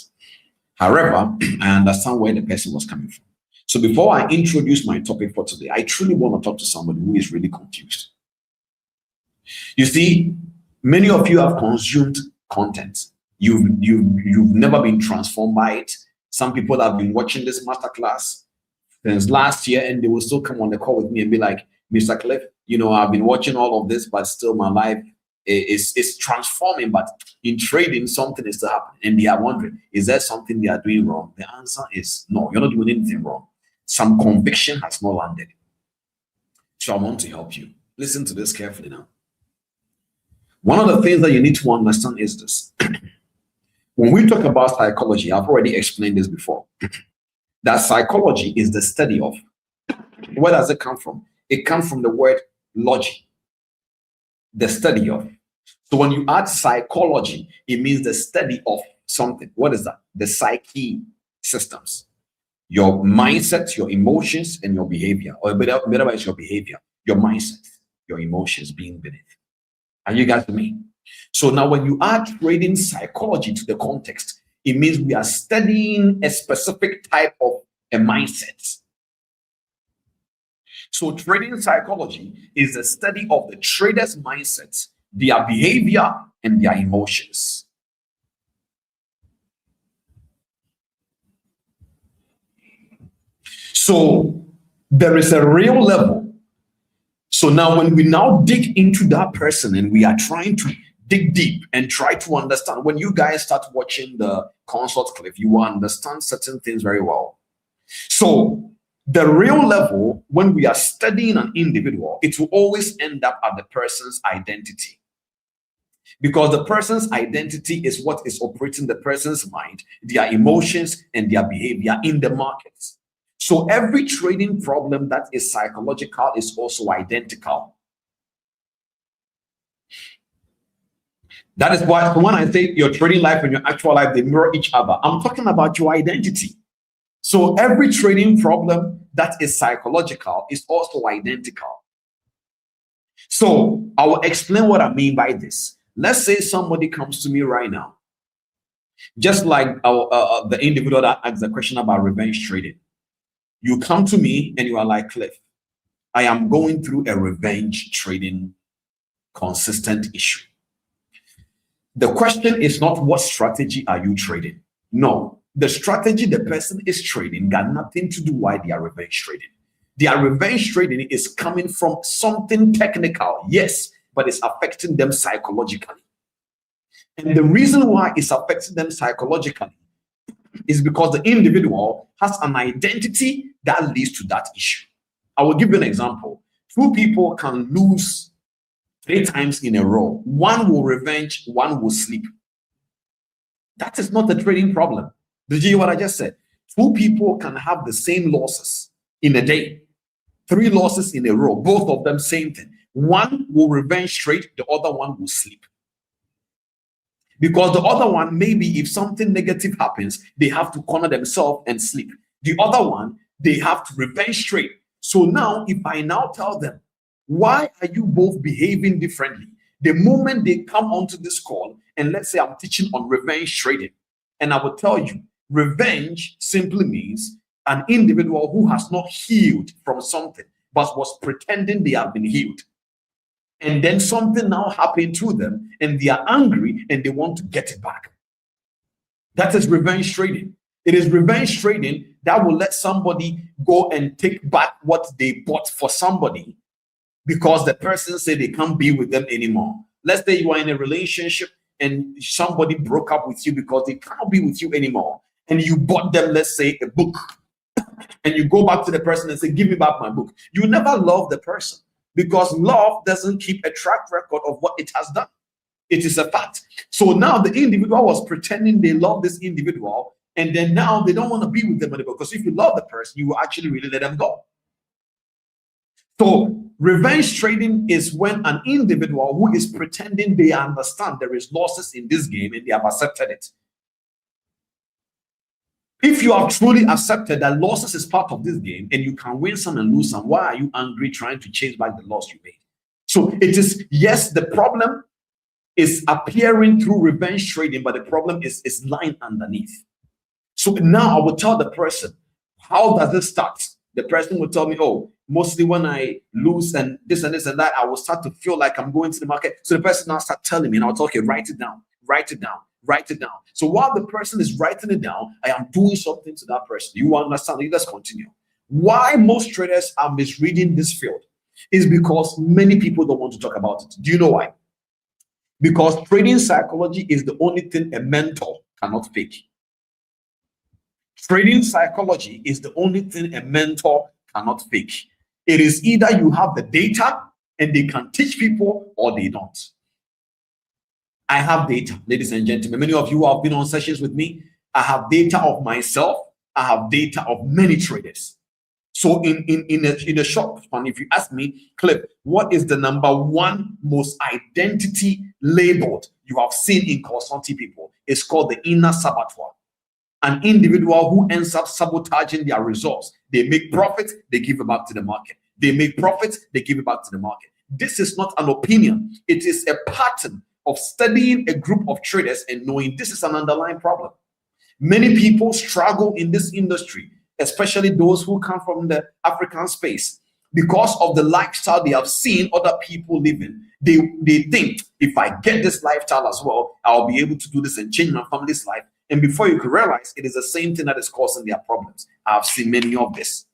However, I understand where the person was coming from. So before I introduce my topic for today, I truly want to talk to somebody who is really confused. You see, many of you have consumed content. You've never been transformed by it. Some people have been watching this masterclass since last year, and they will still come on the call with me and be like, Mr. Cliff, I've been watching all of this, but still my life is transforming. But in trading, something is to happen. And they are wondering, is there something they are doing wrong? The answer is no, you're not doing anything wrong. Some conviction has not landed. So I want to help you. Listen to this carefully now. One of the things that you need to understand is this. When we talk about psychology, I've already explained this before, that psychology is the study of. Where does it come from? It comes from the word logic, the study of. So when you add psychology, it means the study of something. What is that? The psyche systems. Your mindset, your emotions, and your behavior. Or better is your behavior, your mindset, your emotions being beneath. Are you guys with me? So now when you add trading psychology to the context, it means we are studying a specific type of a mindset. So trading psychology is the study of the trader's mindsets, their behavior, and their emotions. So there is a real level. So now when we now dig into that person and we are trying to dig deep and try to understand, when you guys start watching the consult clip, you will understand certain things very well. So the real level, when we are studying an individual, it will always end up at the person's identity. Because the person's identity is what is operating the person's mind, their emotions, and their behavior in the markets. So every trading problem that is psychological is also identical. That is why when I say your trading life and your actual life, they mirror each other. I'm talking about your identity. So every trading problem that is psychological is also identical. So I will explain what I mean by this. Let's say somebody comes to me right now, just like the individual that asked the question about revenge trading. You come to me and you are like, Cliff, I am going through a revenge trading consistent issue. The question is not what strategy are you trading? No, the strategy the person is trading got nothing to do why they are revenge trading. Their revenge trading is coming from something technical, yes, but it's affecting them psychologically. And the reason why it's affecting them psychologically is because the individual has an identity that leads to that issue. I will give you an example. Two people can lose 3 times in a row. One will revenge, one will sleep. That is not the trading problem. Did you hear what I just said? 2 people can have the same losses in a day. 3 losses in a row, both of them same thing. One will revenge trade, the other one will sleep. Because the other one, maybe if something negative happens, they have to corner themselves and sleep. The other one, they have to revenge trade. So now, if I now tell them, why are you both behaving differently? The moment they come onto this call, and let's say I'm teaching on revenge trading, and I will tell you, revenge simply means an individual who has not healed from something, but was pretending they have been healed. And then something now happened to them, and they are angry and they want to get it back. That is revenge trading. It is revenge trading that will let somebody go and take back what they bought for somebody because the person said they can't be with them anymore. Let's say you are in a relationship and somebody broke up with you because they can't be with you anymore. And you bought them, let's say, a book. And you go back to the person and say, give me back my book. You never love the person. Because love doesn't keep a track record of what it has done. It is a fact. So now the individual was pretending they love this individual, and then now they don't want to be with them anymore, because if you love the person, you will actually really let them go. So revenge trading is when an individual who is pretending they understand there is losses in this game and they have accepted it. If you have truly accepted that losses is part of this game and you can win some and lose some, why are you angry trying to chase back the loss you made? So it is, yes, the problem is appearing through revenge trading, but the problem is lying underneath. So now I will tell the person, how does it start? The person will tell me, oh, mostly when I lose and this and this and that, I will start to feel like I'm going to the market. So the person now start telling me, and I'll tell you, write it down, write it down, write it down. So while the person is writing it down, I am doing something to that person. You understand? Let's continue. Why most traders are misreading this field is because many people don't want to talk about it. Do you know why? Because trading psychology is the only thing a mentor cannot fake. Trading psychology is the only thing a mentor cannot fake. It is either you have the data and they can teach people, or they don't. I have data, ladies and gentlemen. Many of you have been on sessions with me. I have data of myself. I have data of many traders. So in a short fun, if you ask me, Cliff, what is the number one most identity labeled you have seen in consulting people? It's called the inner saboteur. An individual who ends up sabotaging their results. They make profit, they give it back to the market. They make profit, they give it back to the market. This is not an opinion. It is a pattern of studying a group of traders and knowing this is an underlying problem. Many people struggle in this industry, especially those who come from the African space, because of the lifestyle they have seen other people living. They think, if I get this lifestyle as well, I'll be able to do this and change my family's life. And before you can realize, it is the same thing that is causing their problems. I've seen many of this.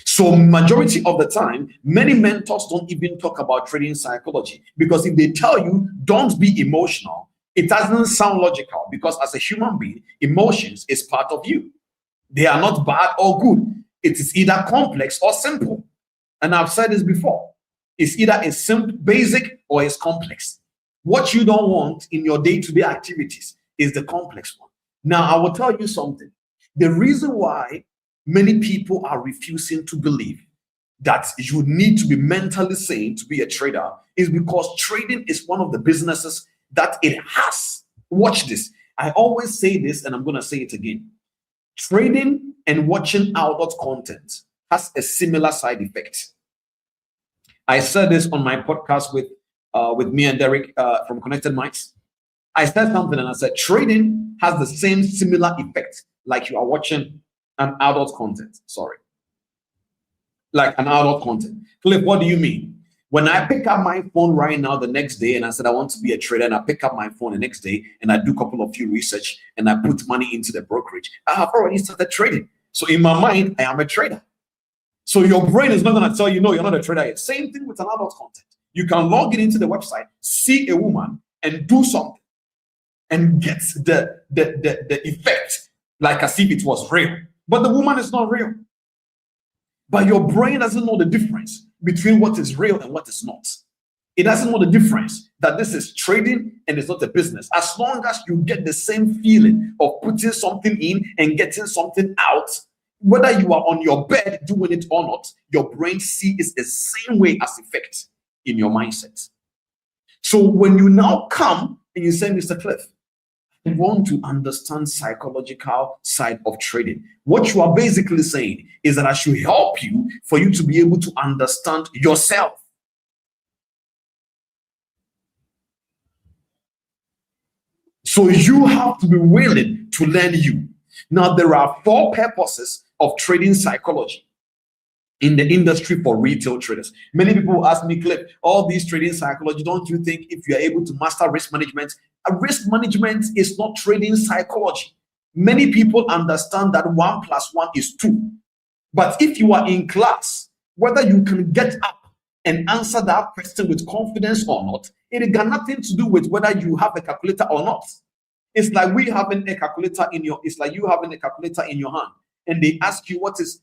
So majority of the time, many mentors don't even talk about trading psychology, because if they tell you don't be emotional, it doesn't sound logical, because as a human being, emotions is part of you. They are not bad or good. It is either complex or simple. And I've said this before. It's either a simple, basic, or it's complex. What you don't want in your day-to-day activities is the complex one. Now, I will tell you something. The reason why many people are refusing to believe that you need to be mentally sane to be a trader is because trading is one of the businesses that it has. Watch this. I always say this, and I'm going to say it again. Trading and watching adult content has a similar side effect. I said this on my podcast with me and Derek from Connected Minds. I said something and I said, trading has the same similar effect like you are watching an adult content. Sorry. Like an adult content. Cliff, what do you mean? When I pick up my phone right now the next day and I said I want to be a trader, and I pick up my phone the next day and I do a couple of few research and I put money into the brokerage, I have already started trading. So in my mind, I am a trader. So your brain is not going to tell you, no, you're not a trader yet. Same thing with an adult content. You can log in into the website, see a woman and do something, and get the effect like as if it was real. But the woman is not real. But your brain doesn't know the difference between what is real and what is not. It doesn't know the difference that this is trading and it's not a business. As long as you get the same feeling of putting something in and getting something out, whether you are on your bed doing it or not, your brain sees the same way as effect in your mindset. So when you now come and you say, Mr. Cliff, I want to understand psychological side of trading. What you are basically saying is that I should help you for you to be able to understand yourself. So you have to be willing to learn you. Now, there are 4 purposes of trading psychology in the industry for retail traders. Many people ask me, Cliff, all these trading psychology, don't you think if you are able to master risk management, risk management is not trading psychology? Many people understand that 1 + 1 is 2. But if you are in class, whether you can get up and answer that question with confidence or not, it got nothing to do with whether you have a calculator or not. It's like we having a calculator in your, it's like you having a calculator in your hand, and they ask you what is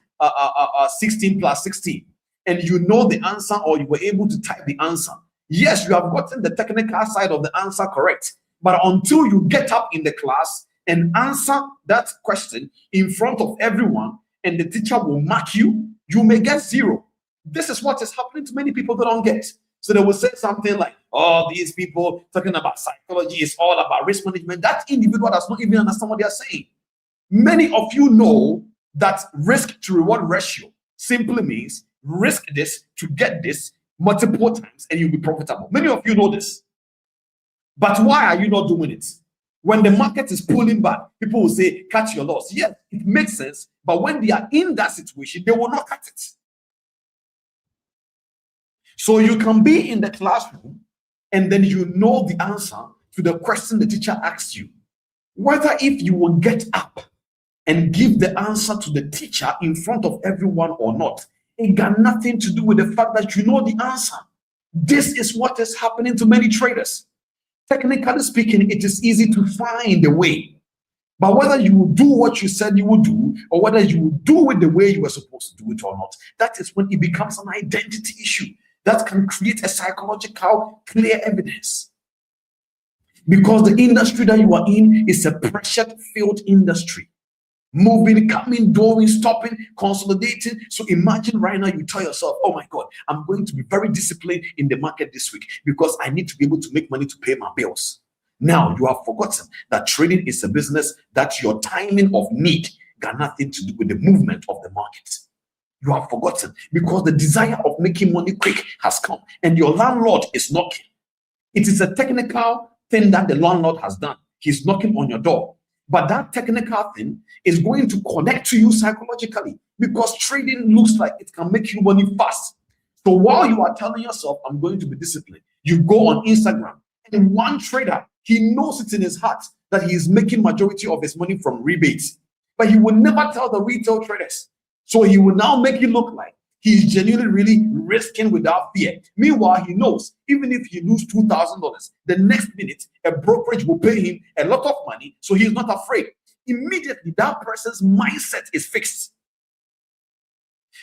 16 + 16, and you know the answer, or you were able to type the answer, Yes, you have gotten the technical side of the answer correct, but until you get up in the class and answer that question in front of everyone and the teacher will mark you, you may get 0. This is what is happening to many people that don't get. So they will say something like, oh, these people talking about psychology is all about risk management. That individual does not even understand what they are saying. Many of you know that risk to reward ratio simply means risk this to get this multiple times and you'll be profitable. Many of you know this. But why are you not doing it? When the market is pulling back, people will say, cut your loss. Yes, it makes sense. But when they are in that situation, they will not cut it. So you can be in the classroom and then you know the answer to the question the teacher asks you. Whether if you will get up and give the answer to the teacher in front of everyone or not, it got nothing to do with the fact that you know the answer. This is what is happening to many traders. Technically speaking, it is easy to find a way. But whether you will do what you said you would do, or whether you will do it the way you were supposed to do it or not, that is when it becomes an identity issue that can create a psychological clear evidence. Because the industry that you are in is a pressure-filled industry. Moving, coming, going, stopping, consolidating. So imagine right now you tell yourself, oh my God, I'm going to be very disciplined in the market this week because I need to be able to make money to pay my bills. Now you have forgotten that trading is a business that your timing of need got nothing to do with the movement of the market. You have forgotten because the desire of making money quick has come and your landlord is knocking. It is a technical thing that the landlord has done. He's knocking on your door. But that technical thing is going to connect to you psychologically because trading looks like it can make you money fast. So while you are telling yourself, I'm going to be disciplined, you go on Instagram and one trader, he knows it in his heart that he is making majority of his money from rebates, but he will never tell the retail traders. So he will now make it look like he's genuinely really risking without fear. Meanwhile, he knows even if he loses $2,000, the next minute a brokerage will pay him a lot of money, so he's not afraid. Immediately, that person's mindset is fixed.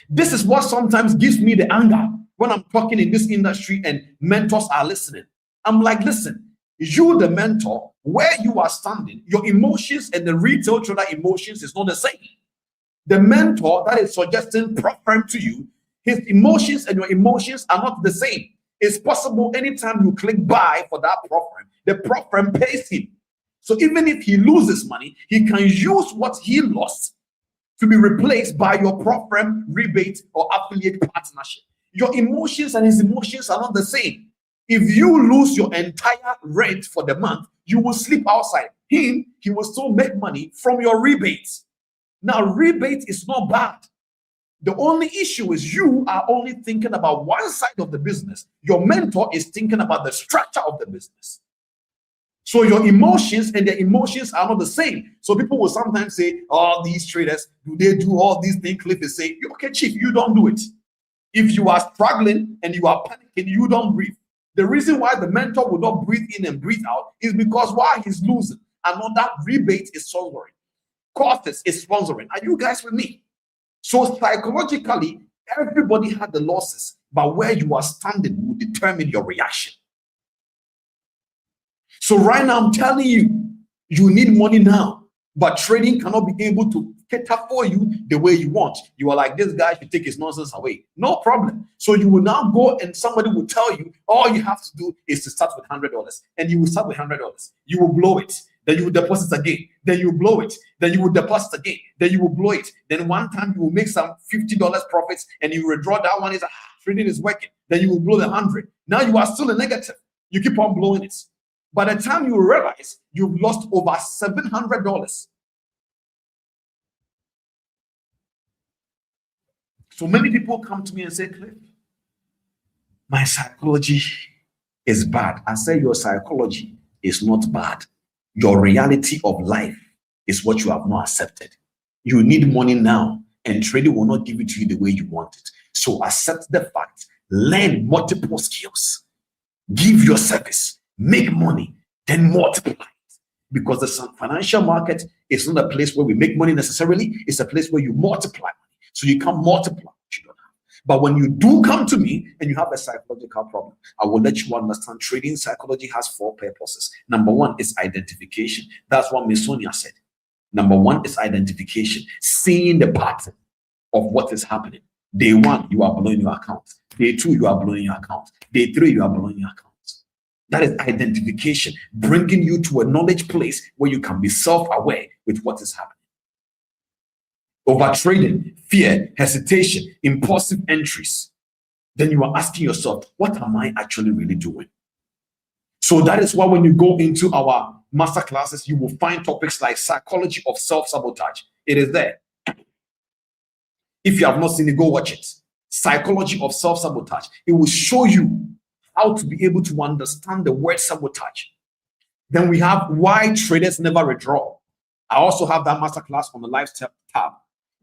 This is what sometimes gives me the anger when I'm talking in this industry and mentors are listening. I'm like, listen, you, the mentor, where you are standing, your emotions and the retail trader emotions is not the same. The mentor that is suggesting prop firm to you, his emotions and your emotions are not the same. It's possible anytime you click buy for that prop firm, the prop firm pays him. So even if he loses money, he can use what he lost to be replaced by your prop firm rebate or affiliate partnership. Your emotions and his emotions are not the same. If you lose your entire rent for the month, you will sleep outside. He will still make money from your rebates. Now, rebate is not bad. The only issue is you are only thinking about one side of the business. Your mentor is thinking about the structure of the business. So your emotions and their emotions are not the same. So people will sometimes say, oh, these traders, do they do all these things? Cliff is saying, okay, chief, you don't do it. If you are struggling and you are panicking, you don't breathe. The reason why the mentor will not breathe in and breathe out is because while he's losing, another rebate is sponsoring. Cortes is sponsoring. Are you guys with me? So psychologically, everybody had the losses, but where you are standing will determine your reaction. So right now, I'm telling you, you need money now, but trading cannot be able to cater for you the way you want. You are like, this guy should take his nonsense away. No problem. So you will now go and somebody will tell you, all you have to do is to start with $100. And you will start with $100. You will blow it. Then you will deposit again. Then you blow it. Then you will deposit again. Then you will blow it. Then one time you will make some $50 profits and you withdraw that one. Is trading is working. Then you will blow the 100. Now you are still a negative. You keep on blowing it. By the time you realize you've lost over $700. So many people come to me and say, Cliff, my psychology is bad. I say your psychology is not bad. Your reality of life is what you have not accepted. You need money now, and trading will not give it to you the way you want it. So accept the fact, learn multiple skills, give your service, make money, then multiply it. Because the financial market is not a place where we make money necessarily, it's a place where you multiply money. So you can multiply what you don't have. But when you do come to me and you have a psychological problem, I will let you understand trading psychology has 4 purposes. Number 1 is identification. That's what Miss Sonia said. Number 1 is identification, seeing the pattern of what is happening. Day 1, you are blowing your account. Day 2, you are blowing your account. Day 3, you are blowing your account. That is identification, bringing you to a knowledge place where you can be self-aware with what is happening. Overtrading, fear, hesitation, impulsive entries. Then you are asking yourself, what am I actually really doing? So that is why when you go into our master classes, you will find topics like psychology of self-sabotage. It is there. If you have not seen it, go watch it. Psychology of self-sabotage. It will show you how to be able to understand the word sabotage. Then we have why traders never withdraw. I also have that masterclass on the lifestyle tab.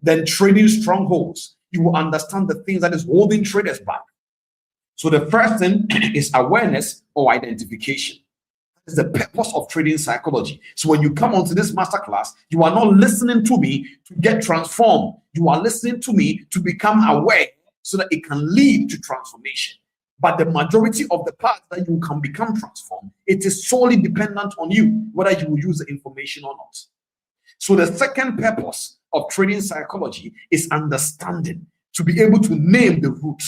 Then trading strongholds. You will understand the things that is holding traders back. So the first thing is awareness or identification. That is the purpose of trading psychology. So when you come onto this masterclass, you are not listening to me to get transformed. You are listening to me to become aware so that it can lead to transformation. But the majority of the part that you can become transformed, it is solely dependent on you, whether you will use the information or not. So the second purpose of trading psychology is understanding, to be able to name the root.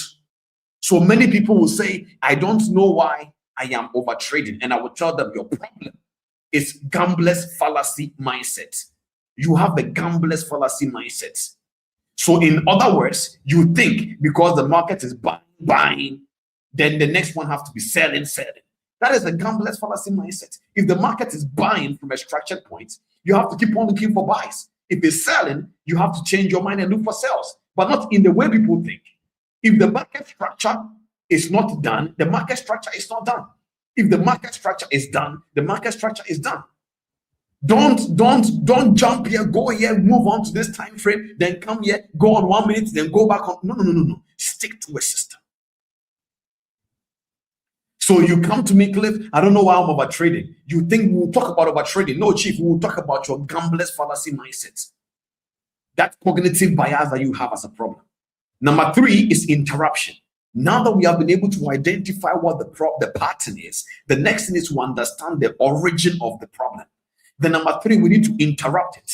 So many people will say, I don't know why I am over trading. And I will tell them your problem is gambler's fallacy mindset. You have the gambler's fallacy mindset. So in other words, you think because the market is buying, then the next one has to be selling. That is a gambler's fallacy mindset. If the market is buying from a structured point, you have to keep on looking for buys. If it's selling, you have to change your mind and look for sales, but not in the way people think. If the market structure is not done, the market structure is not done. If the market structure is done, the market structure is done. Don't jump here, go here, move on to this time frame, then come here, go on 1 minute, then go back on. No. Stick to a system. So you come to me, Cliff, I don't know why I'm over trading. You think we'll talk about over trading? No, Chief, we'll talk about your gambler's fallacy mindset. That cognitive bias that you have as a problem. Number 3 is interruption. Now that we have been able to identify what the pattern is, the next thing is to understand the origin of the problem. Then number 3, we need to interrupt it.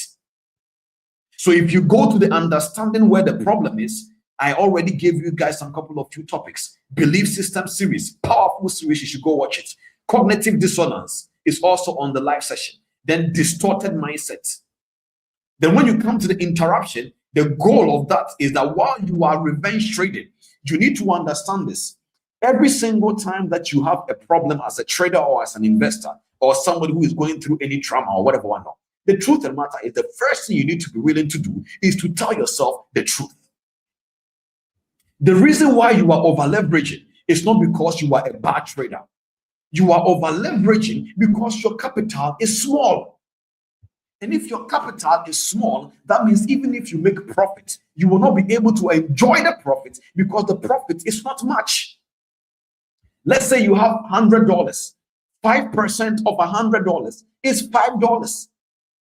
So if you go to the understanding where the problem is, I already gave you guys some couple of few topics. Belief system series, powerful series, you should go watch it. Cognitive dissonance is also on the live session. Then distorted mindset. Then when you come to the interruption, the goal of that is that while you are revenge trading, you need to understand this. Every single time that you have a problem as a trader or as an investor or somebody who is going through any trauma or whatever, the truth of the matter is the first thing you need to be willing to do is to tell yourself the truth. The reason why you are over leveraging is not because you are a bad trader. You are over leveraging because your capital is small. And if your capital is small, that means even if you make profit, you will not be able to enjoy the profit because the profit is not much. Let's say you have $100. 5% of $100 is $5.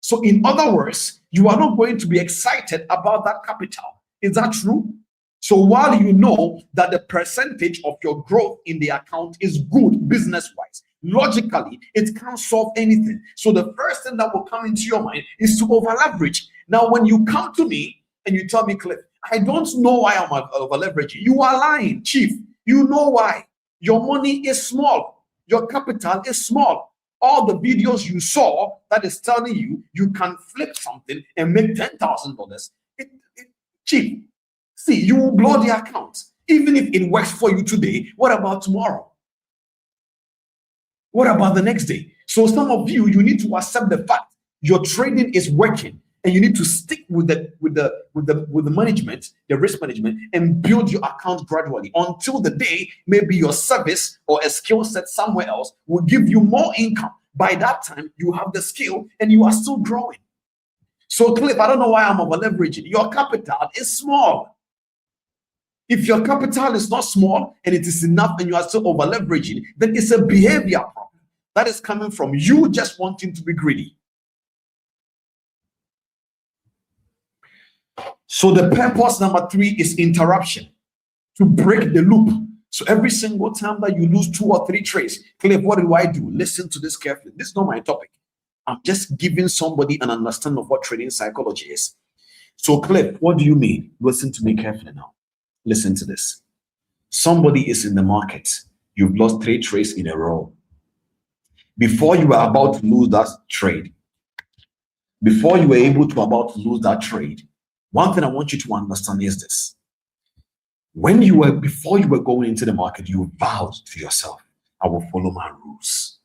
So in other words, you are not going to be excited about that capital. Is that true? So while you know that the percentage of your growth in the account is good business-wise, logically, it can't solve anything. So the first thing that will come into your mind is to over-leverage. Now, when you come to me and you tell me, Cliff, I don't know why I'm over-leveraging. You are lying, Chief. You know why. Your money is small. Your capital is small. All the videos you saw that is telling you you can flip something and make $10,000. Chief, see, you will blow the account. Even if it works for you today, what about tomorrow? What about the next day? So some of you need to accept the fact your trading is working, and you need to stick with the management, the risk management, and build your account gradually until the day maybe your service or a skill set somewhere else will give you more income. By that time, you have the skill and you are still growing. So Cliff, I don't know why I'm over leveraging. Your capital is small. If your capital is not small and it is enough and you are still over leveraging, then it's a behavior problem that is coming from you just wanting to be greedy. So the purpose number 3 is interruption. to break the loop. So every single time that you lose 2 or 3 trades, Cliff, what do I do? Listen to this carefully. This is not my topic. I'm just giving somebody an understanding of what trading psychology is. So Cliff, what do you mean? Listen to me carefully now. Listen to this. Somebody is in the market. You've lost 3 trades in a row. Before you were about to lose that trade, before you were able to about to lose that trade, one thing I want you to understand is this. Before you were going into the market, you vowed to yourself, I will follow my rules.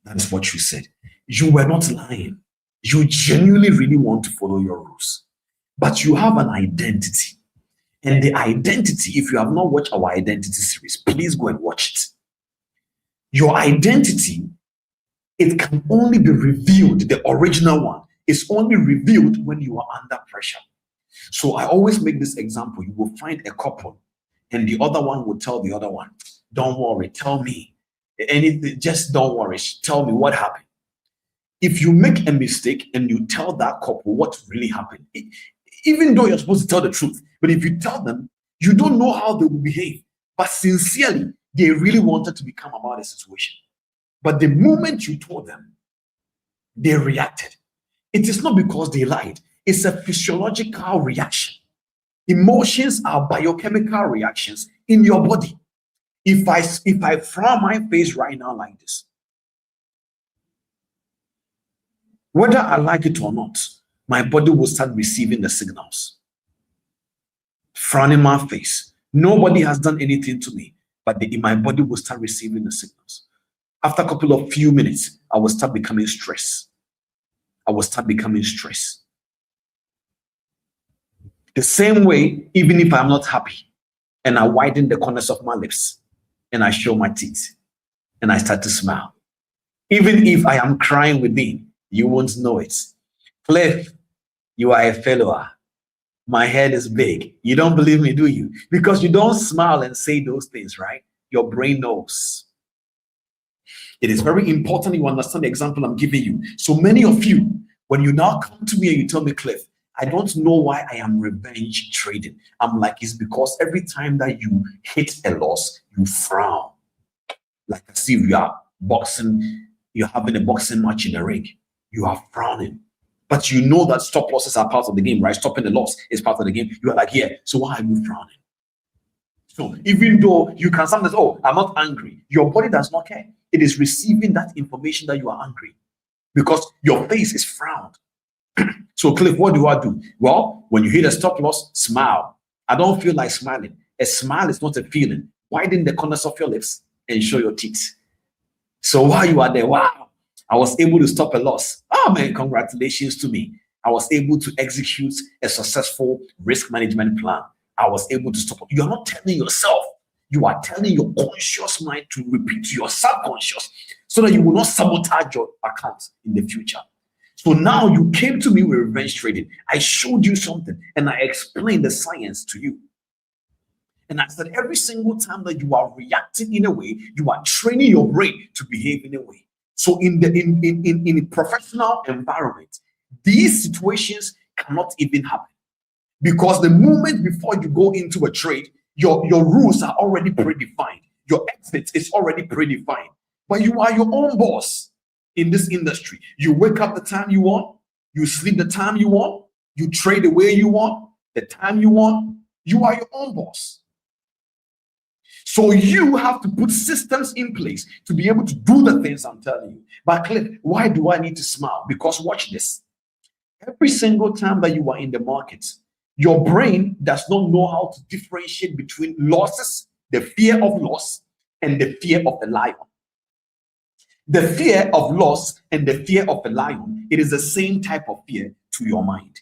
That is what you said. You were not lying. You genuinely really want to follow your rules. But you have an identity. And the identity, if you have not watched our identity series, please go and watch it. Your identity, it can only be revealed, the original one is only revealed when you are under pressure. So I always make this example. You will find a couple and the other one will tell the other one, don't worry, tell me anything, just don't worry, tell me what happened. If you make a mistake and you tell that couple what really happened, even though you're supposed to tell the truth, but if you tell them, you don't know how they will behave. But sincerely, they really wanted to be calm about the situation. But the moment you told them, they reacted. It is not because they lied. It's a physiological reaction. Emotions are biochemical reactions in your body. If I frown my face right now like this, whether I like it or not, my body will start receiving the signals. Frowning my face. Nobody has done anything to me, but my body will start receiving the signals. After a couple of few minutes, I will start becoming stressed. The same way, even if I'm not happy and I widen the corners of my lips and I show my teeth and I start to smile, even if I am crying within, you won't know it. Cliff, you are a failure. My head is big. You don't believe me, do you? Because you don't smile and say those things, right? Your brain knows. It is very important you understand the example I'm giving you. So many of you, when you now come to me and you tell me, Cliff, I don't know why I am revenge trading. I'm like, it's because every time that you hit a loss, you frown. Like as if you are boxing, you're having a boxing match in the ring. You are frowning. But you know that stop losses are part of the game, right? Stopping the loss is part of the game. You are like, yeah, so why are you frowning? So even though you can sometimes, oh, I'm not angry, your body does not care. It is receiving that information that you are angry because your face is frowned. So Cliff, what do? Well, when you hit a stop loss, smile. I don't feel like smiling. A smile is not a feeling. Widen the corners of your lips and show your teeth. So while you are there, wow, I was able to stop a loss. Oh man, congratulations to me. I was able to execute a successful risk management plan. I was able to stop. You're not telling yourself. You are telling your conscious mind to repeat to your subconscious so that you will not sabotage your account in the future. So now you came to me with revenge trading. I showed you something and I explained the science to you. And I said every single time that you are reacting in a way, you are training your brain to behave in a way. So in a professional environment, these situations cannot even happen. Because the moment before you go into a trade, your rules are already predefined. Your exit is already predefined. But you are your own boss in this industry. You wake up the time you want, you sleep the time you want, you trade the way you want, the time you want. You are your own boss. So you have to put systems in place to be able to do the things I'm telling you. But Cliff, why do I need to smile? Because watch this. Every single time that you are in the market, your brain does not know how to differentiate between losses, the fear of loss, and the fear of the lion. The fear of loss and the fear of the lion, it is the same type of fear to your mind.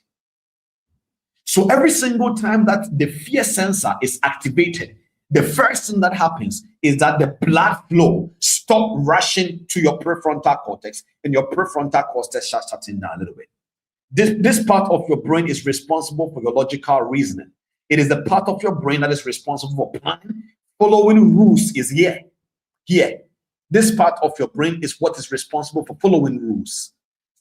So every single time that the fear sensor is activated, the first thing that happens is that the blood flow stop rushing to your prefrontal cortex, and your prefrontal cortex starts shutting down a little bit. This part of your brain is responsible for your logical reasoning. It is the part of your brain that is responsible for planning. Following rules is here. This part of your brain is what is responsible for following rules.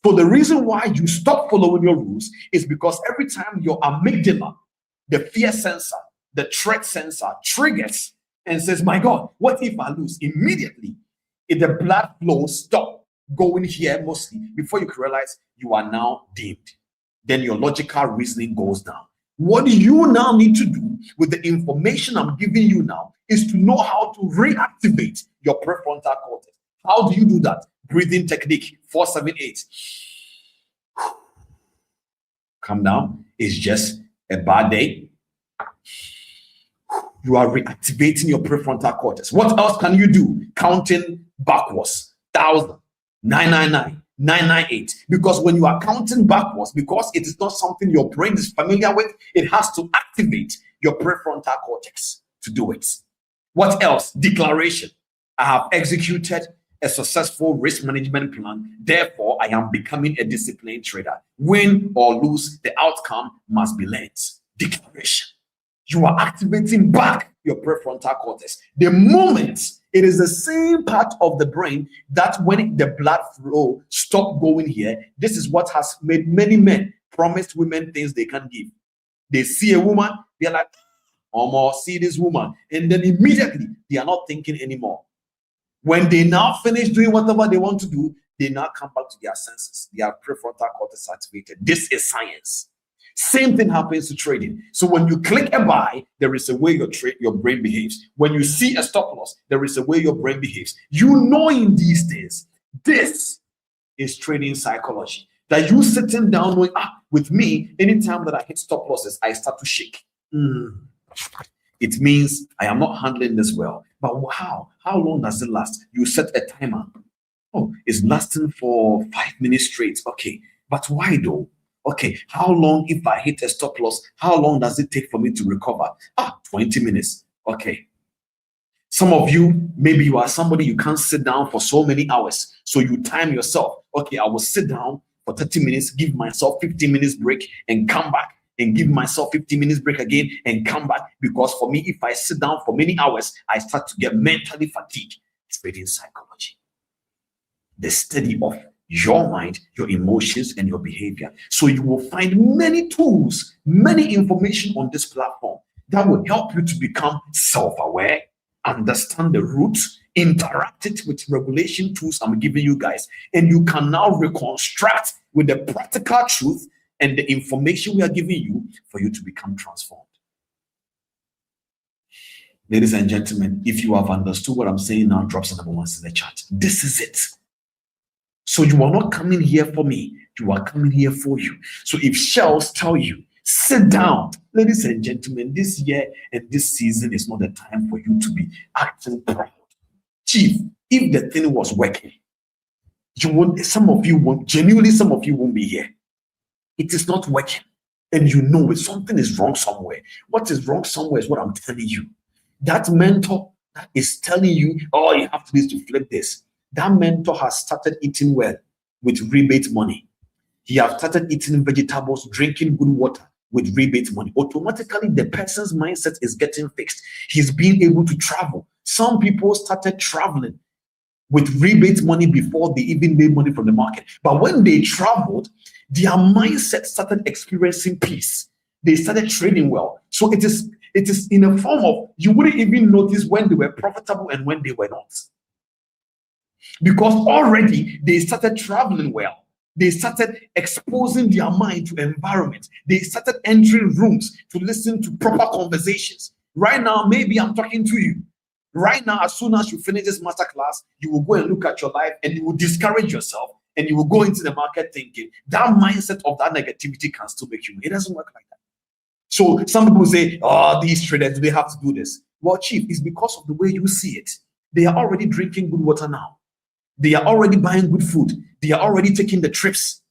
So the reason why you stop following your rules is because every time your amygdala, the fear sensor, the threat sensor triggers and says, my God, what if I lose? Immediately, if the blood flow stop going here mostly, before you can realize you are now dimmed. Then your logical reasoning goes down. What you now need to do with the information I'm giving you now is to know how to reactivate your prefrontal cortex. How do you do that? Breathing technique 478. Calm down. It's just a bad day. You are reactivating your prefrontal cortex. What else can you do? Counting backwards. 1,000, 999, 998. Because when you are counting backwards, because it is not something your brain is familiar with, it has to activate your prefrontal cortex to do it. What else? Declaration. I have executed a successful risk management plan. Therefore, I am becoming a disciplined trader. Win or lose, the outcome must be learned. Declaration. You are activating back your prefrontal cortex. The moment it is the same part of the brain that when the blood flow stop going here, this is what has made many men promise women things they can't give. They see a woman, they're like, oh, more see this woman. And then immediately they are not thinking anymore. When they now finish doing whatever they want to do, they now come back to their senses. Their prefrontal cortex activated. This is science. Same thing happens to trading. So when you click a buy, there is a way your brain behaves. When you see a stop loss, there is a way your brain behaves. You knowing these things, this is trading psychology. That you sitting down knowing, with me, anytime that I hit stop losses, I start to shake. It means I am not handling this well. But how? How long does it last? You set a timer. Oh, it's lasting for 5 minutes straight. Okay, but why though? Okay, how long if I hit a stop loss? How long does it take for me to recover? 20 minutes. Okay. Some of you, maybe you are somebody you can't sit down for so many hours. So you time yourself. Okay, I will sit down for 30 minutes, give myself 15 minutes break and come back and give myself 15 minutes break again and come back. Because for me, if I sit down for many hours, I start to get mentally fatigued. Trading psychology. The study of your mind, your emotions, and your behavior. So you will find many tools, many information on this platform that will help you to become self-aware, understand the roots, interact it with regulation tools I'm giving you guys, and you can now reconstruct with the practical truth and the information we are giving you for you to become transformed. Ladies and gentlemen, if you have understood what I'm saying now, drop some number ones in the chat. This is it. So you are not coming here for me. You are coming here for you. So if shells tell you, sit down, ladies and gentlemen, this year and this season is not the time for you to be acting proud. Chief, if the thing was working, some of you won't be here. It is not working. And you know it. Something is wrong somewhere. What is wrong somewhere is what I'm telling you. That mentor that is telling you, you have to do this to flip this. That mentor has started eating well with rebate money. He has started eating vegetables, drinking good water with rebate money. Automatically, the person's mindset is getting fixed. He's being able to travel. Some people started traveling with rebate money before they even made money from the market. But when they traveled, their mindset started experiencing peace. They started trading well. So it is in a form of, you wouldn't even notice when they were profitable and when they were not. Because already they started traveling well. They started exposing their mind to environment. They started entering rooms to listen to proper conversations. Right now, maybe I'm talking to you. Right now, as soon as you finish this masterclass, you will go and look at your life and you will discourage yourself and you will go into the market thinking that mindset of that negativity can still make you. It doesn't work like that. So some people say, these traders, do they have to do this? Well, Chief, it's because of the way you see it. They are already drinking good water now. They are already buying good food. They are already taking the trips.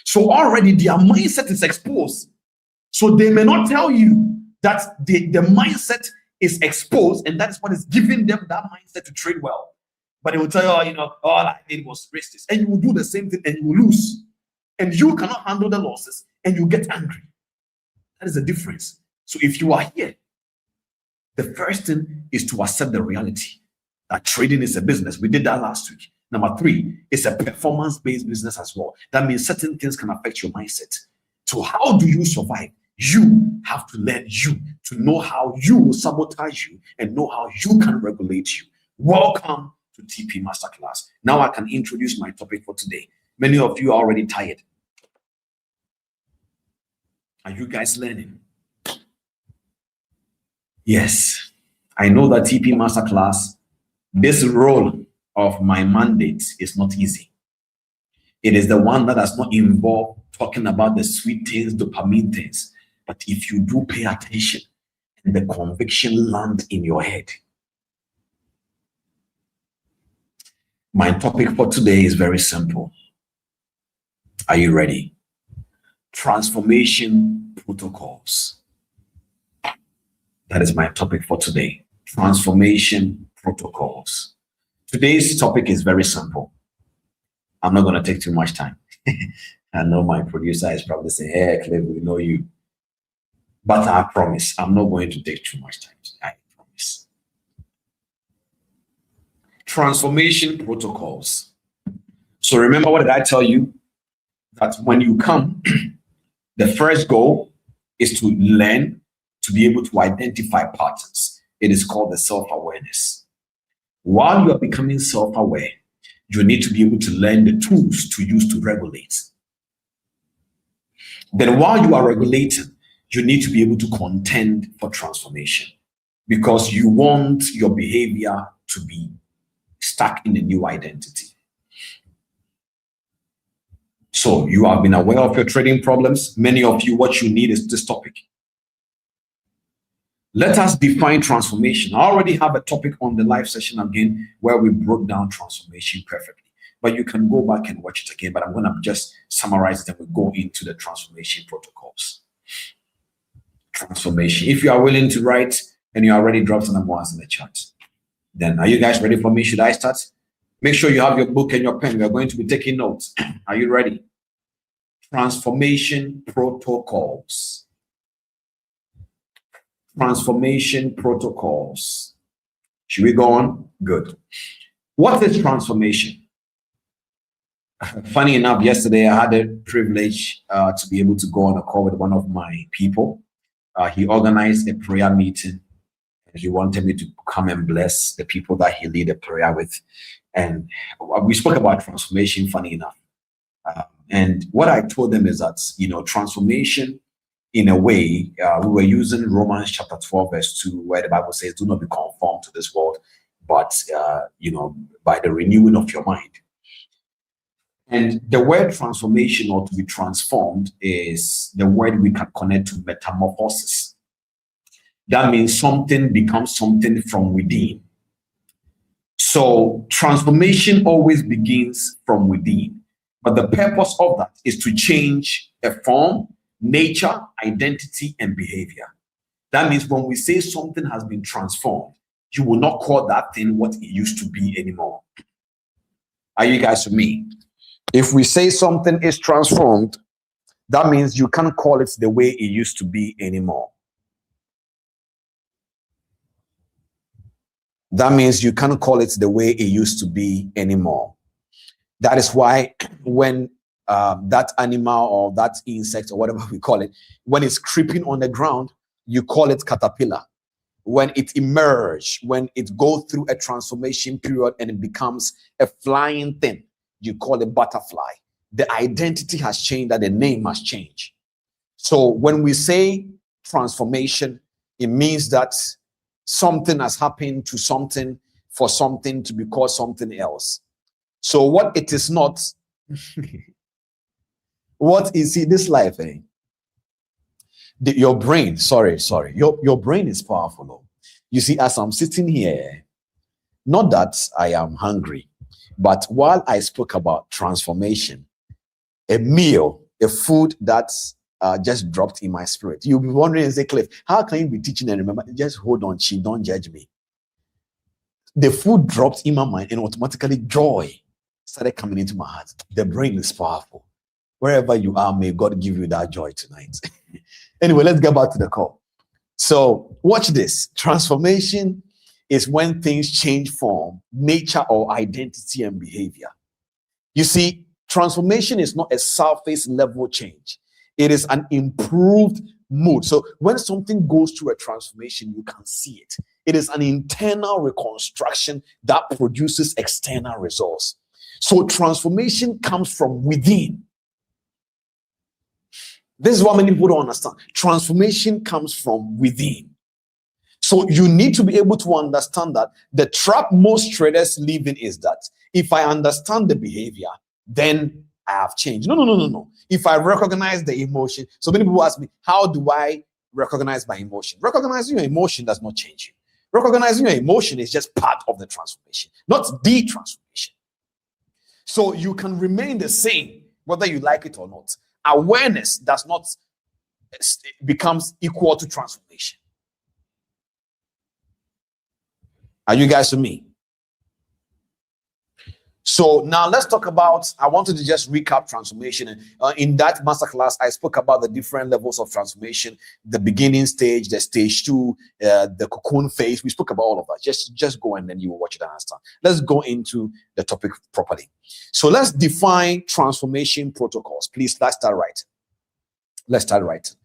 So already their mindset is exposed. So they may not tell you that the mindset is exposed and that is what is giving them that mindset to trade well. But they will tell you, all I did was risk this. And you will do the same thing and you will lose. And you cannot handle the losses and you get angry. That is the difference. So if you are here, the first thing is to accept the reality that trading is a business. We did that last week. Number 3, it's a performance-based business as well. That means certain things can affect your mindset. So how do you survive? You have to learn you to know how you will sabotage you and know how you can regulate you. Welcome to TP Masterclass. Now I can introduce my topic for today. Many of you are already tired. Are you guys learning? Yes, I know that TP Masterclass, this role of my mandate is not easy. It is the one that does not involve talking about the sweet things, dopamine things. But if you do pay attention and the conviction lands in your head, my topic for today is very simple. Are you ready? Transformation protocols. That is my topic for today. Transformation protocols. Today's topic is very simple. I'm not going to take too much time. I know my producer is probably saying, hey, Cliff, we know you. But I promise, I'm not going to take too much time. I promise. Transformation protocols. So remember, what did I tell you? That when you come, the first goal is to learn to be able to identify patterns. It is called the self-awareness. While you are becoming self-aware, you need to be able to learn the tools to use to regulate. Then while you are regulating, you need to be able to contend for transformation because you want your behavior to be stuck in a new identity. So you have been aware of your trading problems. Many of you, what you need is this topic. Let us define transformation. I already have a topic on the live session again where we broke down transformation perfectly. But you can go back and watch it again. But I'm going to just summarize it and we'll go into the transformation protocols. Transformation. If you are willing to write and you already dropped the number ones in the chat, then are you guys ready for me? Should I start? Make sure you have your book and your pen. We are going to be taking notes. Are you ready? Transformation protocols. Transformation protocols. Should we go on? Good. What is transformation? Funny enough, yesterday I had a privilege to be able to go on a call with one of my people. He organized a prayer meeting. And he wanted me to come and bless the people that he led a prayer with. And we spoke about transformation, funny enough. And what I told them is that, transformation, in a way, we were using Romans chapter 12, verse 2, where the Bible says, do not be conformed to this world, but, by the renewing of your mind. And the word transformation, or to be transformed, is the word we can connect to metamorphosis. That means something becomes something from within. So transformation always begins from within. But the purpose of that is to change a form, nature, identity, and behavior. That means when we say something has been transformed, you will not call that thing what it used to be anymore. Are you guys with me? If we say something is transformed, that means you can't call it the way it used to be anymore. That means you can't call it the way it used to be anymore. That is why when that animal or that insect or whatever we call it, when it's creeping on the ground, you call it caterpillar. When it emerges, when it goes through a transformation period and it becomes a flying thing, you call it butterfly. The identity has changed, that the name has changed. So when we say transformation, it means that something has happened to something for something to be called something else. So what it is not, what is in this life, your brain, your brain is powerful. Though. You see, as I'm sitting here, not that I am hungry, but while I spoke about transformation, a meal, a food that's just dropped in my spirit. You'll be wondering and say, Cliff, how can you be teaching and remember? Just hold on, Chief, don't judge me. The food dropped in my mind and automatically joy started coming into my heart. The brain is powerful. Wherever you are, may God give you that joy tonight. Anyway, let's get back to the call. So watch this. Transformation is when things change form, nature, or identity and behavior. You see, transformation is not a surface level change. It is an improved mode. So when something goes through a transformation, you can see it. It is an internal reconstruction that produces external results. So transformation comes from within. This is what many people don't understand. Transformation comes from within. So you need to be able to understand that the trap most traders live in is that if I understand the behavior, then I have changed. No. If I recognize the emotion, so many people ask me, how do I recognize my emotion? Recognizing your emotion does not change you. Recognizing your emotion is just part of the transformation, not the transformation. So you can remain the same, whether you like it or not. Awareness does not becomes equal to transformation. Are you guys with me? So now let's talk about, I wanted to just recap transformation. In that masterclass, I spoke about the different levels of transformation, the beginning stage, the stage 2, the cocoon phase. We spoke about all of that. Just go and then you will watch it and understand. Let's go into the topic properly. So let's define transformation protocols. Please, let's start right.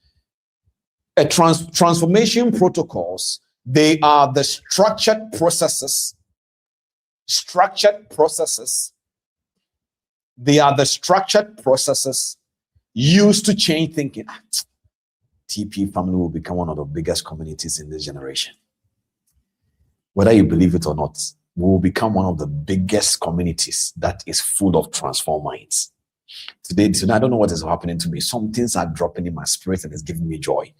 Transformation protocols, they are the structured processes. They are the structured processes used to change thinking. TP family will become one of the biggest communities in this generation. Whether you believe it or not, we will become one of the biggest communities that is full of transformed minds. Today, I don't know what is happening to me. Some things are dropping in my spirit and it's giving me joy.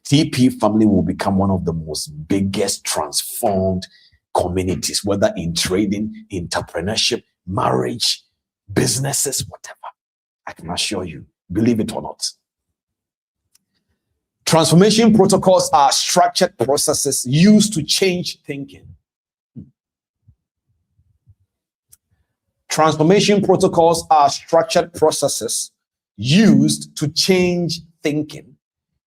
TP family will become one of the most biggest transformed communities, whether in trading, entrepreneurship, marriage, businesses, whatever. I can assure you, believe it or not. Transformation protocols are structured processes used to change thinking. Transformation protocols are structured processes used to change thinking,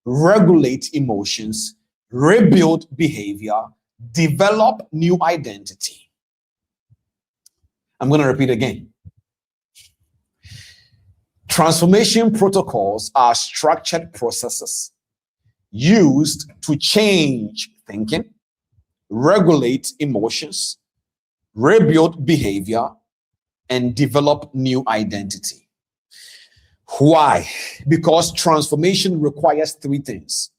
regulate emotions, rebuild behavior, develop new identity. I'm going to repeat again. Transformation protocols are structured processes used to change thinking, regulate emotions, rebuild behavior, and develop new identity. Why? Because transformation requires 3 things.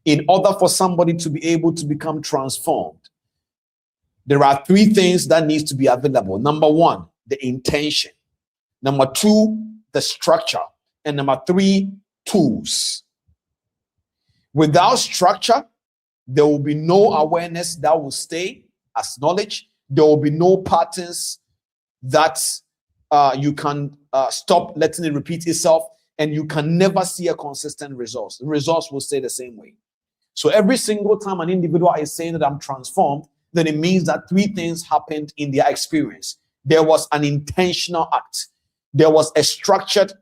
In order for somebody to be able to become transformed, there are 3 things that needs to be available. Number 1, the intention. Number 2, the structure. And number 3, tools. Without structure, there will be no awareness that will stay as knowledge. There will be no patterns that you can stop letting it repeat itself, and you can never see a consistent result. The results will stay the same way. So every single time an individual is saying that I'm transformed, then it means that 3 things happened in their experience. There was an intentional act. There was a structured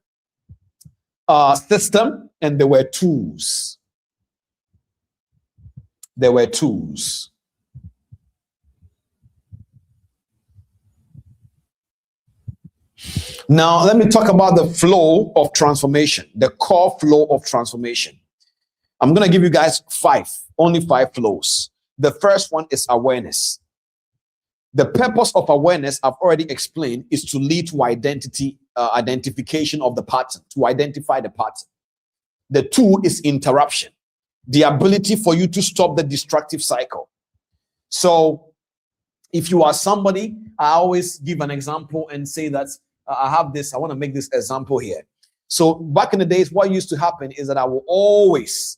system, and there were tools. There were tools. Now, let me talk about the flow of transformation, the core flow of transformation. I'm going to give you guys 5, only 5 flows. The first one is awareness. The purpose of awareness, I've already explained, is to lead to identification of the pattern, to identify the pattern. The 2 is interruption, the ability for you to stop the destructive cycle. So if you are somebody, I always give an example and say that I want to make this example here. So back in the days, what used to happen is that I will always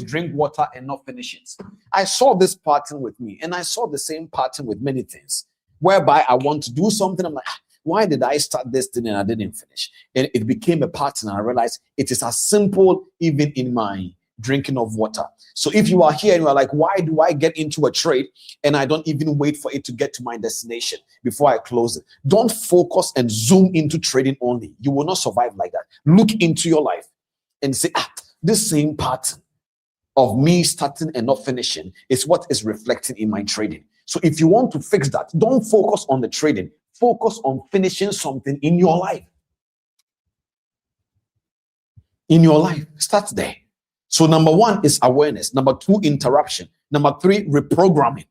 drink water and not finish it. I saw this pattern with me, and I saw the same pattern with many things, whereby I want to do something. I'm like, why did I start this thing and I didn't finish? And it became a pattern. I realized it is as simple even in my drinking of water. So if you are here and you are like, why do I get into a trade and I don't even wait for it to get to my destination before I close it? Don't focus and zoom into trading only. You will not survive like that. Look into your life and say, this same pattern of me starting and not finishing is what is reflecting in my trading. So if you want to fix that, don't focus on the trading. Focus on finishing something in your life. In your life, start there. So number 1 is awareness. Number 2, interruption. Number 3, reprogramming.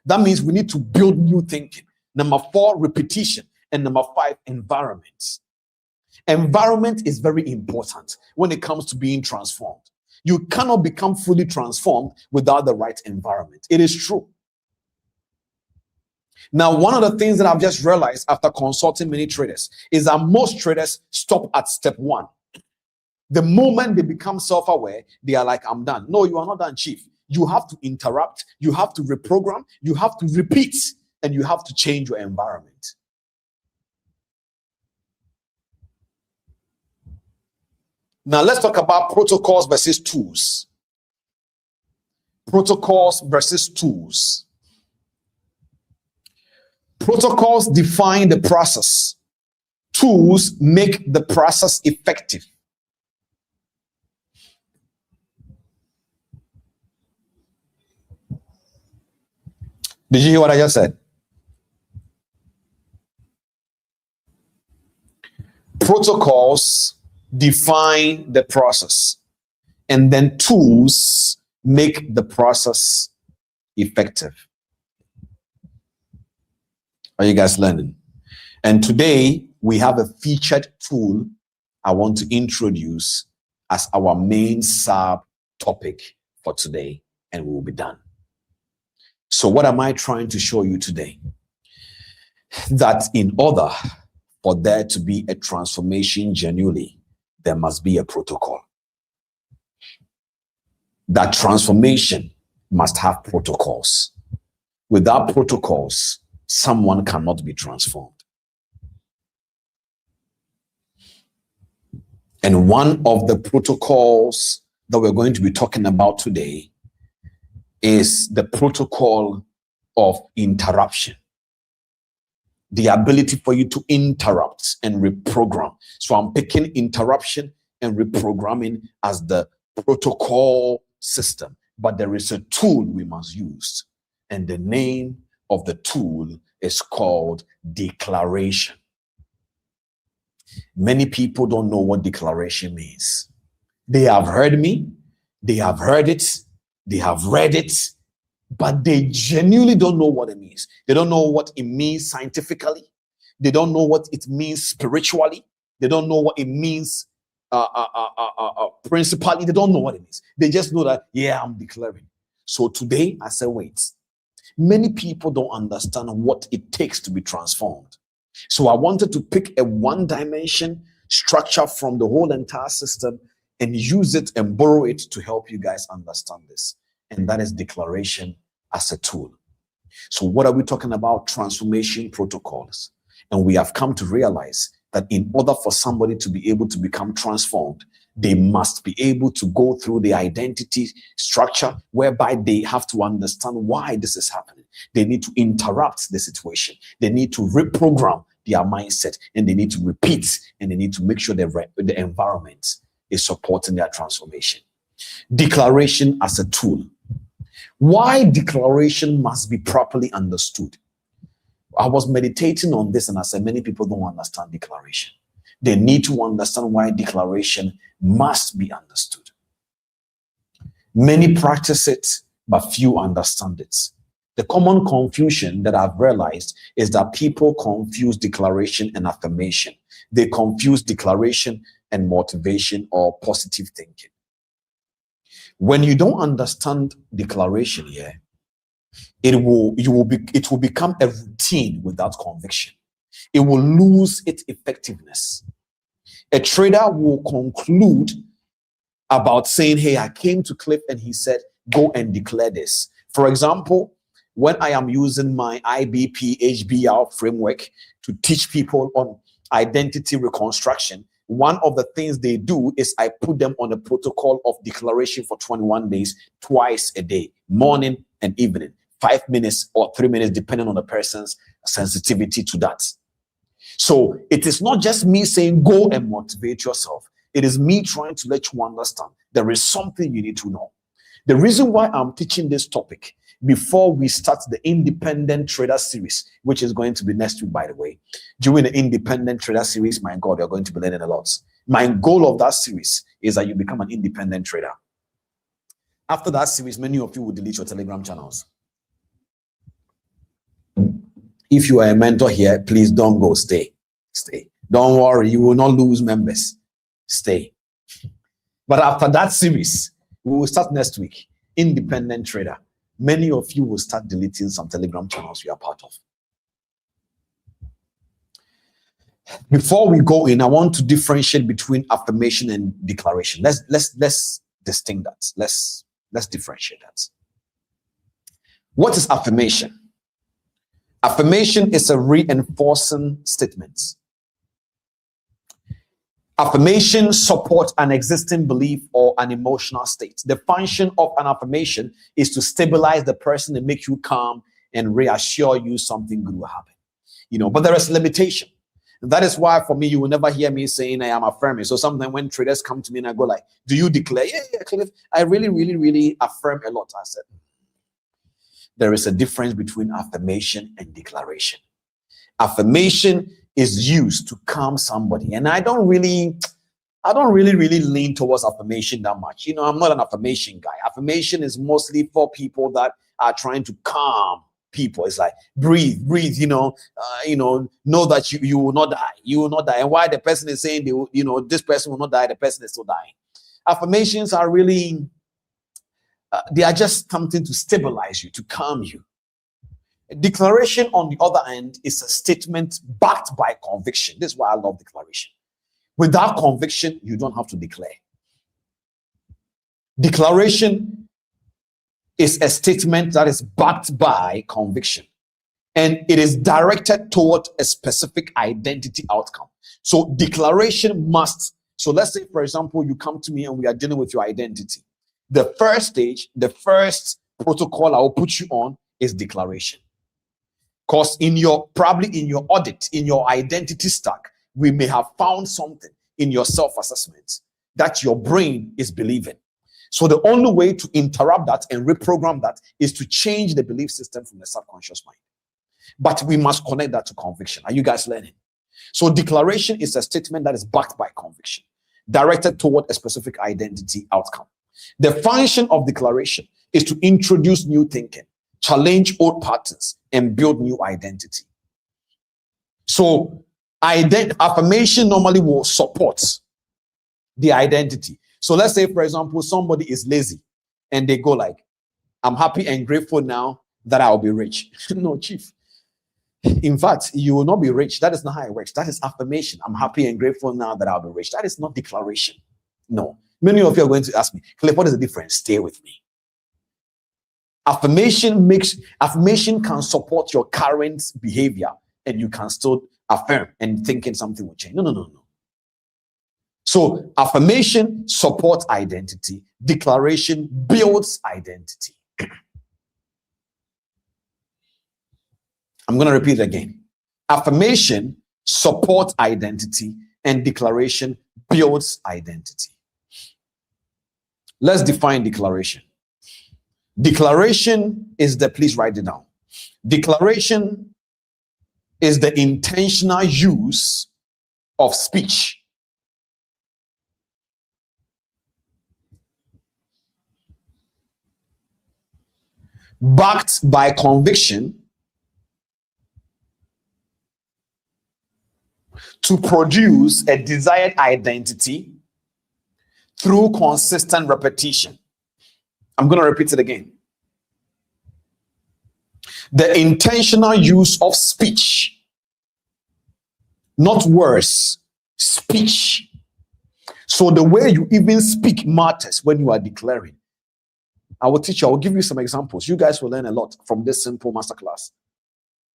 That means we need to build new thinking. Number 4, repetition. And number 5, environments. Environment is very important when it comes to being transformed. You cannot become fully transformed without the right environment. It is true. Now, one of the things that I've just realized after consulting many traders is that most traders stop at step 1. The moment they become self-aware, they are like, I'm done. No, you are not done, chief. You have to interrupt, you have to reprogram, you have to repeat, and you have to change your environment. Now, let's talk about protocols versus tools. Protocols versus tools. Protocols define the process. Tools make the process effective. Did you hear what I just said? Protocols define the process, and then tools make the process effective. Are you guys learning? And today we have a featured tool I want to introduce as our main sub topic for today, and we will be done. So what am I trying to show you today? That in order for there to be a transformation genuinely, there must be a protocol. That transformation must have protocols. Without protocols, someone cannot be transformed. And one of the protocols that we're going to be talking about today is the protocol of interruption. The ability for you to interrupt and reprogram. So I'm picking interruption and reprogramming as the protocol system, but there is a tool we must use, and the name of the tool is called declaration. Many people don't know what declaration means. They have heard me, they have heard it, they have read it, but they genuinely don't know what it means. They don't know what it means scientifically. They don't know what it means spiritually. They don't know what it means principally. They don't know what it means. They just know that, yeah, I'm declaring. So today I said, wait, many people don't understand what it takes to be transformed. So I wanted to pick a one-dimension structure from the whole entire system and use it and borrow it to help you guys understand this. And that is declaration as a tool. So what are we talking about? Transformation protocols. And we have come to realize that in order for somebody to be able to become transformed, they must be able to go through the identity structure whereby they have to understand why this is happening. They need to interrupt the situation. They need to reprogram their mindset, and they need to repeat, and they need to make sure that the environment is supporting their transformation. Declaration as a tool. Why declaration must be properly understood? I was meditating on this and I said, many people don't understand declaration. They need to understand why declaration must be understood. Many practice it, but few understand it. The common confusion that I've realized is that people confuse declaration and affirmation. They confuse declaration and motivation or positive thinking. When you don't understand declaration here, it will become a routine without conviction. It will lose its effectiveness. A trader will conclude about saying, hey, I came to Cliff and he said, go and declare this. For example, when I am using my IBP HBR framework to teach people on identity reconstruction, one of the things they do is I put them on a protocol of declaration for 21 days, twice a day, morning and evening, 5 minutes or 3 minutes, depending on the person's sensitivity to that. So it is not just me saying, go and motivate yourself. It is me trying to let you understand there is something you need to know. The reason why I'm teaching this topic before we start the Independent Trader series, which is going to be next week, by the way, during the Independent Trader series, my God, you're going to be learning a lot. My goal of that series is that you become an independent trader. After that series, many of you will delete your Telegram channels. If you are a mentor here, please don't go. Stay. Don't worry, you will not lose members. Stay. But after that series, we will start next week. Independent trader. Many of you will start deleting some Telegram channels you are part of. Before we go in, I want to differentiate between affirmation and declaration. Let's distinct that. Let's differentiate that. What is affirmation? Affirmation is a reinforcing statement. Affirmation supports an existing belief or an emotional state. The function of an affirmation is to stabilize the person and make you calm and reassure you something good will happen. But there is limitation. And that is why for me, you will never hear me saying I am affirming. So sometimes when traders come to me and I go like, do you declare? Yeah, Cliff, I really affirm a lot. I said, there is a difference between affirmation and declaration. Affirmation is used to calm somebody. And I don't really lean towards affirmation that much. I'm not an affirmation guy. Affirmation is mostly for people that are trying to calm people. It's like breathe, know that you will not die. You will not die. And why the person is saying this person will not die, the person is still dying. Affirmations are really they are just something to stabilize you, to calm you. A declaration, on the other hand, is a statement backed by conviction. This is why I love declaration. Without conviction, you don't have to declare. Declaration is a statement that is backed by conviction, and it is directed toward a specific identity outcome. So declaration must, so let's say, for example, you come to me and we are dealing with your identity. The first stage, the first protocol I will put you on is declaration. Because probably in your audit, in your identity stack, we may have found something in your self-assessment that your brain is believing. So the only way to interrupt that and reprogram that is to change the belief system from the subconscious mind. But we must connect that to conviction. Are you guys learning? So declaration is a statement that is backed by conviction, directed toward a specific identity outcome. The function of declaration is to introduce new thinking, challenge old patterns, and build new identity. So affirmation normally will support the identity. So let's say, for example, somebody is lazy and they go like, I'm happy and grateful now that I'll be rich. No, chief. In fact, you will not be rich. That is not how it works. That is affirmation. I'm happy and grateful now that I'll be rich. That is not declaration. No. Many of you are going to ask me, Cliff, what is the difference? Stay with me. Affirmation can support your current behavior and you can still affirm and thinking something will change. No. So affirmation supports identity. Declaration builds identity. I'm going to repeat it again. Affirmation supports identity and declaration builds identity. Let's define declaration. Declaration is please write it down. Declaration is the intentional use of speech backed by conviction to produce a desired identity through consistent repetition. I'm going to repeat it again. The intentional use of speech, not words, speech. So the way you even speak matters when you are declaring. I will teach you, I will give you some examples. You guys will learn a lot from this simple masterclass.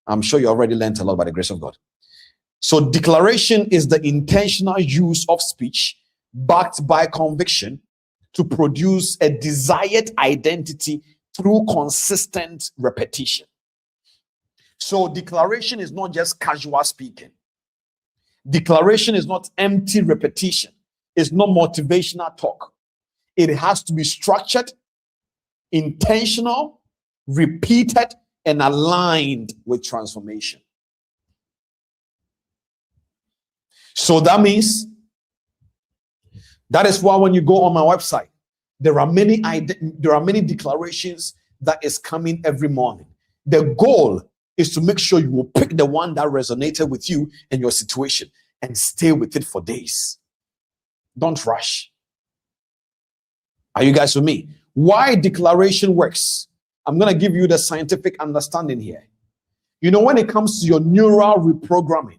I'm sure you already learned a lot by the grace of God. So declaration is the intentional use of speech backed by conviction to produce a desired identity through consistent repetition. So declaration is not just casual speaking. Declaration is not empty repetition. It's not motivational talk. It has to be structured, intentional, repeated, and aligned with transformation. So that means, that is why when you go on my website, There are many declarations that is coming every morning. The goal is to make sure you will pick the one that resonated with you and your situation and stay with it for days. Don't rush. Are you guys with me? Why declaration works? I'm going to give you the scientific understanding here. You know, when it comes to your neural reprogramming,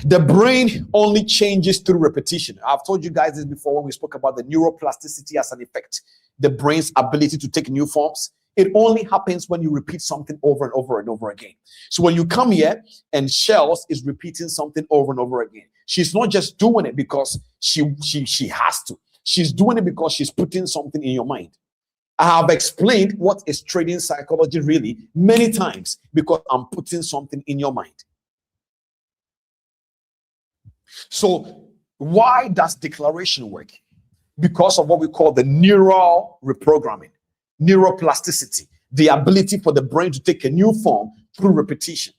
the brain only changes through repetition. I've told you guys this before when we spoke about the neuroplasticity as an effect, the brain's ability to take new forms. It only happens when you repeat something over and over and over again. So when you come here and Shells is repeating something over and over again, she's not just doing it because she has to. She's doing it because she's putting something in your mind. I have explained what is trading psychology really many times because I'm putting something in your mind. So why does declaration work? Because of what we call the neural reprogramming, neuroplasticity, the ability for the brain to take a new form through repetition.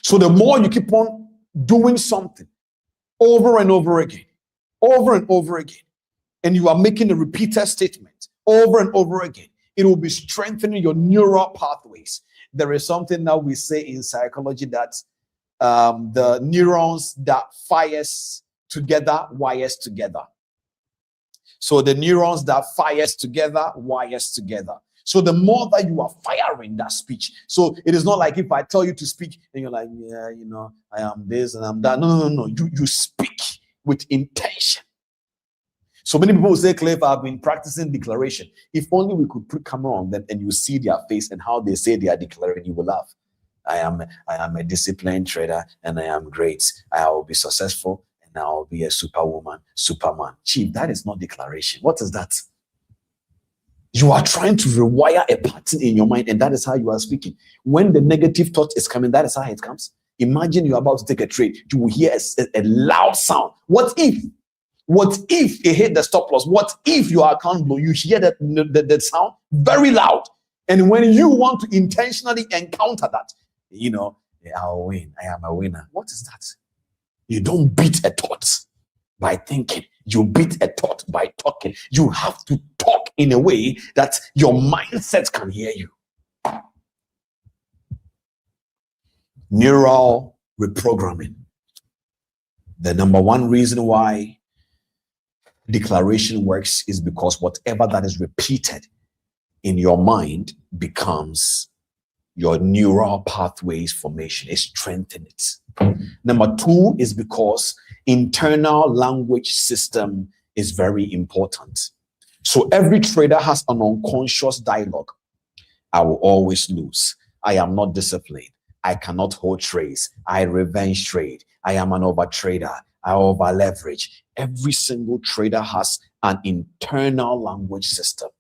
So the more you keep on doing something over and over again, and you are making a repeated statement over and over again, it will be strengthening your neural pathways. There is something that we say in psychology that the neurons that fires together wires together. So the neurons that fires together wires together. So the more that you are firing that speech, so it is not like if I tell you to speak and you're like, yeah, you know, I am this and I'm that. No. You speak with intention. So many people say, Cliff, I've been practicing declaration. If only we could put camera on them and you see their face and how they say they are declaring, you will laugh. I am a disciplined trader and I am great. I will be successful and I will be a superwoman, superman. Chief, that is not declaration. What is that? You are trying to rewire a pattern in your mind, and that is how you are speaking. When the negative thought is coming, that is how it comes. Imagine you're about to take a trade. You will hear a loud sound. What if it hit the stop loss? What if your account blow? You hear that sound very loud. And when you want to intentionally encounter that, you know, I'll win. I am a winner. What is that? You don't beat a thought by thinking. You beat a thought by talking. You have to talk in a way that your mindset can hear you. Neural reprogramming. The number one reason why declaration works is because whatever that is repeated in your mind becomes your neural pathways formation. It strengthens it. Number two is because internal language system is very important. So every trader has an unconscious dialogue. I will always lose. I am not disciplined. I cannot hold trades. I revenge trade. I am an over trader. I over leverage. Every single trader has an internal language system.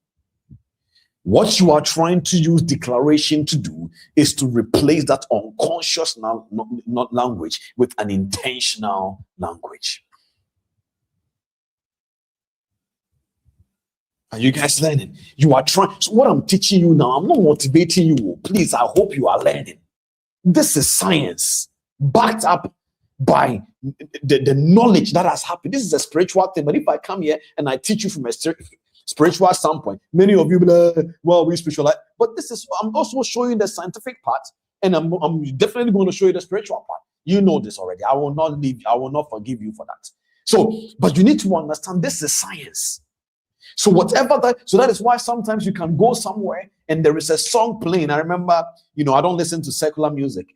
What you are trying to use declaration to do is to replace that unconscious not language with an intentional language. Are you guys learning? You are trying. So what I'm teaching you now, I'm not motivating you. Please, I hope you are learning. This is science backed up by the knowledge that has happened. This is a spiritual thing. But if I come here and I teach you from a spiritual standpoint, many of you will be like, well, we spiritualize. But this is, I'm also showing the scientific part, and I'm definitely going to show you the spiritual part. You know this already. I will not leave. I will not forgive you for that. So, but you need to understand this is science. So whatever that, so that is why sometimes you can go somewhere and there is a song playing. I remember, you know, I don't listen to secular music,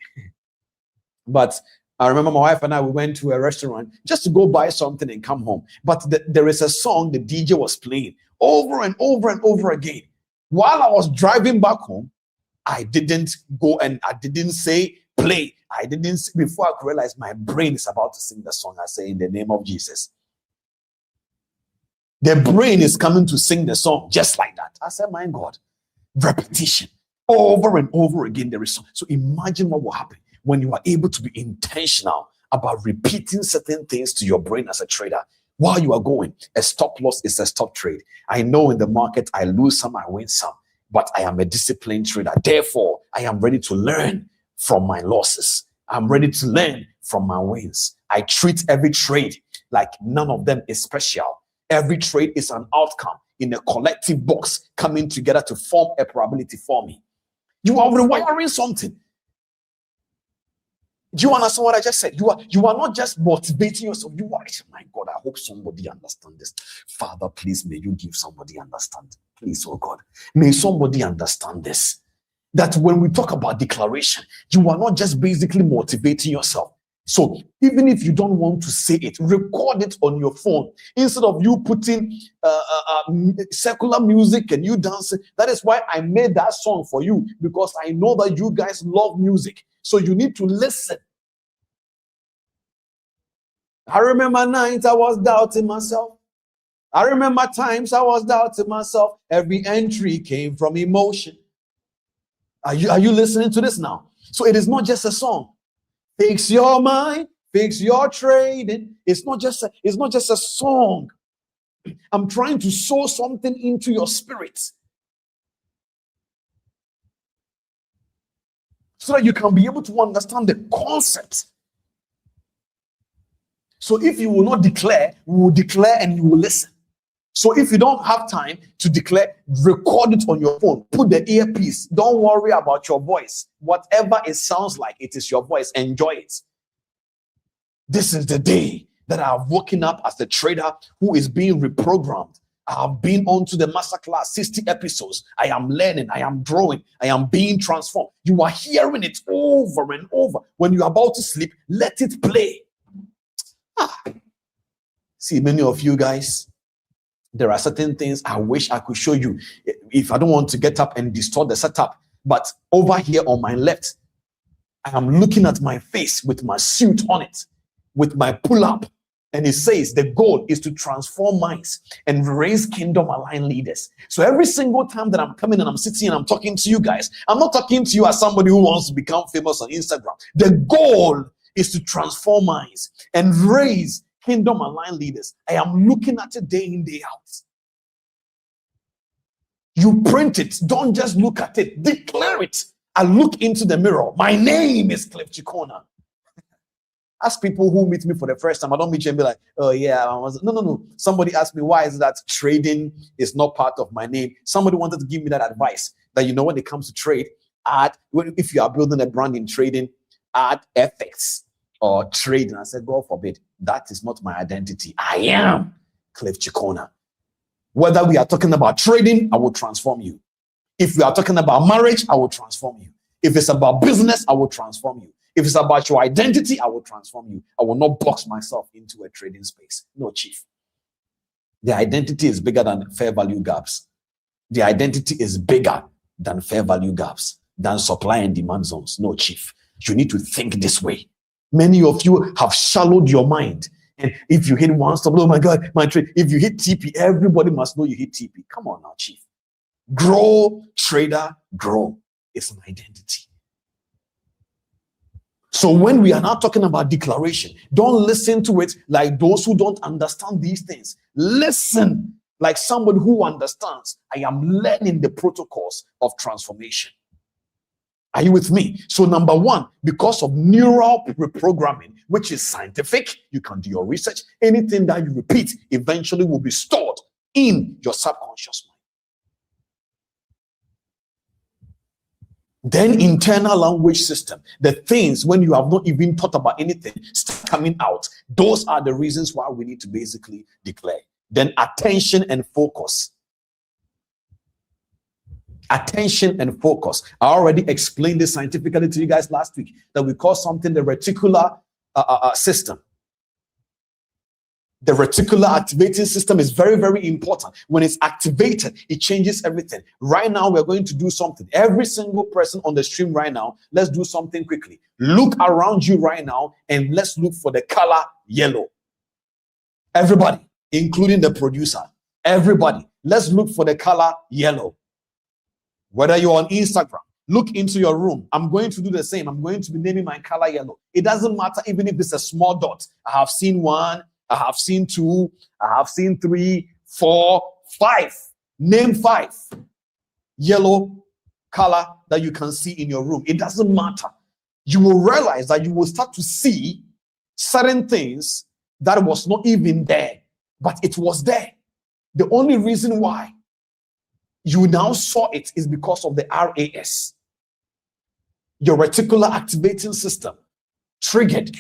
but I remember my wife and I, we went to a restaurant just to go buy something and come home. But there is a song the DJ was playing over and over and over again. While I was driving back home, I didn't go and I didn't say play. I didn't say, before I could realize my brain is about to sing the song. I say, in the name of Jesus. The brain is coming to sing the song just like that. I said, my God, repetition over and over again. There is song. So imagine what will happen when you are able to be intentional about repeating certain things to your brain as a trader while you are going. A stop loss is a stop trade. I know in the market, I lose some, I win some, but I am a disciplined trader. Therefore, I am ready to learn from my losses. I'm ready to learn from my wins. I treat every trade like none of them is special. Every trade is an outcome in a collective box coming together to form a probability for me. You are rewiring something. Do you understand what I just said? You are not just motivating yourself. You are, my God, I hope somebody understands this. Father, please, may you give somebody understand. Please, oh God, may somebody understand this. That when we talk about declaration, you are not just basically motivating yourself. So even if you don't want to say it, record it on your phone instead of you putting secular music and you dancing. That is why I made that song for you, because I know that you guys love music. So you need to listen. I remember nights I was doubting myself. I remember times I was doubting myself. Every entry came from emotion. Are you listening to this now? So it is not just a song. Fix your mind, fix your trading. It's not just a song. I'm trying to sow something into your spirit so that you can be able to understand the concept. So if you will not declare, we will declare and you will listen. So if you don't have time to declare, record it on your phone. Put the earpiece. Don't worry about your voice. Whatever it sounds like, it is your voice. Enjoy it. This is the day that I've woken up as the trader who is being reprogrammed. I have been on to the Masterclass 60 episodes. I am learning. I am growing. I am being transformed. You are hearing it over and over. When you're about to sleep, let it play. See, many of you guys, there are certain things I wish I could show you if I don't want to get up and distort the setup. But over here on my left, I am looking at my face with my suit on it, with my pull-up. And it says the goal is to transform minds and raise kingdom-aligned leaders. So every single time that I'm coming and I'm sitting and I'm talking to you guys, I'm not talking to you as somebody who wants to become famous on Instagram. The goal is to transform minds and raise kingdom-aligned leaders. I am looking at it day in, day out. You print it. Don't just look at it. Declare it. I look into the mirror. My name is Cheqona. Ask people who meet me for the first time. I don't meet you and be like, oh yeah. No. Somebody asked me, why is that trading is not part of my name? Somebody wanted to give me that advice that, when it comes to trade, if you are building a brand in trading, add ethics or trading. I said, God forbid. That is not my identity. I am Cheqona. Whether we are talking about trading, I will transform you. If we are talking about marriage, I will transform you. If it's about business, I will transform you. If it's about your identity, I will transform you. I will not box myself into a trading space. No, chief. The identity is bigger than fair value gaps. The identity is bigger than fair value gaps, than supply and demand zones. No, chief. You need to think this way. Many of you have shallowed your mind. And if you hit one stop, oh my God, my trade. If you hit TP, everybody must know you hit TP. Come on now, chief. Grow, trader, grow. It's an identity. So when we are now talking about declaration, don't listen to it like those who don't understand these things. Listen like somebody who understands. I am learning the protocols of transformation. Are you with me? So number one, because of neural reprogramming, which is scientific, you can do your research. Anything that you repeat eventually will be stored in your subconscious mind. Then internal language system, the things when you have not even thought about anything start coming out. Those are the reasons why we need to basically declare. Then attention and focus. Attention and focus. I already explained this scientifically to you guys last week, that we call something the reticular system. The reticular activating system is very, very important. When it's activated, it changes everything. Right now, we're going to do something. Every single person on the stream right now, let's do something quickly. Look around you right now and let's look for the color yellow. Everybody, including the producer. Everybody, let's look for the color yellow. Whether you're on Instagram, look into your room. I'm going to do the same. I'm going to be naming my color yellow. It doesn't matter even if it's a small dot. I have seen 1, I have seen 2, I have seen 3, 4, 5. Name 5 yellow color that you can see in your room. It doesn't matter. You will realize that you will start to see certain things that was not even there, but it was there. The only reason why you now saw it is because of the RAS. Your reticular activating system triggered.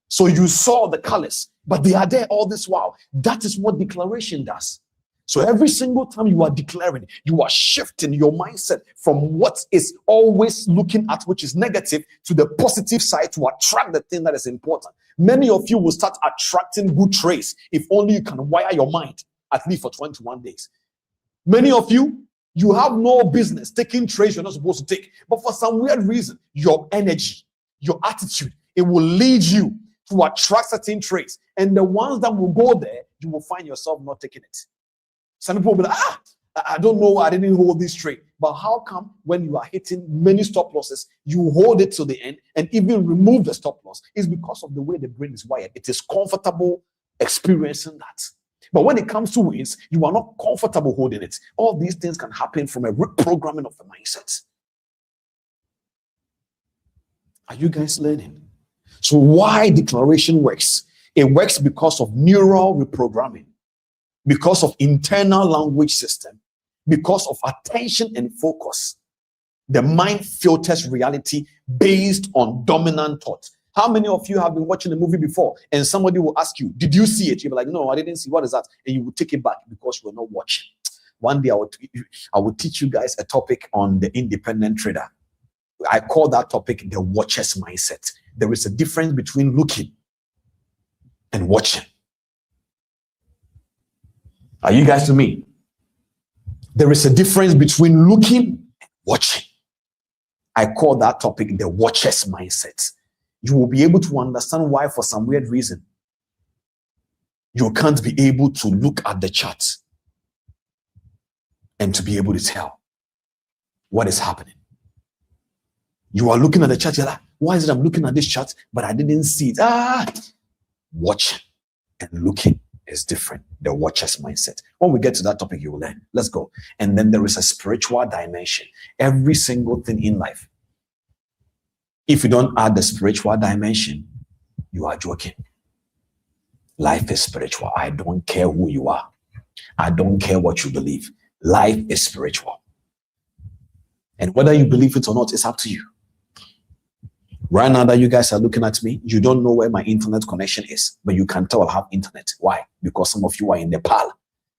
So you saw the colors, but they are there all this while. That is what declaration does. So every single time you are declaring, you are shifting your mindset from what is always looking at, which is negative, to the positive side to attract the thing that is important. Many of you will start attracting good traits if only you can wire your mind at least for 21 days. Many of you, you have no business taking traits you're not supposed to take, but for some weird reason, your energy, your attitude, it will lead you to attract certain traits. And the ones that will go there, you will find yourself not taking it. Some people will be like, I don't know, I didn't hold this trait. But how come when you are hitting many stop losses, you hold it to the end and even remove the stop loss? It's because of the way the brain is wired. It is comfortable experiencing that. But when it comes to wins, you are not comfortable holding it. All these things can happen from a reprogramming of the mindset. Are you guys learning? So why declaration works? It works because of neural reprogramming, because of internal language system, because of attention and focus. The mind filters reality based on dominant thought. How many of you have been watching a movie before and somebody will ask you, did you see it? You'll be like, no, I didn't see. What is that? And you will take it back because you were not watching. One day I will teach you guys a topic on the independent trader. I call that topic the watcher's mindset. There is a difference between looking and watching. Are you guys with me? There is a difference between looking and watching. I call that topic the watcher's mindset. You will be able to understand why, for some weird reason, you can't be able to look at the chart and to be able to tell what is happening. You are looking at the chart, you're like, why is it I'm looking at this chart, but I didn't see it? Watching and looking is different. The watcher's mindset. When we get to that topic, you will learn. Let's go. And then there is a spiritual dimension. Every single thing in life, if you don't add the spiritual dimension, you are joking. Life is spiritual. I don't care who you are. I don't care what you believe. Life is spiritual. And whether you believe it or not, it's up to you. Right now that you guys are looking at me, you don't know where my internet connection is, but you can tell I have internet. Why? Because some of you are in Nepal.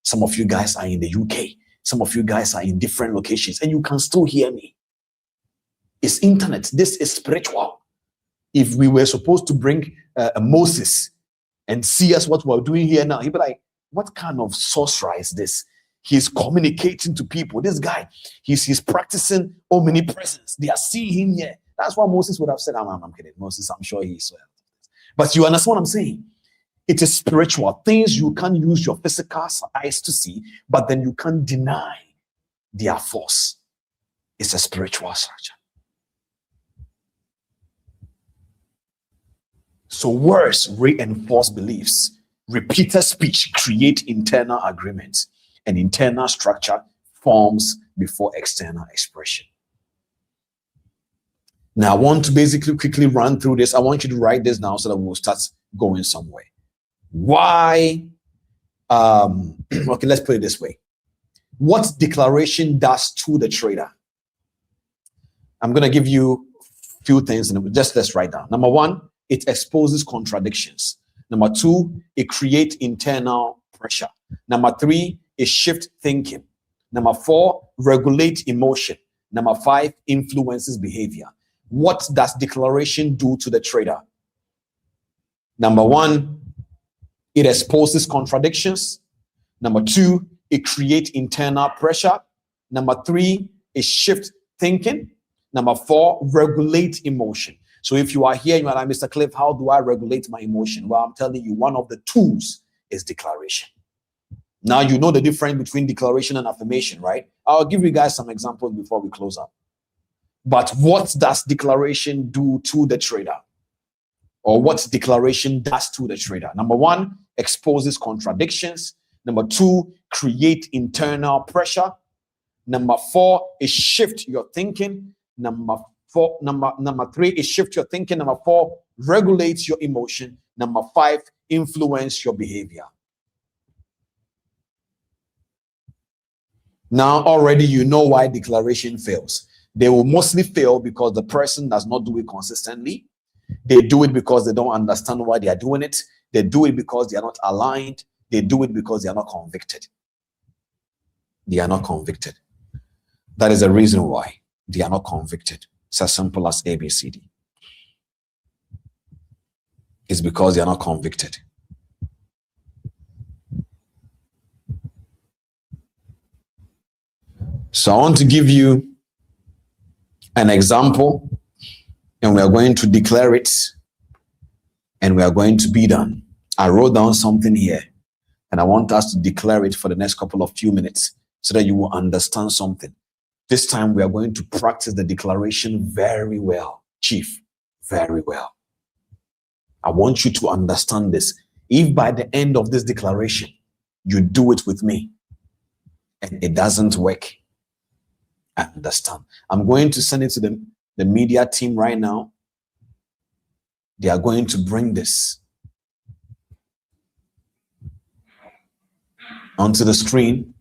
Some of you guys are in the UK. Some of you guys are in different locations, and you can still hear me. It's internet. This is spiritual. If we were supposed to bring Moses and see us what we're doing here now, he'd be like, what kind of sorcerer is this? He's communicating to people. This guy, he's practicing omnipresence. They are seeing him here. That's what Moses would have said. I'm kidding. Moses, I'm sure he's so. But you understand what I'm saying? It is spiritual. Things you can't use your physical eyes to see, but then you can't deny their force. It's a spiritual structure. So words reinforce beliefs. Repeated speech create internal agreements, and internal structure forms before external expression. Now, I want to basically quickly run through this. I want you to write this down so that we'll start going somewhere. Why? Okay, let's put it this way. What declaration does to the trader? I'm going to give you a few things, and just let's write down. Number one, it exposes contradictions. Number two, it creates internal pressure. Number three, it shifts thinking. Number four, regulate emotion. Number five, influences behavior. What does declaration do to the trader? Number one, it exposes contradictions. Number two, it creates internal pressure. Number three, it shifts thinking. Number four, regulate emotion. So if you are here, you are like, Mr. Cliff, how do I regulate my emotion? Well, I'm telling you, one of the tools is declaration. Now you know the difference between declaration and affirmation, right? I'll give you guys some examples before we close up. But what does declaration do to the trader? Or what declaration does to the trader? Number one, exposes contradictions. Number two, create internal pressure. Number four, it shift your thinking. Number three, it shift your thinking. Number four, regulates your emotion. Number 5, influence your behavior. Now, already you know why declaration fails. They will mostly fail because the person does not do it consistently. They do it because they don't understand why they are doing it. They do it because they are not aligned. They do it because they are not convicted. They are not convicted. That is the reason why they are not convicted. It's as simple as ABCD. It's because they are not convicted. So I want to give you an example, and we are going to declare it, and we are going to be done. I wrote down something here, and I want us to declare it for the next couple of few minutes so that you will understand something. This time we are going to practice the declaration very well, Chief, very well. I want you to understand this. If by the end of this declaration, you do it with me, and it doesn't work, I understand. I'm going to send it to the media team right now. They are going to bring this onto the screen.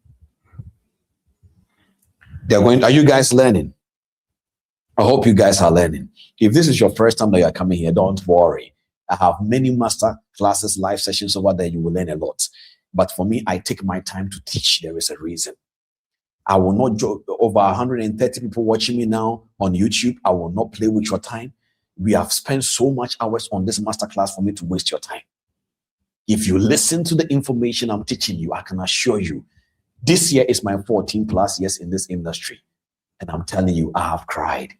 Are you guys learning? I hope you guys are learning. If this is your first time that you are coming here, don't worry. I have many master classes, live sessions over there. You will learn a lot. But for me, I take my time to teach. There is a reason. I will not joke. Over 130 people watching me now on YouTube. I will not play with your time. We have spent so much hours on this masterclass for me to waste your time. If you listen to the information I'm teaching you, I can assure you, this year is my 14 plus years in this industry. And I'm telling you, I have cried.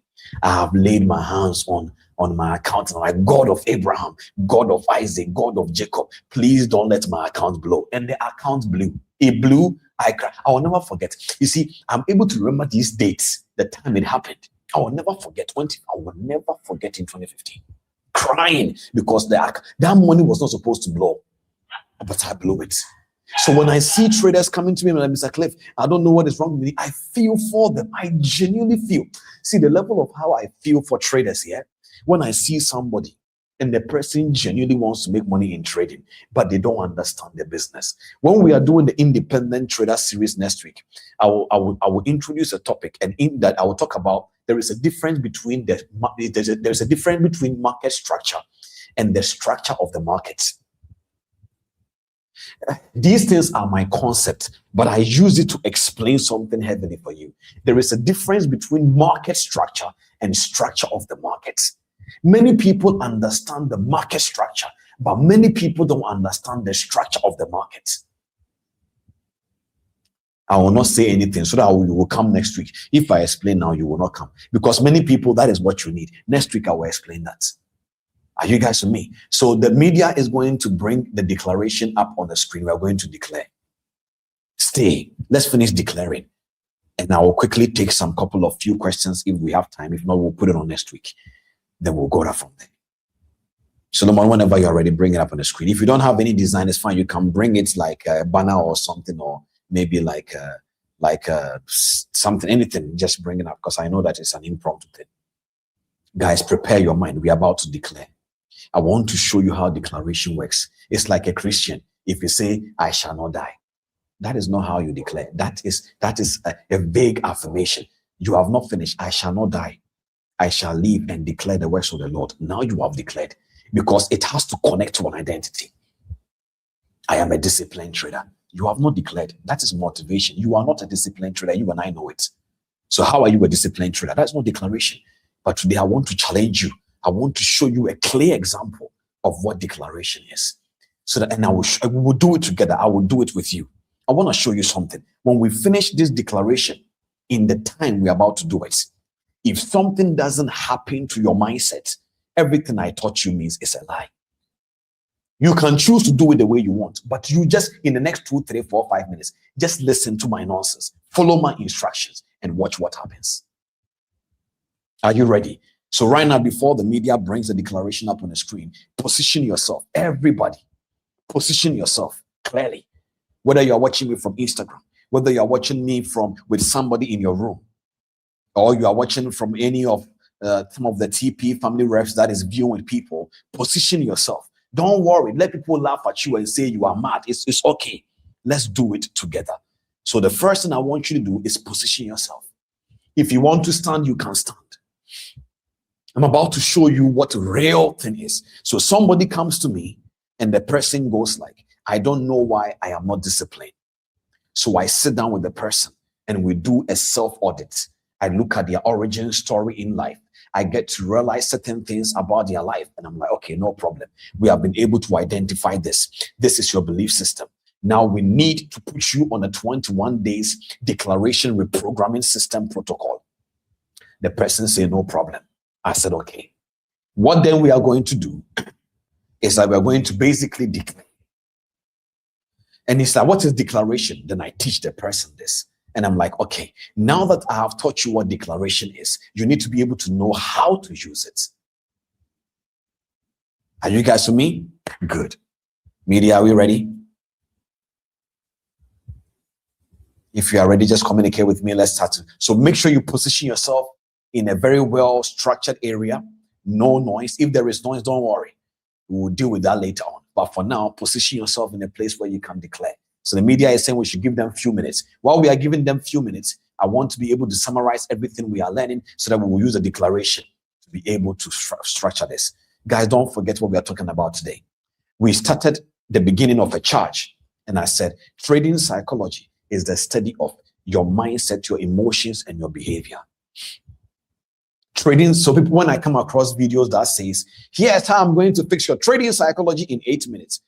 I have laid my hands on my account and I'm like, God of Abraham, God of Isaac, God of Jacob, please don't let my account blow. And the account blew. It blew. I cried. I will never forget. You see, I'm able to remember these dates, the time it happened. I will never forget. I will never forget in 2015. Crying because that money was not supposed to blow. But I blew it. So when I see traders coming to me and like, Mr. Cliff, I don't know what is wrong with me. I feel for them. I genuinely feel. See, the level of how I feel for traders here, when I see somebody and the person genuinely wants to make money in trading, but they don't understand the business. When we are doing the independent trader series next week, I will introduce a topic, and in that I will talk about there is a difference between there's a difference between market structure and the structure of the markets. These things are my concept, but I use it to explain something heavily for you. There is a difference between market structure and structure of the markets. Many people understand the market structure, but many people don't understand the structure of the market. I will not say anything so that you will come next week. If I explain now, you will not come. Because many people, that is what you need. Next week, I will explain that. Are you guys with me? So the media is going to bring the declaration up on the screen. We are going to declare. Stay. Let's finish declaring. And I will quickly take some couple of few questions if we have time. If not, we'll put it on next week. Then we'll go there from there. Solomon, whenever you're ready, bring it up on the screen. If you don't have any design, it's fine. You can bring it like a banner or something, or maybe like something, anything. Just bring it up because I know that it's an impromptu thing. Guys, prepare your mind. We are about to declare. I want to show you how declaration works. It's like a Christian. If you say, I shall not die, that is not how you declare. That is a vague affirmation. You have not finished. I shall not die. I shall live and declare the works of the Lord. Now you have declared, because it has to connect to an identity. I am a disciplined trader. You have not declared. That is motivation. You are not a disciplined trader. You and I know it. So how are you a disciplined trader? That's not declaration. But today I want to challenge you. I want to show you a clear example of what declaration is. So that, and we will do it together. I will do it with you. I want to show you something. When we finish this declaration, in the time we're about to do it, if something doesn't happen to your mindset, everything I taught you means it's a lie. You can choose to do it the way you want, but you just, in the next 2, 3, 4, 5 minutes, just listen to my nonsense, follow my instructions, and watch what happens. Are you ready? So right now, before the media brings the declaration up on the screen, position yourself. Everybody, position yourself clearly. Whether you're watching me from Instagram, whether you're watching me with somebody in your room, or you are watching from any of some of the TP family reps that is viewing people, position yourself. Don't worry. Let people laugh at you and say you are mad. It's okay. Let's do it together. So the first thing I want you to do is position yourself. If you want to stand, you can stand. I'm about to show you what real thing is. So somebody comes to me and the person goes like, I don't know why I am not disciplined. So I sit down with the person and we do a self-audit. I look at their origin story in life. I get to realize certain things about their life. And I'm like, okay, no problem. We have been able to identify this. This is your belief system. Now we need to put you on a 21 days declaration reprogramming system protocol. The person said, no problem. I said, okay. What then we are going to do is that we're going to basically declare. And he said, what is declaration? Then I teach the person this. And I'm like, okay, now that I have taught you what declaration is, you need to be able to know how to use it. Are you guys with me? Good. Media, are we ready? If you are ready, just communicate with me. Let's start. So make sure you position yourself in a very well structured area. No noise. If there is noise, don't worry. We will deal with that later on. But for now, position yourself in a place where you can declare. So the media is saying we should give them a few minutes. While we are giving them a few minutes, I want to be able to summarize everything we are learning so that we will use a declaration to be able to structure this. Guys, don't forget what we are talking about today. We started the beginning of a charge, and I said, trading psychology is the study of your mindset, your emotions, and your behavior. Trading, so people, when I come across videos that says, here's how I'm going to fix your trading psychology in 8 minutes.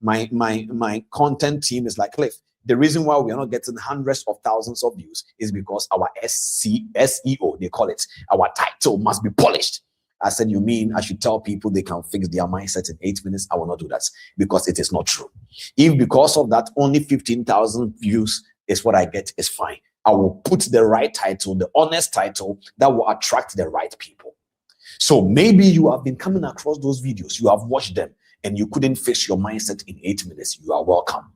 My content team is like, Cliff, the reason why we are not getting hundreds of thousands of views is because our SEO, they call it, our title must be polished. I said, you mean I should tell people they can fix their mindset in 8 minutes? I will not do that because it is not true. If because of that only 15,000 views is what I get, is fine. I will put the right title, the honest title that will attract the right people. So maybe you have been coming across those videos, you have watched them, and you couldn't fix your mindset in 8 minutes. You are welcome.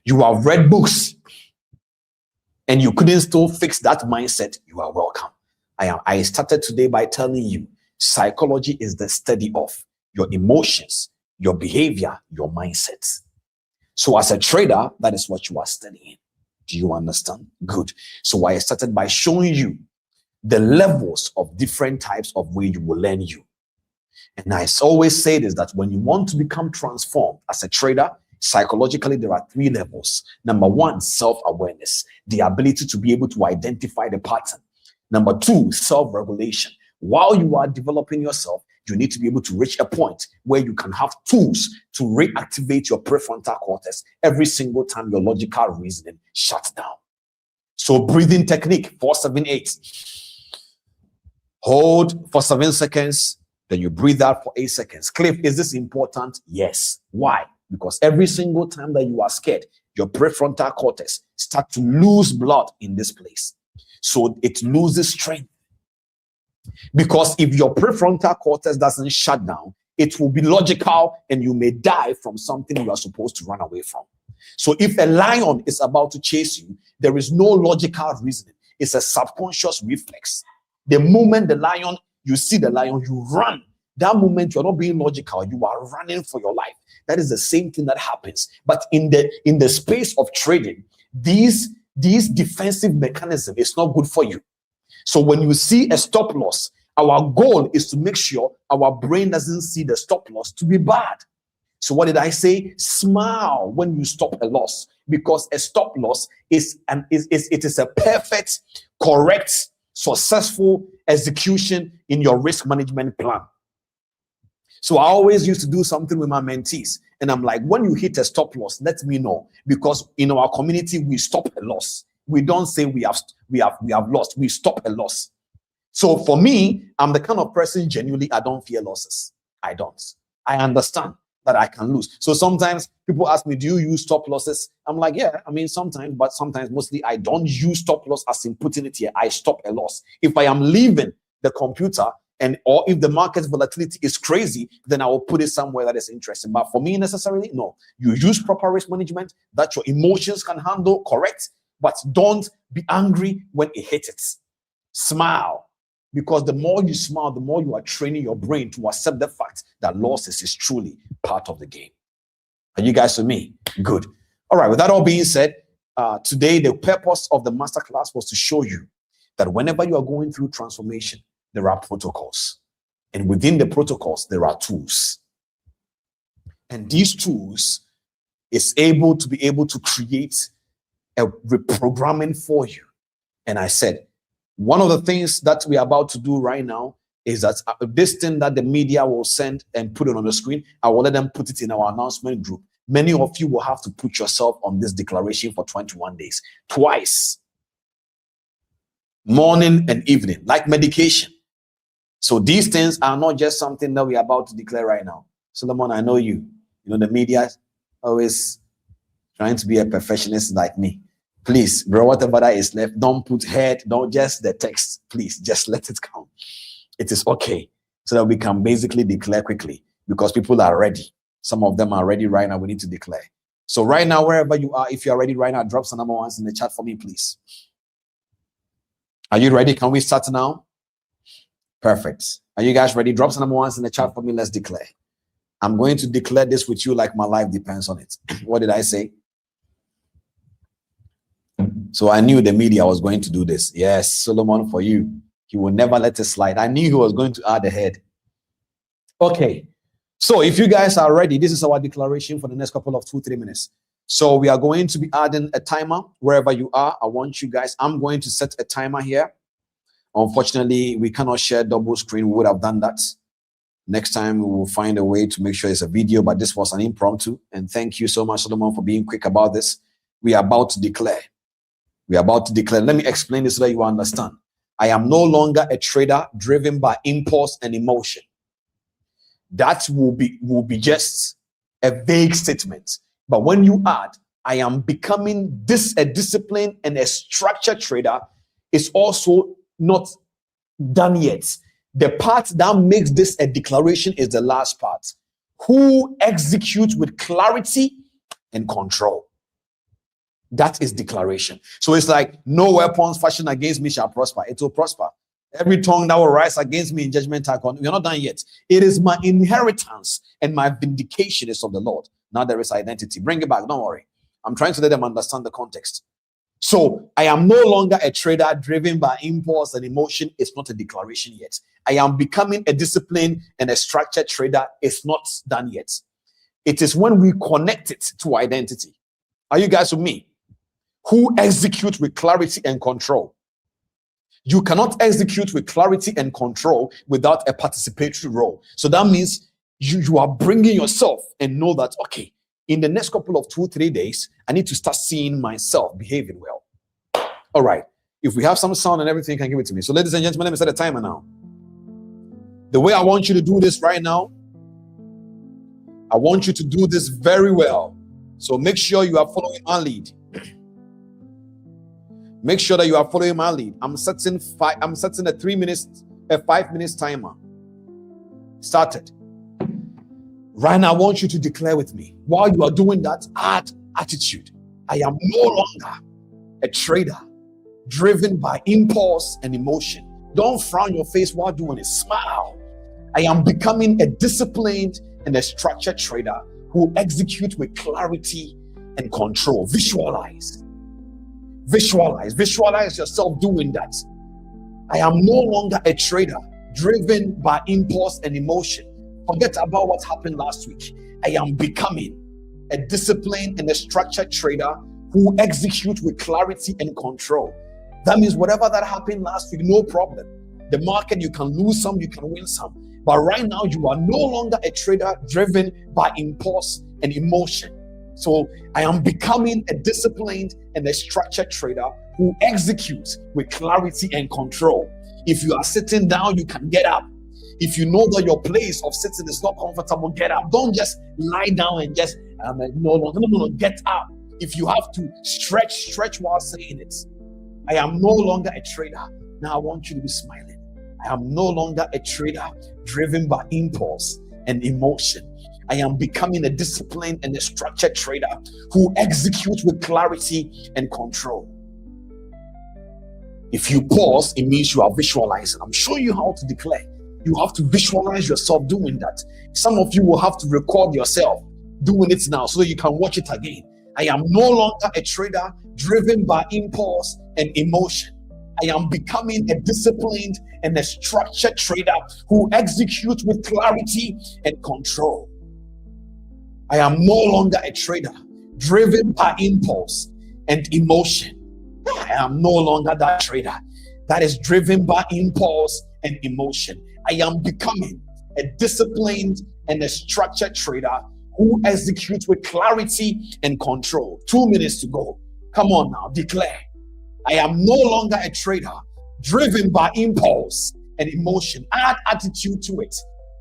You have read books and you couldn't still fix that mindset. You are welcome. I started today by telling you psychology is the study of your emotions, your behavior, your mindset. So as a trader, that is what you are studying. Do you understand? Good. So I started by showing you the levels of different types of way you will learn you. And I always say this, that when you want to become transformed as a trader, psychologically, there are 3 levels. Number 1, self-awareness, the ability to be able to identify the pattern. Number 2, self-regulation. While you are developing yourself, you need to be able to reach a point where you can have tools to reactivate your prefrontal cortex every single time your logical reasoning shuts down. So breathing technique, 4-7-8. Hold for 7 seconds. Then you breathe out for 8 seconds. Cliff, is this important? Yes. Why? Because every single time that you are scared, your prefrontal cortex starts to lose blood in this place. So it loses strength. Because if your prefrontal cortex doesn't shut down, it will be logical and you may die from something you are supposed to run away from. So if a lion is about to chase you, there is no logical reasoning. It's a subconscious reflex. The moment the lion, you see the lion, you run. That moment you're not being logical, you are running for your life. That is the same thing that happens. But in the space of trading, these defensive mechanism is not good for you. So when you see a stop loss, our goal is to make sure our brain doesn't see the stop loss to be bad. So what did I say? Smile when you stop a loss, because a stop loss is a perfect, correct, successful execution in your risk management plan. So I always used to do something with my mentees, and I'm like, when you hit a stop loss, let me know, because in our community we stop a loss. We don't say we have lost. We stop a loss. So for me, I'm the kind of person, genuinely, I don't fear losses. I don't. I understand that I can lose. So sometimes people ask me, do you use stop losses? I'm like, yeah, I mean, sometimes, but sometimes, mostly, I don't use stop loss as in putting it here. I stop a loss. If I am leaving the computer, or if the market volatility is crazy, then I will put it somewhere that is interesting. But for me, necessarily, no. You use proper risk management that your emotions can handle, correct? But don't be angry when it hits it. Smile. Because the more you smile, the more you are training your brain to accept the fact that losses is truly part of the game. Are you guys with me? Good. All right, with that all being said, today the purpose of the masterclass was to show you that whenever you are going through transformation, there are protocols. And within the protocols, there are tools. And these tools is able to create a reprogramming for you. And I said, one of the things that we are about to do right now is that this thing that the media will send and put it on the screen, I will let them put it in our announcement group. Many of you will have to put yourself on this declaration for 21 days, twice, morning and evening, like medication. So these things are not just something that we are about to declare right now. Solomon, I know you. You know, the media always trying to be a perfectionist like me. Please, bro, whatever that is left, don't put head, don't just the text. Please, just let it come. It is okay. So that we can basically declare quickly because people are ready. Some of them are ready right now. We need to declare. So right now, wherever you are, if you are ready right now, drop some number ones in the chat for me, please. Are you ready? Can we start now? Perfect. Are you guys ready? Drop some number ones in the chat for me. Let's declare. I'm going to declare this with you like my life depends on it. What did I say? So I knew the media was going to do this. Yes, Solomon, for you. He will never let it slide. I knew he was going to add a head. Okay. So if you guys are ready, this is our declaration for the next couple of 2-3 minutes. So we are going to be adding a timer wherever you are. I want you guys, I'm going to set a timer here. Unfortunately, we cannot share double screen. We would have done that. Next time, we will find a way to make sure it's a video, but this was an impromptu. And thank you so much, Solomon, for being quick about this. We are about to declare. We are about to declare. Let me explain this so that you understand. I am no longer a trader driven by impulse and emotion. That will be just a vague statement. But when you add, I am becoming a disciplined and a structured trader, is also not done yet. The part that makes this a declaration is the last part. Who executes with clarity and control. That is declaration. So it's like, no weapons fashioned against me shall prosper. It will prosper. Every tongue that will rise against me in judgment, we're not done yet. It is my inheritance and my vindication is of the Lord. Now there is identity. Bring it back. Don't worry. I'm trying to let them understand the context. So I am no longer a trader driven by impulse and emotion. It's not a declaration yet. I am becoming a disciplined and a structured trader. It's not done yet. It is when we connect it to identity. Are you guys with me? Who execute with clarity and control. You cannot execute with clarity and control without a participatory role. So that means you are bringing yourself and know that, okay, in the next couple of 2-3 days, I need to start seeing myself behaving well. All right. If we have some sound and everything, you can give it to me. So ladies and gentlemen, let me set a timer now. The way I want you to do this right now, I want you to do this very well. So make sure you are following my lead. Make sure that you are following my lead. I'm setting a 5 minutes timer. Started. Right now, I want you to declare with me. While you are doing that, add attitude. I am no longer a trader driven by impulse and emotion. Don't frown your face while doing it. Smile. I am becoming a disciplined and a structured trader who executes with clarity and control. Visualize. Visualize yourself doing that. I am no longer a trader driven by impulse and emotion. Forget about what happened last week. I am becoming a disciplined and a structured trader who executes with clarity and control. That means whatever that happened last week, no problem. The market, you can lose some, you can win some. But right now, you are no longer a trader driven by impulse and emotion. So I am becoming a disciplined and a structured trader who executes with clarity and control. If you are sitting down, you can get up. If you know that your place of sitting is not comfortable, get up. Don't just lie down and just, no, get up. If you have to stretch while saying it. I am no longer a trader. Now I want you to be smiling. I am no longer a trader driven by impulse and emotion. I am becoming a disciplined and a structured trader who executes with clarity and control. If you pause, it means you are visualizing. I'm showing you how to declare. You have to visualize yourself doing that. Some of you will have to record yourself doing it now so that you can watch it again. I am no longer a trader driven by impulse and emotion. I am becoming a disciplined and a structured trader who executes with clarity and control. I am no longer a trader driven by impulse and emotion. I am no longer that trader that is driven by impulse and emotion. I am becoming a disciplined and a structured trader who executes with clarity and control. 2 minutes to go. Come on now, declare. I am no longer a trader driven by impulse and emotion. Add attitude to it.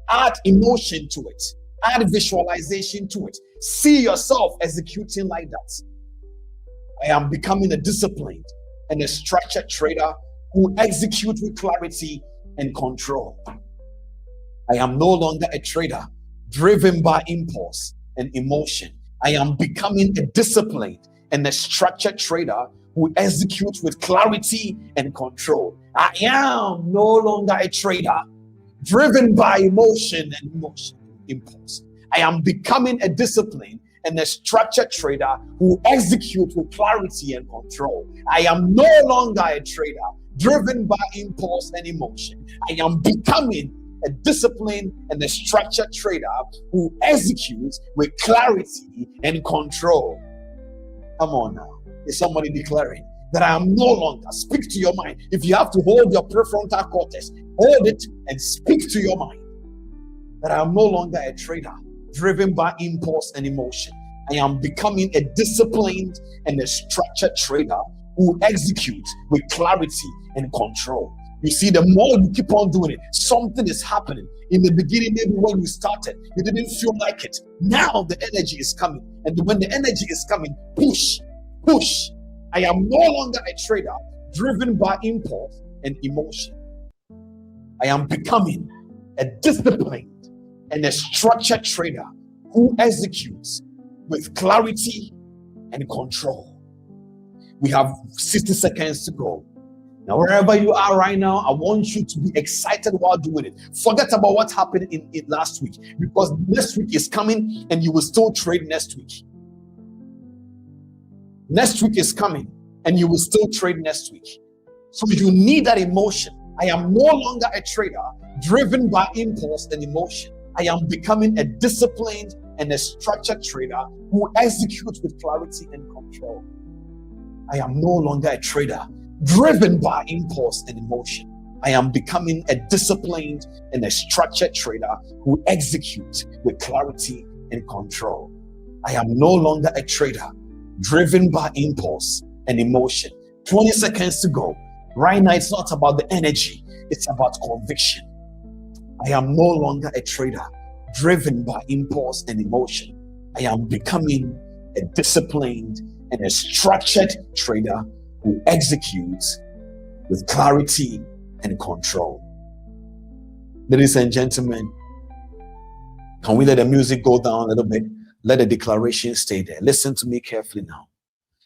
Add emotion to it. Add visualization to it. See yourself executing like that. I am becoming a disciplined and a structured trader who executes with clarity and control. I am no longer a trader driven by impulse and emotion. I am becoming a disciplined and a structured trader who executes with clarity and control. I am no longer a trader driven by emotion and impulse. I am becoming a disciplined and a structured trader who executes with clarity and control. I am no longer a trader driven by impulse and emotion. I am becoming a disciplined and a structured trader who executes with clarity and control. Come on now. Is somebody declaring that I am no longer? Speak to your mind. If you have to hold your prefrontal cortex, hold it and speak to your mind. That I am no longer a trader driven by impulse and emotion. I am becoming a disciplined and a structured trader who executes with clarity and control. You see, the more you keep on doing it, something is happening. In the beginning, maybe when you started, you didn't feel like it. Now the energy is coming. And when the energy is coming, push. I am no longer a trader driven by impulse and emotion. I am becoming a disciplined and a structured trader who executes with clarity and control. We have 60 seconds to go. Now, wherever you are right now, I want you to be excited while doing it. Forget about what happened in last week, because next week is coming and you will still trade next week. Next week is coming and you will still trade next week. So you need that emotion. I am no longer a trader driven by impulse and emotion. I am becoming a disciplined and a structured trader who executes with clarity and control. I am no longer a trader driven by impulse and emotion. I am becoming a disciplined and a structured trader who executes with clarity and control. I am no longer a trader driven by impulse and emotion. 20 seconds to go. Right now, it's not about the energy, it's about conviction. I am no longer a trader driven by impulse and emotion. I am becoming a disciplined and a structured trader who executes with clarity and control. Ladies and gentlemen, can we let the music go down a little bit? Let the declaration stay there. Listen to me carefully now.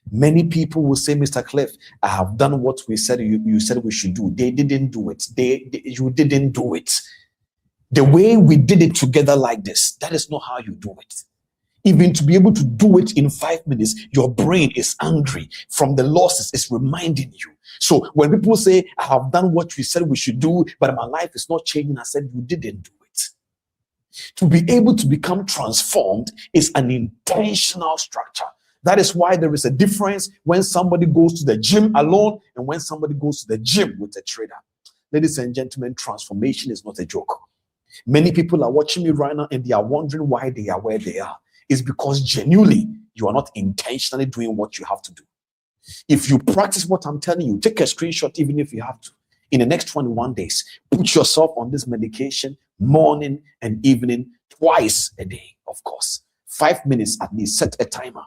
Many people will say, Mr. Cliff, I have done what we said you said we should do. They didn't do it. You didn't do it. The way we did it together like this, that is not how you do it. Even to be able to do it in 5 minutes, your brain is angry from the losses. It's reminding you. So when people say, I have done what we said we should do, but my life is not changing, I said, you didn't do it. To be able to become transformed is an intentional structure. That is why there is a difference when somebody goes to the gym alone and when somebody goes to the gym with a trainer. Ladies and gentlemen, transformation is not a joke. Many people are watching me right now and they are wondering why they are where they are. It's because genuinely you are not intentionally doing what you have to do. If you practice what I'm telling you, take a screenshot even if you have to. In the next 21 days, put yourself on this medication morning and evening, twice a day, of course. 5 minutes at least, set a timer.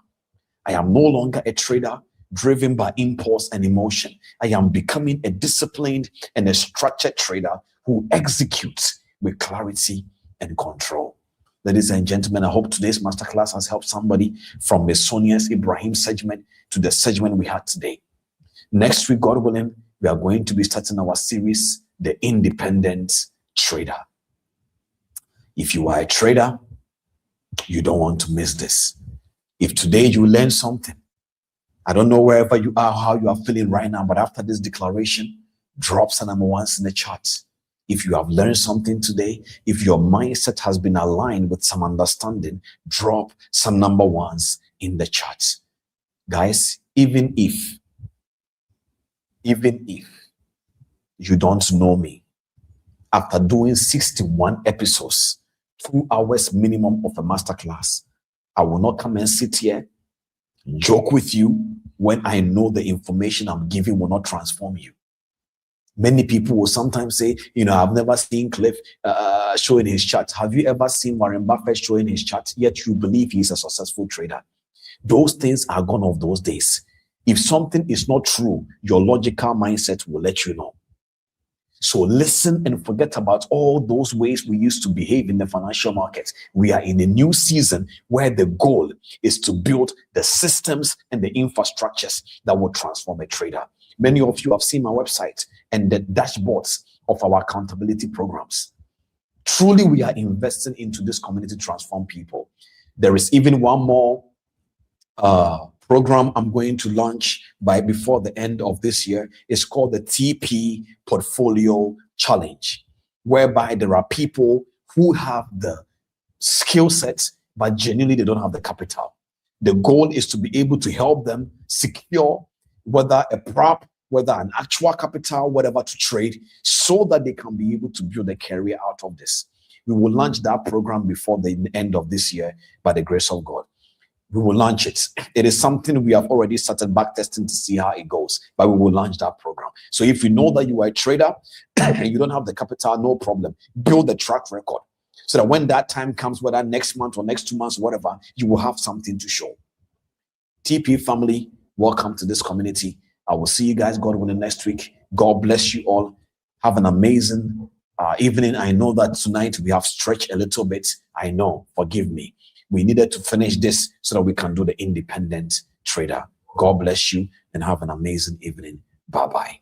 I am no longer a trader driven by impulse and emotion. I am becoming a disciplined and a structured trader who executes with clarity and control. Ladies and gentlemen, I hope today's masterclass has helped somebody from Miss Sonia Ibrahim segment to the segment we had today. Next week, God willing, we are going to be starting our series, The Independent Trader. If you are a trader, you don't want to miss this. If today you learn something, I don't know wherever you are, how you are feeling right now, but after this declaration, drop some number ones in the chat. If you have learned something today, if your mindset has been aligned with some understanding, drop some number ones in the chat. Guys, even if you don't know me, after doing 61 episodes, 2 hours minimum of a masterclass, I will not come and sit here, joke with you when I know the information I'm giving will not transform you. Many people will sometimes say, I've never seen Cliff showing his chart. Have you ever seen Warren Buffett showing his chart? Yet you believe he's a successful trader. Those things are gone of those days. If something is not true, your logical mindset will let you know. So listen and forget about all those ways we used to behave in the financial markets. We are in a new season where the goal is to build the systems and the infrastructures that will transform a trader. Many of you have seen my website and the dashboards of our accountability programs. Truly, we are investing into this community to transform people. There is even one more program I'm going to launch before the end of this year. It's called the TP Portfolio Challenge, whereby there are people who have the skill sets, but genuinely they don't have the capital. The goal is to be able to help them secure whether a prop, whether an actual capital, whatever to trade, so that they can be able to build a career out of this. We will launch that program before the end of this year by the grace of God. We will launch it. It is something we have already started back testing to see how it goes, but we will launch that program. So if you know that you are a trader and you don't have the capital, no problem. Build the track record so that when that time comes, whether next month or next 2 months, whatever, you will have something to show. TP family, welcome to this community. I will see you guys, God willing, next week. God bless you all. Have an amazing evening. I know that tonight we have stretched a little bit. I know, forgive me. We needed to finish this so that we can do the independent trader. God bless you and have an amazing evening. Bye-bye.